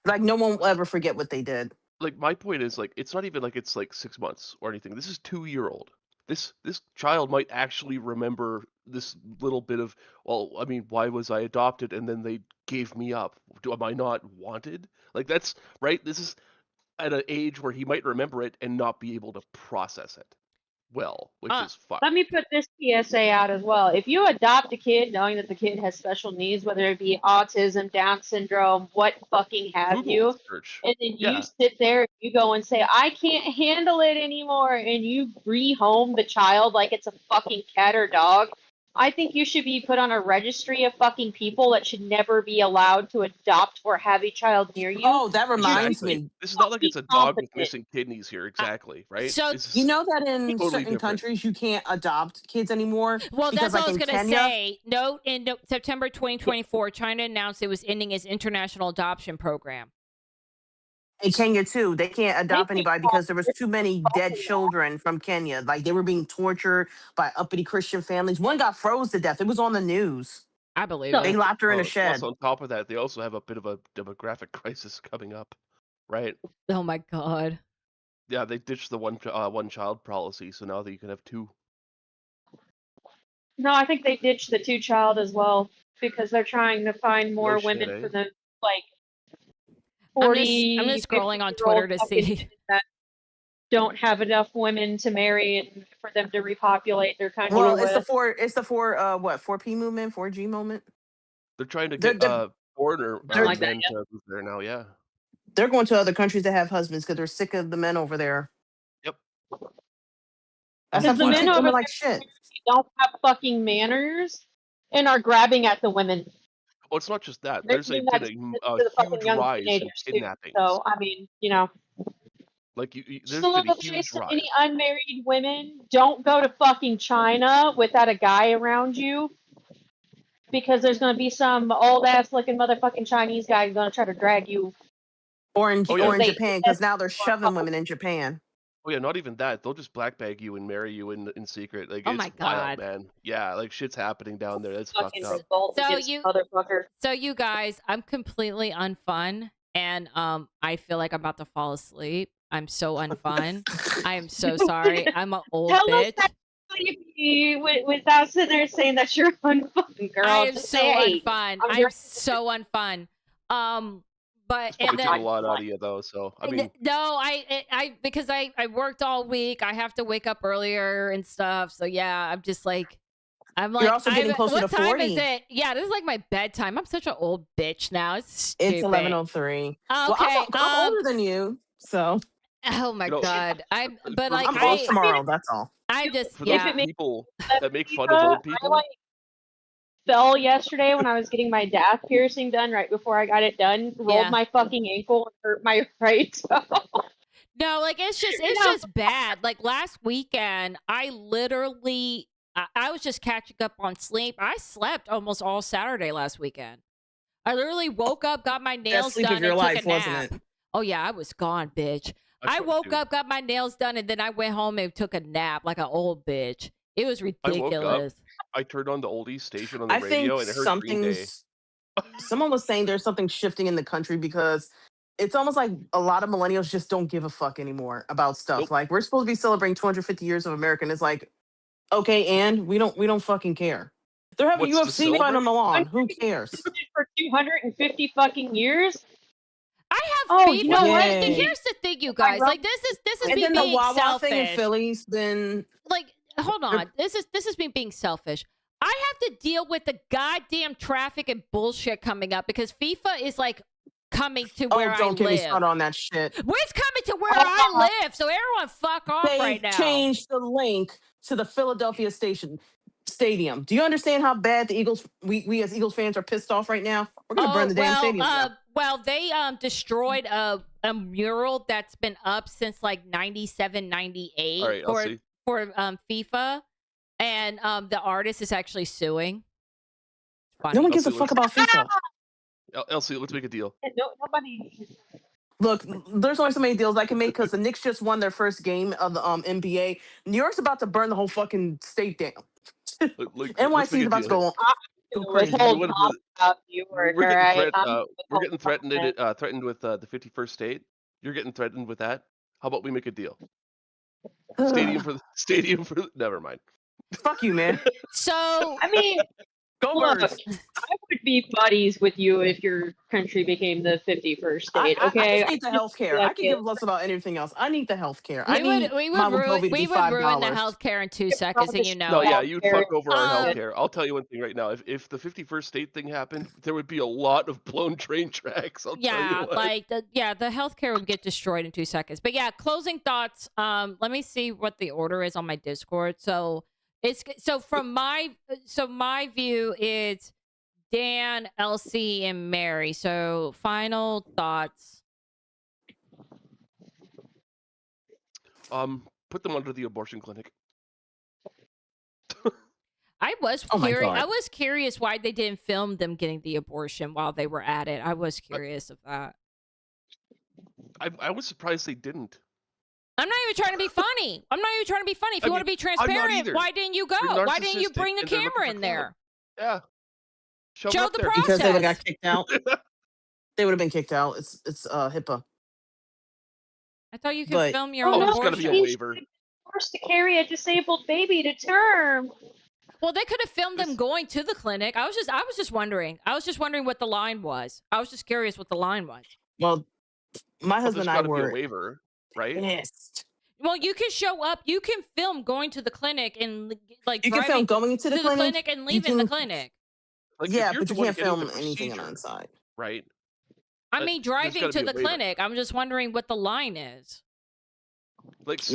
Speaker 17: Like no one will ever forget what they did.
Speaker 15: Like my point is like it's not even like it's like 6 months or anything. This is 2-year-old. This child might actually remember this little bit of, well, I mean, why was I adopted and then they gave me up? Am I not wanted? Like that's right. This is at an age where he might remember it and not be able to process it well, which is fucked.
Speaker 16: Let me put this PSA out as well. If you adopt a kid knowing that the kid has special needs, whether it be autism, Down syndrome, what fucking have
Speaker 15: Google
Speaker 16: you,
Speaker 15: search.
Speaker 16: and then you
Speaker 15: Yeah.
Speaker 16: sit there and you go and say, I can't handle it anymore, and you rehome the child like it's a fucking cat or dog, I think you should be put on a registry of fucking people that should never be allowed to adopt or have a child near you.
Speaker 17: Oh, that reminds
Speaker 15: Exactly.
Speaker 17: me.
Speaker 15: This is not like it's a dog with missing kidneys here, exactly, right?
Speaker 1: So
Speaker 15: This is
Speaker 17: You know that in
Speaker 15: totally
Speaker 17: certain
Speaker 15: different.
Speaker 17: countries you can't adopt kids anymore?
Speaker 1: Well,
Speaker 17: because
Speaker 1: that's
Speaker 17: like
Speaker 1: what I was
Speaker 17: in
Speaker 1: going to
Speaker 17: Kenya,
Speaker 1: say. In September 2024, China announced it was ending its international adoption program.
Speaker 17: in Kenya too, they can't adopt anybody because there was too many dead children from Kenya. Like they were being tortured by uppity Christian families. One got froze to death. It was on the news.
Speaker 1: I believe
Speaker 17: They
Speaker 1: it.
Speaker 17: locked her in a
Speaker 15: Plus,
Speaker 17: shed.
Speaker 15: on top of that, they also have a bit of a demographic crisis coming up, right?
Speaker 1: Oh my god.
Speaker 15: Yeah, they ditched the one child policy, so now that you can have 2.
Speaker 16: No, I think they ditched the 2-child as well because they're trying to find more
Speaker 15: shit,
Speaker 16: women
Speaker 15: eh?
Speaker 16: for the like
Speaker 1: I'm
Speaker 16: 40.
Speaker 1: just scrolling on
Speaker 16: 50-year-old
Speaker 1: Twitter to
Speaker 16: fucking
Speaker 1: see.
Speaker 16: women that don't have enough women to marry and for them to repopulate their country
Speaker 17: Well,
Speaker 16: with.
Speaker 17: it's the 4P movement, 4G moment.
Speaker 15: They're trying to
Speaker 17: They're-
Speaker 15: get
Speaker 17: they're-
Speaker 15: foreigner
Speaker 17: they're-
Speaker 15: men to move there now, yeah.
Speaker 17: They're going to other countries that have husbands because they're sick of the men over there.
Speaker 15: Yep.
Speaker 17: That's
Speaker 16: Because the
Speaker 17: why they
Speaker 16: men
Speaker 17: treat
Speaker 16: over
Speaker 17: women
Speaker 16: there
Speaker 17: like shit.
Speaker 16: don't have fucking manners and are grabbing at the women.
Speaker 15: Well, it's not just that.
Speaker 16: They're
Speaker 15: There's
Speaker 16: doing
Speaker 15: been
Speaker 16: that
Speaker 15: a
Speaker 16: to the fucking
Speaker 15: huge
Speaker 16: young
Speaker 15: rise in
Speaker 16: teenagers too.
Speaker 15: kidnappings.
Speaker 16: So I mean, you know,
Speaker 15: Like there's
Speaker 16: just a
Speaker 15: been a
Speaker 16: little
Speaker 15: huge
Speaker 16: advice to
Speaker 15: rise.
Speaker 16: any unmarried women: don't go to fucking China without a guy around you, because there's gonna be some old ass looking motherfucking Chinese guy gonna try to drag you.
Speaker 17: Or in
Speaker 15: Oh, yeah.
Speaker 17: Japan, because now they're shoving women in Japan.
Speaker 15: Oh yeah, not even that. They'll just black bag you and marry you in secret. Like
Speaker 1: Oh
Speaker 15: it's
Speaker 1: my
Speaker 15: wild,
Speaker 1: God.
Speaker 15: man. Yeah, like shit's happening down there. That's
Speaker 16: Fucking
Speaker 15: fucked up.
Speaker 16: revolt
Speaker 1: So
Speaker 16: against
Speaker 1: you-
Speaker 16: motherfucker.
Speaker 1: So you guys, I'm completely unfun, and I feel like I'm about to fall asleep. I'm so unfun. I am so sorry. I'm an old
Speaker 16: Tell us
Speaker 1: bitch.
Speaker 16: that sleepy without sitting there saying that you're unfun, girl.
Speaker 1: I am
Speaker 16: Just
Speaker 1: so
Speaker 16: say, hey,
Speaker 1: unfun.
Speaker 16: I'm
Speaker 1: I'm
Speaker 16: your-
Speaker 1: so unfun. But
Speaker 15: It's probably
Speaker 1: and
Speaker 15: took
Speaker 1: then
Speaker 15: a lot out of you though. So I mean,
Speaker 1: no, I because I worked all week. I have to wake up earlier and stuff. So yeah, I'm just like. I'm like,
Speaker 17: You're also getting closer
Speaker 1: what
Speaker 17: to
Speaker 1: time
Speaker 17: 40.
Speaker 1: is it? Yeah, this is like my bedtime. I'm such an old bitch now. It's stupid.
Speaker 17: It's 11:03.
Speaker 1: Okay.
Speaker 17: Well, I'm older than you, so.
Speaker 1: Oh my
Speaker 15: You know,
Speaker 1: god. But like
Speaker 17: I'm off tomorrow. That's all.
Speaker 1: I just
Speaker 15: for those
Speaker 1: yeah.
Speaker 15: people that make fun of old
Speaker 16: I
Speaker 15: people,
Speaker 16: like fell yesterday when I was getting my daff piercing done right before I got it done. Rolled
Speaker 1: Yeah.
Speaker 16: my fucking ankle and hurt my right toe.
Speaker 1: No, like it's just bad. Like last weekend, I literally I was just catching up on sleep. I slept almost all Saturday last weekend. I literally woke up, got my nails
Speaker 17: sleep
Speaker 1: done,
Speaker 17: of your
Speaker 1: and
Speaker 17: life,
Speaker 1: took a nap.
Speaker 17: wasn't it?
Speaker 1: Oh yeah, I was gone, bitch. I
Speaker 15: slept
Speaker 1: woke
Speaker 15: too.
Speaker 1: up, got my nails done, and then I went home and took a nap like an old bitch. It was
Speaker 15: I woke up.
Speaker 1: ridiculous.
Speaker 15: I turned on the oldies station on the
Speaker 17: I think
Speaker 15: radio and it heard Green Day.
Speaker 17: someone was saying there's something shifting in the country because it's almost like a lot of millennials just don't give a fuck anymore about stuff.
Speaker 15: Nope.
Speaker 17: Like we're supposed to be celebrating 250 years of America, and it's like, okay, and we don't fucking care. They're having
Speaker 15: What's to
Speaker 17: UFC fight on the
Speaker 15: celebrate?
Speaker 17: lawn. Who cares?
Speaker 16: For 250 fucking years.
Speaker 1: I have
Speaker 16: Oh,
Speaker 1: beef
Speaker 16: you know
Speaker 1: with
Speaker 16: what?
Speaker 1: it. Here's the thing, you guys. Like this is
Speaker 17: And
Speaker 1: me
Speaker 17: then the
Speaker 1: being
Speaker 17: Wawa
Speaker 1: selfish.
Speaker 17: thing in Philly's been
Speaker 1: Like, hold on. This is me being selfish. I have to deal with the goddamn traffic and bullshit coming up because FIFA is like coming to where I
Speaker 17: don't get me
Speaker 1: live.
Speaker 17: started on that shit.
Speaker 1: It's coming to where I live, so everyone fuck off
Speaker 17: They
Speaker 1: right now.
Speaker 17: changed the link to the Philadelphia stadium. Do you understand how bad the Eagles we as Eagles fans are pissed off right now? We're gonna burn the damn stadium down.
Speaker 1: Well, they destroyed a mural that's been up since like 97, 98
Speaker 15: All right, I'll see.
Speaker 1: for FIFA, and the artist is actually suing. Funny.
Speaker 17: No one gives a fuck about FIFA.
Speaker 15: Elsie, let's make a deal.
Speaker 16: No, nobody.
Speaker 17: Look, there's only so many deals I can make because the Knicks just won their first game of the NBA. New York's about to burn the whole fucking state down. NYC's about to go crazy.
Speaker 15: We're getting threatened with the 51st state. You're getting threatened with that. How about we make a deal? Stadium for. Never mind.
Speaker 17: Fuck you, man.
Speaker 1: So
Speaker 16: I mean,
Speaker 17: go
Speaker 16: look,
Speaker 17: Birds.
Speaker 16: I would be buddies with you if your country became the 51st state. Okay,
Speaker 17: I just need the healthcare. I can give less about anything else. I need the healthcare.
Speaker 1: We would ruin the healthcare in 2 seconds, and you know.
Speaker 15: No, yeah, you'd fuck over our healthcare. I'll tell you one thing right now. If the 51st state thing happened, there would be a lot of blown train tracks. I'll tell you what.
Speaker 1: The healthcare would get destroyed in 2 seconds. But yeah, closing thoughts. Let me see what the order is on my Discord. So my view is Dan, LC, and Mary. So final thoughts.
Speaker 15: Put them under the abortion clinic.
Speaker 1: I was curious why they didn't film them getting the abortion while they were at it. I was curious of that.
Speaker 15: I was surprised they didn't.
Speaker 1: I'm not even trying to be funny. If you want to be transparent, why didn't you go? Why didn't you bring the camera in there?
Speaker 15: Yeah.
Speaker 1: Show the process.
Speaker 17: Because they would have got kicked out. They would have been kicked out. It's HIPAA.
Speaker 1: I thought you could film your own abortion.
Speaker 15: There's got to be a waiver.
Speaker 16: Forced to carry a disabled baby to term.
Speaker 1: Well, they could have filmed them going to the clinic. I was just wondering. I was just wondering what the line was. I was just curious what the line was.
Speaker 17: Well, my husband and I were
Speaker 15: a waiver, right?
Speaker 17: Pissed.
Speaker 1: Well, you can show up. You can film going to the clinic and
Speaker 17: you can film going to the clinic
Speaker 1: and leaving the clinic.
Speaker 15: Like,
Speaker 17: yeah, but you can't film anything on the inside.
Speaker 15: Right.
Speaker 1: I mean, driving to the clinic. I'm just wondering what the line is.
Speaker 15: Like, you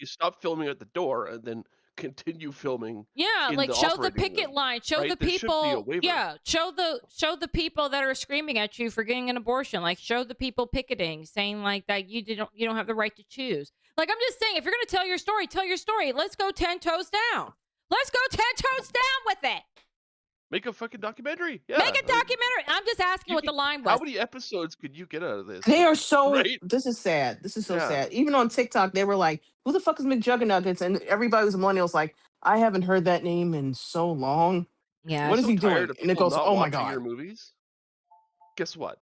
Speaker 15: stop filming at the door and then continue filming.
Speaker 1: Yeah, like show the picket line. Show the people. Yeah, show the people that are screaming at you for getting an abortion. Like, show the people picketing, saying like that you don't have the right to choose. Like, I'm just saying, if you're gonna tell your story, tell your story. Let's go 10 toes down. Let's go 10 toes down with it.
Speaker 15: Make a fucking documentary. Yeah.
Speaker 1: Make a documentary. I'm just asking what the line was.
Speaker 15: How many episodes could you get out of this?
Speaker 17: They are so. Right? This is sad. This is so sad. Even on TikTok, they were like, "Who the fuck is McJuggerNuggets?" And everybody was millennials like, "I haven't heard that name in so long."
Speaker 1: Yeah.
Speaker 17: What is he doing? And it goes, "Oh my god."
Speaker 15: Your movies. Guess what?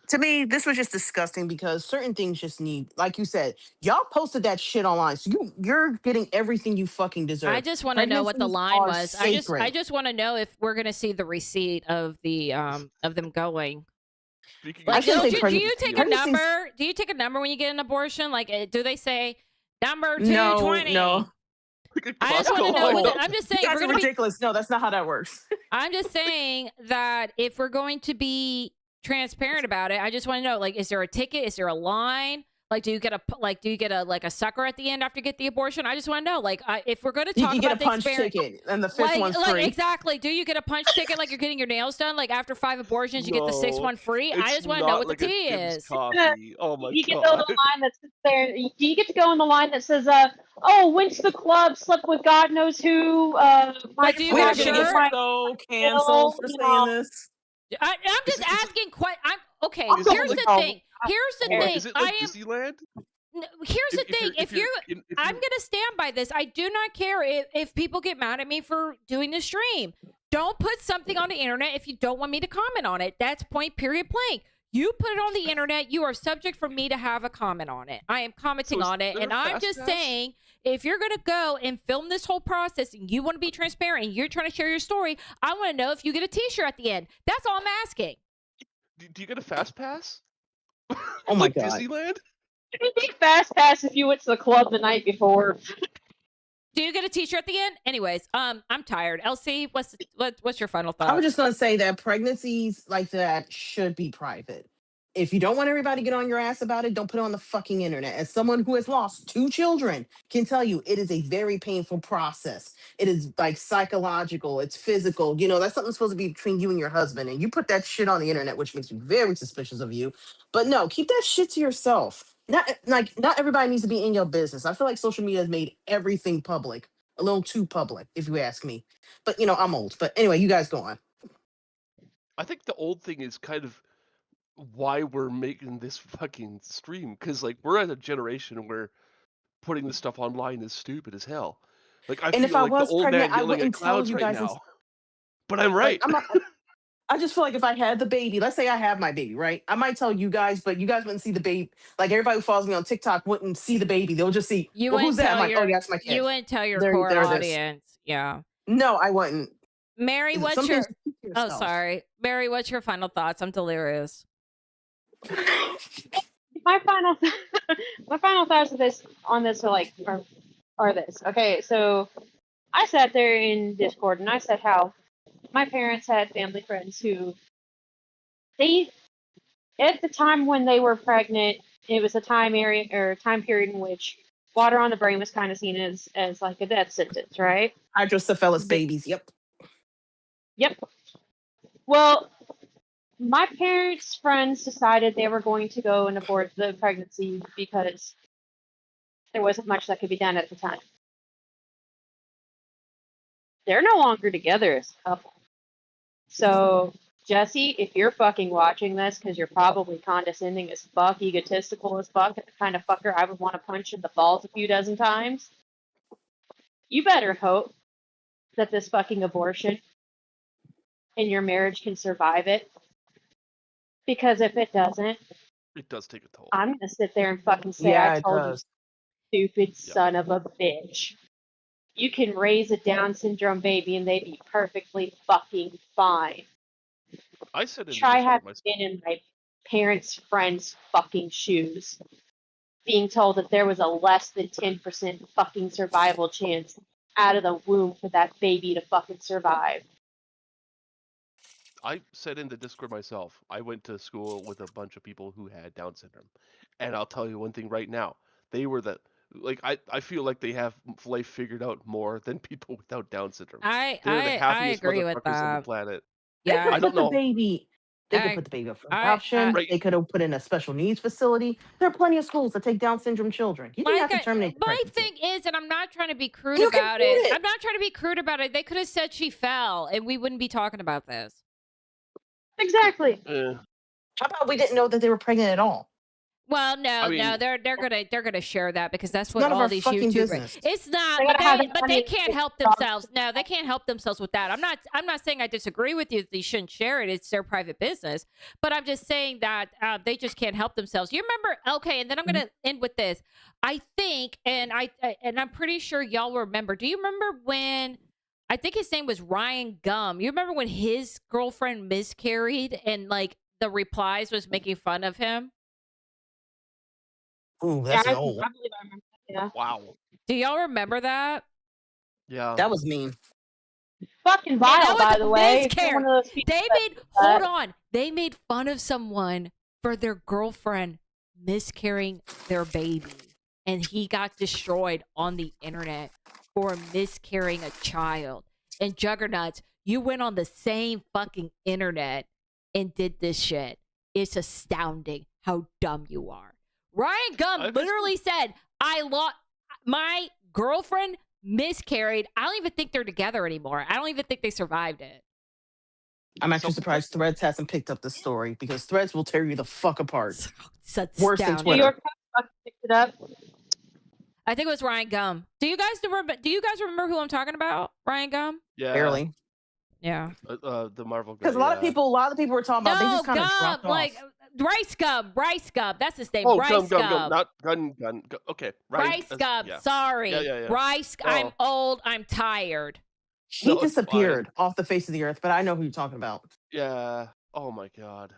Speaker 17: To me, this was just disgusting because certain things just need, like you said, y'all posted that shit online, so you're getting everything you fucking deserve.
Speaker 1: I just want to know what the line was. I just want to know if we're gonna see the receipt of the of them going. Like, do you take a number? Do you take a number when you get an abortion? Like, do they say number 220?
Speaker 17: No.
Speaker 1: I just want to know. I'm just saying.
Speaker 17: That's ridiculous. No, that's not how that works.
Speaker 1: I'm just saying that if we're going to be transparent about it, I just want to know, like, is there a ticket? Is there a line? Like, do you get a sucker at the end after you get the abortion? I just want to know, like, if we're going to talk about the
Speaker 17: punch ticket and the fifth one's free.
Speaker 1: Exactly. Do you get a punch ticket like you're getting your nails done? Like, after 5 abortions, you get the 6th one free? I just want to know what the tea is.
Speaker 15: Oh my
Speaker 16: you get to go on the line that sits there. Do you get to go on the line that says, went to the club, slept with God knows who?
Speaker 1: Like, do you
Speaker 17: have a shirt? So canceled for saying this.
Speaker 1: I'm just asking. Here's the thing. Here's the thing.
Speaker 15: Is it like Disneyland?
Speaker 1: Here's the thing. I'm gonna stand by this. I do not care if people get mad at me for doing the stream. Don't put something on the internet if you don't want me to comment on it. That's point, period, blank. You put it on the internet, you are subject for me to have a comment on it. I am commenting on it, and I'm just saying, if you're going to go and film this whole process and you want to be transparent and you're trying to share your story, I want to know if you get a t-shirt at the end. That's all I'm asking.
Speaker 15: Do you get a fast pass?
Speaker 17: Oh my
Speaker 15: like
Speaker 17: god.
Speaker 15: Disneyland?
Speaker 16: You get fast pass if you went to the club the night before.
Speaker 1: Do you get a t-shirt at the end? Anyways, I'm tired. LC, what's your final thought?
Speaker 17: I was just going to say that pregnancies like that should be private. If you don't want everybody to get on your ass about it, don't put it on the fucking internet. As someone who has lost 2 children can tell you, it is a very painful process. It is like psychological, it's physical. You know, that's something supposed to be between you and your husband. And you put that shit on the internet, which makes me very suspicious of you. But no, keep that shit to yourself. not everybody needs to be in your business. I feel like social media has made everything public, a little too public, if you ask me. But I'm old. But anyway, you guys go on.
Speaker 15: I think the old thing is kind of why we're making this fucking stream, because like we're at a generation where putting this stuff online is stupid as hell. Like I
Speaker 17: And if
Speaker 15: feel
Speaker 17: I
Speaker 15: like the
Speaker 17: was
Speaker 15: old
Speaker 17: pregnant,
Speaker 15: man
Speaker 17: I
Speaker 15: yelling at
Speaker 17: wouldn't tell
Speaker 15: clouds
Speaker 17: you
Speaker 15: right
Speaker 17: guys.
Speaker 15: now. But I'm right.
Speaker 17: I just feel like if I had the baby, let's say I have my baby, right? I might tell you guys, but you guys wouldn't see the baby. Like everybody who follows me on TikTok wouldn't see the baby. They'll just see,
Speaker 1: You
Speaker 17: well,
Speaker 1: wouldn't
Speaker 17: who's that? I'm
Speaker 1: tell
Speaker 17: like, oh,
Speaker 1: your
Speaker 17: yeah, that's my kid.
Speaker 1: you wouldn't tell your
Speaker 17: There-
Speaker 1: core
Speaker 17: there it is.
Speaker 1: audience. Yeah.
Speaker 17: No, I wouldn't.
Speaker 1: Mary, what's
Speaker 17: Some
Speaker 1: your
Speaker 17: things keep to
Speaker 1: Oh,
Speaker 17: yourself.
Speaker 1: sorry. Mary, what's your final thoughts? I'm delirious.
Speaker 16: My final thoughts of this on this are this. Okay, so I sat there in Discord and I said how my parents had family friends who at the time when they were pregnant, it was a time period in which water on the brain was kind of seen as like a death sentence, right?
Speaker 17: Hydrocephalus babies.
Speaker 16: Yep. Well, my parents' friends decided they were going to go and abort the pregnancy because there wasn't much that could be done at the time. They're no longer together as a couple. So, Jesse, if you're fucking watching this, because you're probably condescending as fuck, egotistical as fuck, the kind of fucker I would want to punch in the balls a few dozen times, you better hope that this fucking abortion and your marriage can survive it. Because if it doesn't,
Speaker 15: it does take a toll.
Speaker 16: I'm going to sit there and fucking say,
Speaker 17: Yeah,
Speaker 16: I
Speaker 17: it
Speaker 16: told
Speaker 17: does.
Speaker 16: you, stupid son of a bitch. You can raise a Down syndrome baby and they'd be perfectly fucking fine.
Speaker 15: I said in
Speaker 16: Try
Speaker 15: the Discord
Speaker 16: having
Speaker 15: myself.
Speaker 16: been in my parents' friends' fucking shoes, being told that there was a less than 10% fucking survival chance out of the womb for that baby to fucking survive.
Speaker 15: I said in the Discord myself, I went to school with a bunch of people who had Down syndrome. And I'll tell you one thing right now. They were I feel like they have life figured out more than people without Down syndrome. They're the happiest
Speaker 1: agree with
Speaker 15: motherfuckers on the
Speaker 1: that.
Speaker 15: planet.
Speaker 1: Yeah.
Speaker 15: I don't know.
Speaker 17: They could put the baby up for adoption. They could have put in a special needs facility. There are plenty of schools that take Down syndrome children. You didn't have to terminate the
Speaker 1: My
Speaker 17: pregnancy.
Speaker 1: thing is, and I'm not trying to be crude
Speaker 17: You can
Speaker 1: about
Speaker 17: do
Speaker 1: it.
Speaker 17: it.
Speaker 1: I'm not trying to be crude about it. They could have said she fell, and we wouldn't be talking about this.
Speaker 16: Exactly.
Speaker 17: How about we didn't know that they were pregnant at all?
Speaker 1: Well, no,
Speaker 17: I mean-
Speaker 1: no, they're gonna share that because that's what
Speaker 17: none of
Speaker 1: all
Speaker 17: our
Speaker 1: these
Speaker 17: fucking
Speaker 1: YouTubers.
Speaker 17: business.
Speaker 1: It's not,
Speaker 16: They
Speaker 1: but
Speaker 16: gotta have
Speaker 1: they,
Speaker 16: the
Speaker 1: but they
Speaker 16: money
Speaker 1: can't
Speaker 16: to
Speaker 1: help
Speaker 16: talk.
Speaker 1: themselves. No, they can't help themselves with that. I'm not saying I disagree with you that they shouldn't share it. It's their private business. But I'm just saying that they just can't help themselves. You remember? Okay, and then I'm gonna end with this. I think, and I'm pretty sure y'all remember. Do you remember when? I think his name was Ryan Gum. You remember when his girlfriend miscarried and like the replies was making fun of him?
Speaker 17: Ooh, that's
Speaker 16: I
Speaker 17: an old one.
Speaker 16: believe I remember that, yeah.
Speaker 15: Wow.
Speaker 1: Do y'all remember that?
Speaker 15: Yeah.
Speaker 17: That was mean.
Speaker 16: Fucking
Speaker 1: And that
Speaker 16: vile,
Speaker 1: was
Speaker 16: by the way. If you're
Speaker 1: miscarriage.
Speaker 16: one of those people
Speaker 1: They
Speaker 16: that
Speaker 1: made
Speaker 16: does
Speaker 1: hold
Speaker 16: that.
Speaker 1: on. They made fun of someone for their girlfriend miscarrying their baby, and he got destroyed on the internet for miscarrying a child. And Juggernauts, you went on the same fucking internet and did this shit. It's astounding how dumb you are. Ryan Gum literally said, "I lost my girlfriend." Miscarried. I don't even think they're together anymore. I don't even think they survived it.
Speaker 17: I'm actually surprised Threads hasn't picked up the story because Threads will tear you the fuck apart.
Speaker 1: It's
Speaker 17: Worse than
Speaker 1: astounding.
Speaker 16: New
Speaker 17: Twitter.
Speaker 16: York Times fucking picked it up.
Speaker 1: I think it was Ryan Gum. Do you guys remember who I'm talking about? Ryan Gum?
Speaker 15: Yeah.
Speaker 17: Barely.
Speaker 1: Yeah.
Speaker 15: The Marvel guy.
Speaker 17: Because a lot of people were talking about. They
Speaker 1: No,
Speaker 17: just kind of dropped
Speaker 1: Gum, like
Speaker 17: off.
Speaker 1: Rice Gum. That's his name.
Speaker 15: Oh,
Speaker 1: Rice
Speaker 15: Gum. Not gun. Okay.
Speaker 1: Rice Gum.
Speaker 15: Yeah.
Speaker 1: Sorry.
Speaker 15: Yeah.
Speaker 1: Rice.
Speaker 15: Oh.
Speaker 1: I'm old. I'm tired.
Speaker 17: He disappeared off the face of the earth, but I know who you're talking about.
Speaker 15: Yeah. Oh my god.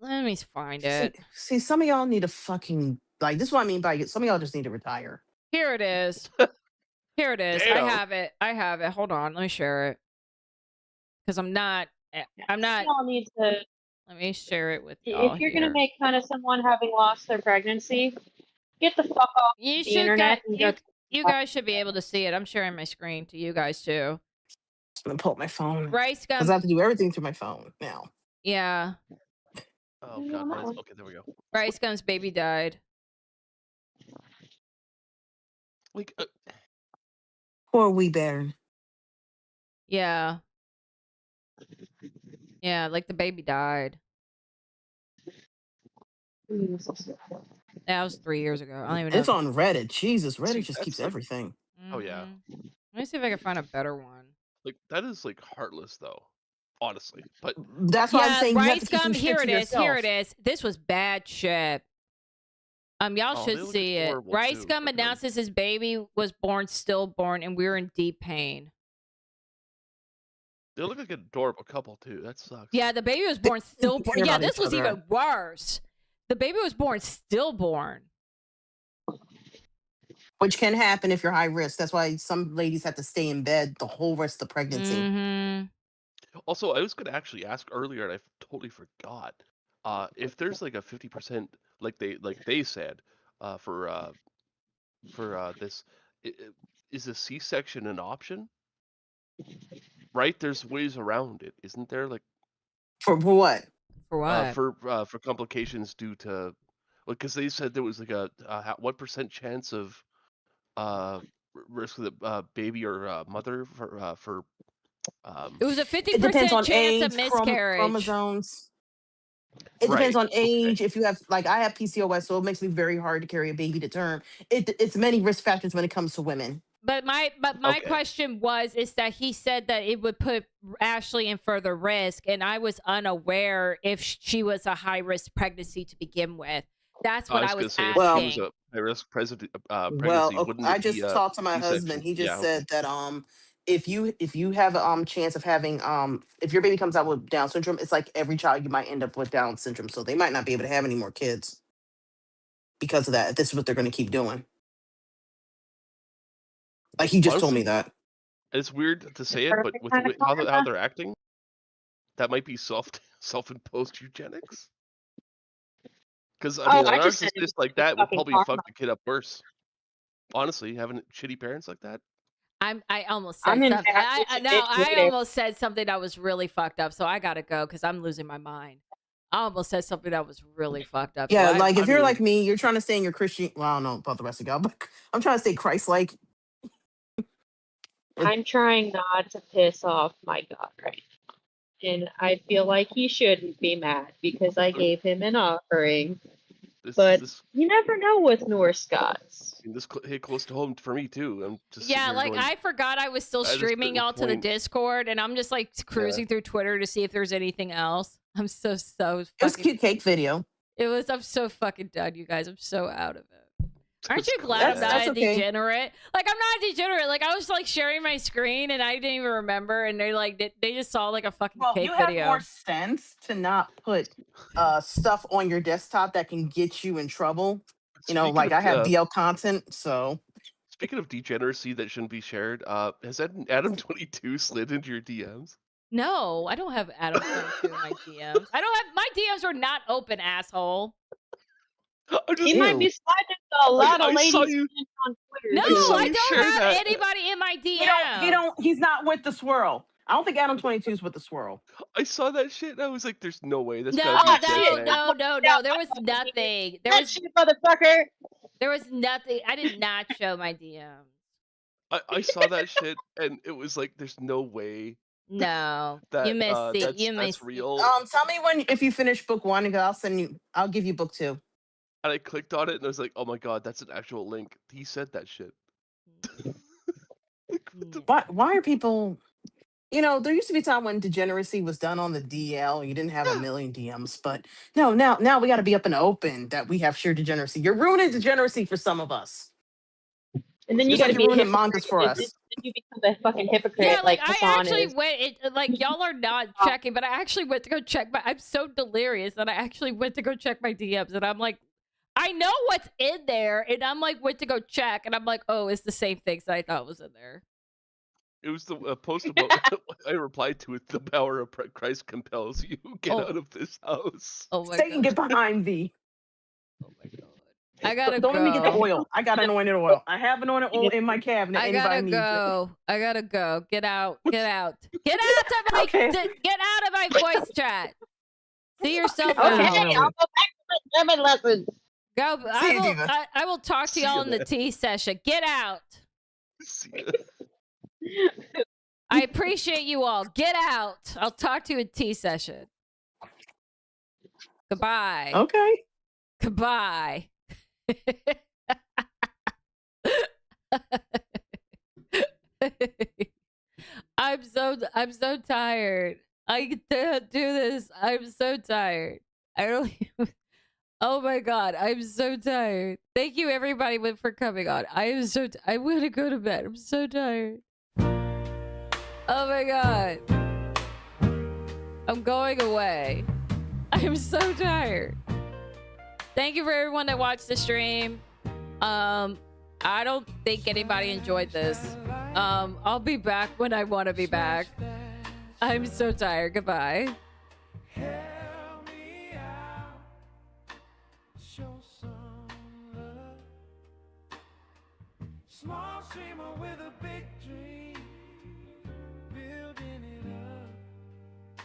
Speaker 1: Let me find it.
Speaker 17: See, some of y'all need to fucking like. This is what I mean by it. Some of y'all just need to retire.
Speaker 1: Here it is. Here it is.
Speaker 15: Damn.
Speaker 1: I have it. Hold on. Let me share it. Because I'm not.
Speaker 16: Y'all need to.
Speaker 1: Let me share it with y'all.
Speaker 16: If you're gonna
Speaker 1: here.
Speaker 16: make fun of someone having lost their pregnancy, get the fuck off
Speaker 1: You
Speaker 16: the
Speaker 1: should
Speaker 16: internet. And go
Speaker 1: you guys should be able to see it. I'm sharing my screen to you guys too.
Speaker 17: I'm gonna pull up my phone
Speaker 1: Rice Gum.
Speaker 17: because I have to do everything through my phone now.
Speaker 1: Yeah.
Speaker 15: Oh god. Okay, there we go.
Speaker 1: Rice Gum's baby died.
Speaker 15: Like,
Speaker 17: Poor wee baron.
Speaker 1: Yeah. Yeah, like the baby died. That was 3 years ago. I don't even know.
Speaker 17: It's on Reddit. Jesus, Reddit
Speaker 15: see,
Speaker 17: just
Speaker 15: that's
Speaker 17: keeps
Speaker 15: like,
Speaker 17: everything.
Speaker 15: oh yeah,
Speaker 1: Let me see if I can find a better one.
Speaker 15: like that is like heartless though, honestly. But
Speaker 17: That's why I'm
Speaker 1: Yeah,
Speaker 17: saying you have to
Speaker 1: Rice
Speaker 17: keep some
Speaker 1: Gum.
Speaker 17: shit
Speaker 1: Here
Speaker 17: to
Speaker 1: it is. Here
Speaker 17: yourself.
Speaker 1: it is. This was bad shit. Y'all
Speaker 15: oh,
Speaker 1: should
Speaker 15: they look
Speaker 1: see it.
Speaker 15: adorable
Speaker 1: Rice
Speaker 15: too.
Speaker 1: Gum
Speaker 15: Look at them.
Speaker 1: announces his baby was born stillborn, and we were in deep pain.
Speaker 15: They look like an adorable couple too. That sucks.
Speaker 1: Yeah, the baby was born stillborn.
Speaker 17: care
Speaker 1: Yeah,
Speaker 17: about
Speaker 1: this
Speaker 17: each
Speaker 1: was
Speaker 17: other.
Speaker 1: even worse. The baby was born stillborn.
Speaker 17: Which can happen if you're high risk. That's why some ladies have to stay in bed the whole rest of the pregnancy.
Speaker 1: Mm-hmm.
Speaker 15: Also, I was gonna actually ask earlier, and I totally forgot. If there's like a 50%, like they said, for this, is a C-section an option? Right? There's ways around it, isn't there? Like
Speaker 17: For what?
Speaker 1: For what?
Speaker 15: For complications due to, because they said there was like a what % chance of risk of the baby or mother for
Speaker 1: It was a
Speaker 17: It depends
Speaker 1: 50%
Speaker 17: on
Speaker 1: chance of
Speaker 17: age,
Speaker 1: miscarriage.
Speaker 17: chromosomes. It depends
Speaker 15: right.
Speaker 17: on age. If you have, like, I have PCOS, so it makes me very hard to carry a baby to term. It's many risk factors when it comes to women.
Speaker 1: But my
Speaker 15: Okay.
Speaker 1: question is that he said that it would put Ashley in further risk, and I was unaware if she was a high risk pregnancy to begin with. That's what I was
Speaker 15: gonna say
Speaker 1: asking.
Speaker 15: if she was a high risk pregnancy, wouldn't
Speaker 17: I
Speaker 15: it
Speaker 17: just
Speaker 15: be
Speaker 17: talked to my
Speaker 15: C-section?
Speaker 17: husband. He just
Speaker 15: Yeah,
Speaker 17: said that if you have a chance of having if your baby comes out with Down syndrome, it's like every child you might end up with Down syndrome. So they might not be able to have any more kids because of that. If this is what they're going to keep doing. Like he just told me
Speaker 15: honestly,
Speaker 17: that.
Speaker 15: it's weird to say it, but
Speaker 16: perfect
Speaker 15: with
Speaker 16: kind of
Speaker 15: how they're acting, that might be self-imposed eugenics. Because I mean, a
Speaker 16: I just said it
Speaker 15: narcissist like that would
Speaker 16: fucking
Speaker 15: probably
Speaker 16: karma.
Speaker 15: fuck the kid up worse. Honestly, having shitty parents like that.
Speaker 1: I almost said
Speaker 16: I'm
Speaker 1: something.
Speaker 16: infatuated.
Speaker 1: I almost said something that was really fucked up. So I gotta go because I'm losing my mind. I almost said something that was really fucked up.
Speaker 17: Yeah,
Speaker 1: So
Speaker 17: like if
Speaker 15: I
Speaker 17: you're
Speaker 15: mean,
Speaker 17: like me, you're trying to stay in your Christian. Well, I don't know about the rest of y'all, but I'm trying to stay Christ-like.
Speaker 16: I'm trying not to piss off my God right now. And I feel like he shouldn't be mad because I gave him an offering. But you never know with Norse gods.
Speaker 15: This hit close to home for me too. I'm just
Speaker 1: yeah,
Speaker 15: sitting here
Speaker 1: like
Speaker 15: going,
Speaker 1: I forgot I was still
Speaker 15: at a
Speaker 1: streaming
Speaker 15: certain
Speaker 1: y'all to the
Speaker 15: point-
Speaker 1: Discord, and I'm just like cruising through Twitter to see if there's anything else. I'm so
Speaker 17: It was a
Speaker 1: fucking.
Speaker 17: cute cake video.
Speaker 1: It was. I'm so fucking done, you guys. I'm so out of it. Aren't you glad I'm
Speaker 17: That's
Speaker 1: not a
Speaker 17: okay.
Speaker 1: degenerate? Like I'm not a degenerate. Like I was like sharing my screen and I didn't even remember, and they just saw like a fucking cake
Speaker 17: You have
Speaker 1: video.
Speaker 17: more sense to not put stuff on your desktop that can get you in trouble. You know,
Speaker 15: Speaking
Speaker 17: like
Speaker 15: of,
Speaker 17: I have BL content, so
Speaker 15: Speaking of degeneracy that shouldn't be shared, has Adam22 slid into your DMs?
Speaker 1: No, I don't have Adam 22 in my DMs. I don't have my DMs are not open, asshole.
Speaker 16: He might be sliding to a lot of
Speaker 15: I
Speaker 16: ladies
Speaker 15: saw you.
Speaker 16: on Twitter.
Speaker 1: No,
Speaker 15: saw
Speaker 1: I
Speaker 15: you
Speaker 1: don't
Speaker 15: share
Speaker 1: have
Speaker 15: that.
Speaker 1: anybody in my DMs.
Speaker 17: he's not with the swirl. I don't think Adam 22 is with the swirl.
Speaker 15: I saw that shit and I was like, "There's no way." That's
Speaker 1: No,
Speaker 15: gotta be a dead man.
Speaker 1: no. There was nothing. There was
Speaker 16: shit, motherfucker.
Speaker 1: There was nothing. I did not show my DMs.
Speaker 15: I saw that shit and it was like, "There's no way."
Speaker 1: No,
Speaker 15: that
Speaker 1: you missed it.
Speaker 15: that's real.
Speaker 17: Tell me if you finish book 1 and I'll give you book 2.
Speaker 15: And I clicked on it and I was like, "Oh my god, that's an actual link." He said that shit.
Speaker 17: Why are people? You know, there used to be a time when degeneracy was done on the DL. You didn't have a million DMs, but no, now we got to be up in the open that we have sheer degeneracy. You're ruining degeneracy for some of us.
Speaker 16: And then you
Speaker 17: Just
Speaker 16: got to
Speaker 17: like
Speaker 16: be
Speaker 17: you're
Speaker 16: a
Speaker 17: ruining
Speaker 16: hypocrite.
Speaker 17: mangas for us.
Speaker 16: Then you become a fucking hypocrite.
Speaker 1: Yeah, like I
Speaker 16: Hassan
Speaker 1: actually
Speaker 16: is.
Speaker 1: went. Like y'all are not checking, but I actually went to go check. I'm so delirious that I actually went to go check my DMs, and I'm like, I know what's in there, and I'm like, went to go check, and I'm like, oh, it's the same things that I thought was in there.
Speaker 15: It was the post about. I replied to it. The power of Christ compels you. Get out of this house.
Speaker 1: Oh my
Speaker 17: Satan, get behind thee.
Speaker 1: Oh my god. I gotta
Speaker 17: Don't
Speaker 1: go.
Speaker 17: let me get the oil. I got anointed oil. I have anointed oil in my cabinet.
Speaker 1: I
Speaker 17: Anybody
Speaker 1: gotta
Speaker 17: needs it.
Speaker 1: go. I gotta go. Get out. Get out. Get out of my get out of my voice chat. See yourself
Speaker 16: Okay,
Speaker 1: out.
Speaker 16: I'll go back to my German lessons.
Speaker 1: Go.
Speaker 17: See you, Diva.
Speaker 1: I will talk to y'all in the tea session. Get out. I appreciate you all. Get out. I'll talk to you in tea session. Goodbye.
Speaker 17: Okay.
Speaker 1: Goodbye. I'm so tired. I can't do this. I'm so tired. I don't even, oh my god, I'm so tired. Thank you everybody for coming on. I am so I want to go to bed. I'm so tired. Oh my god. I'm going away. I'm so tired. Thank you for everyone that watched the stream. I don't think anybody enjoyed this. I'll be back when I want to be back. I'm so tired. Goodbye.
Speaker 8: Small streamer with a big dream, building it up,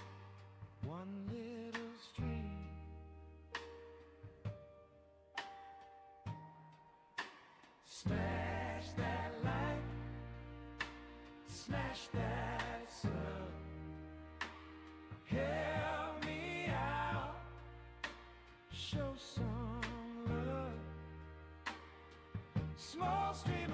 Speaker 8: one little stream. Smash that like, smash that sub. Help me out, show some love. Small streamer.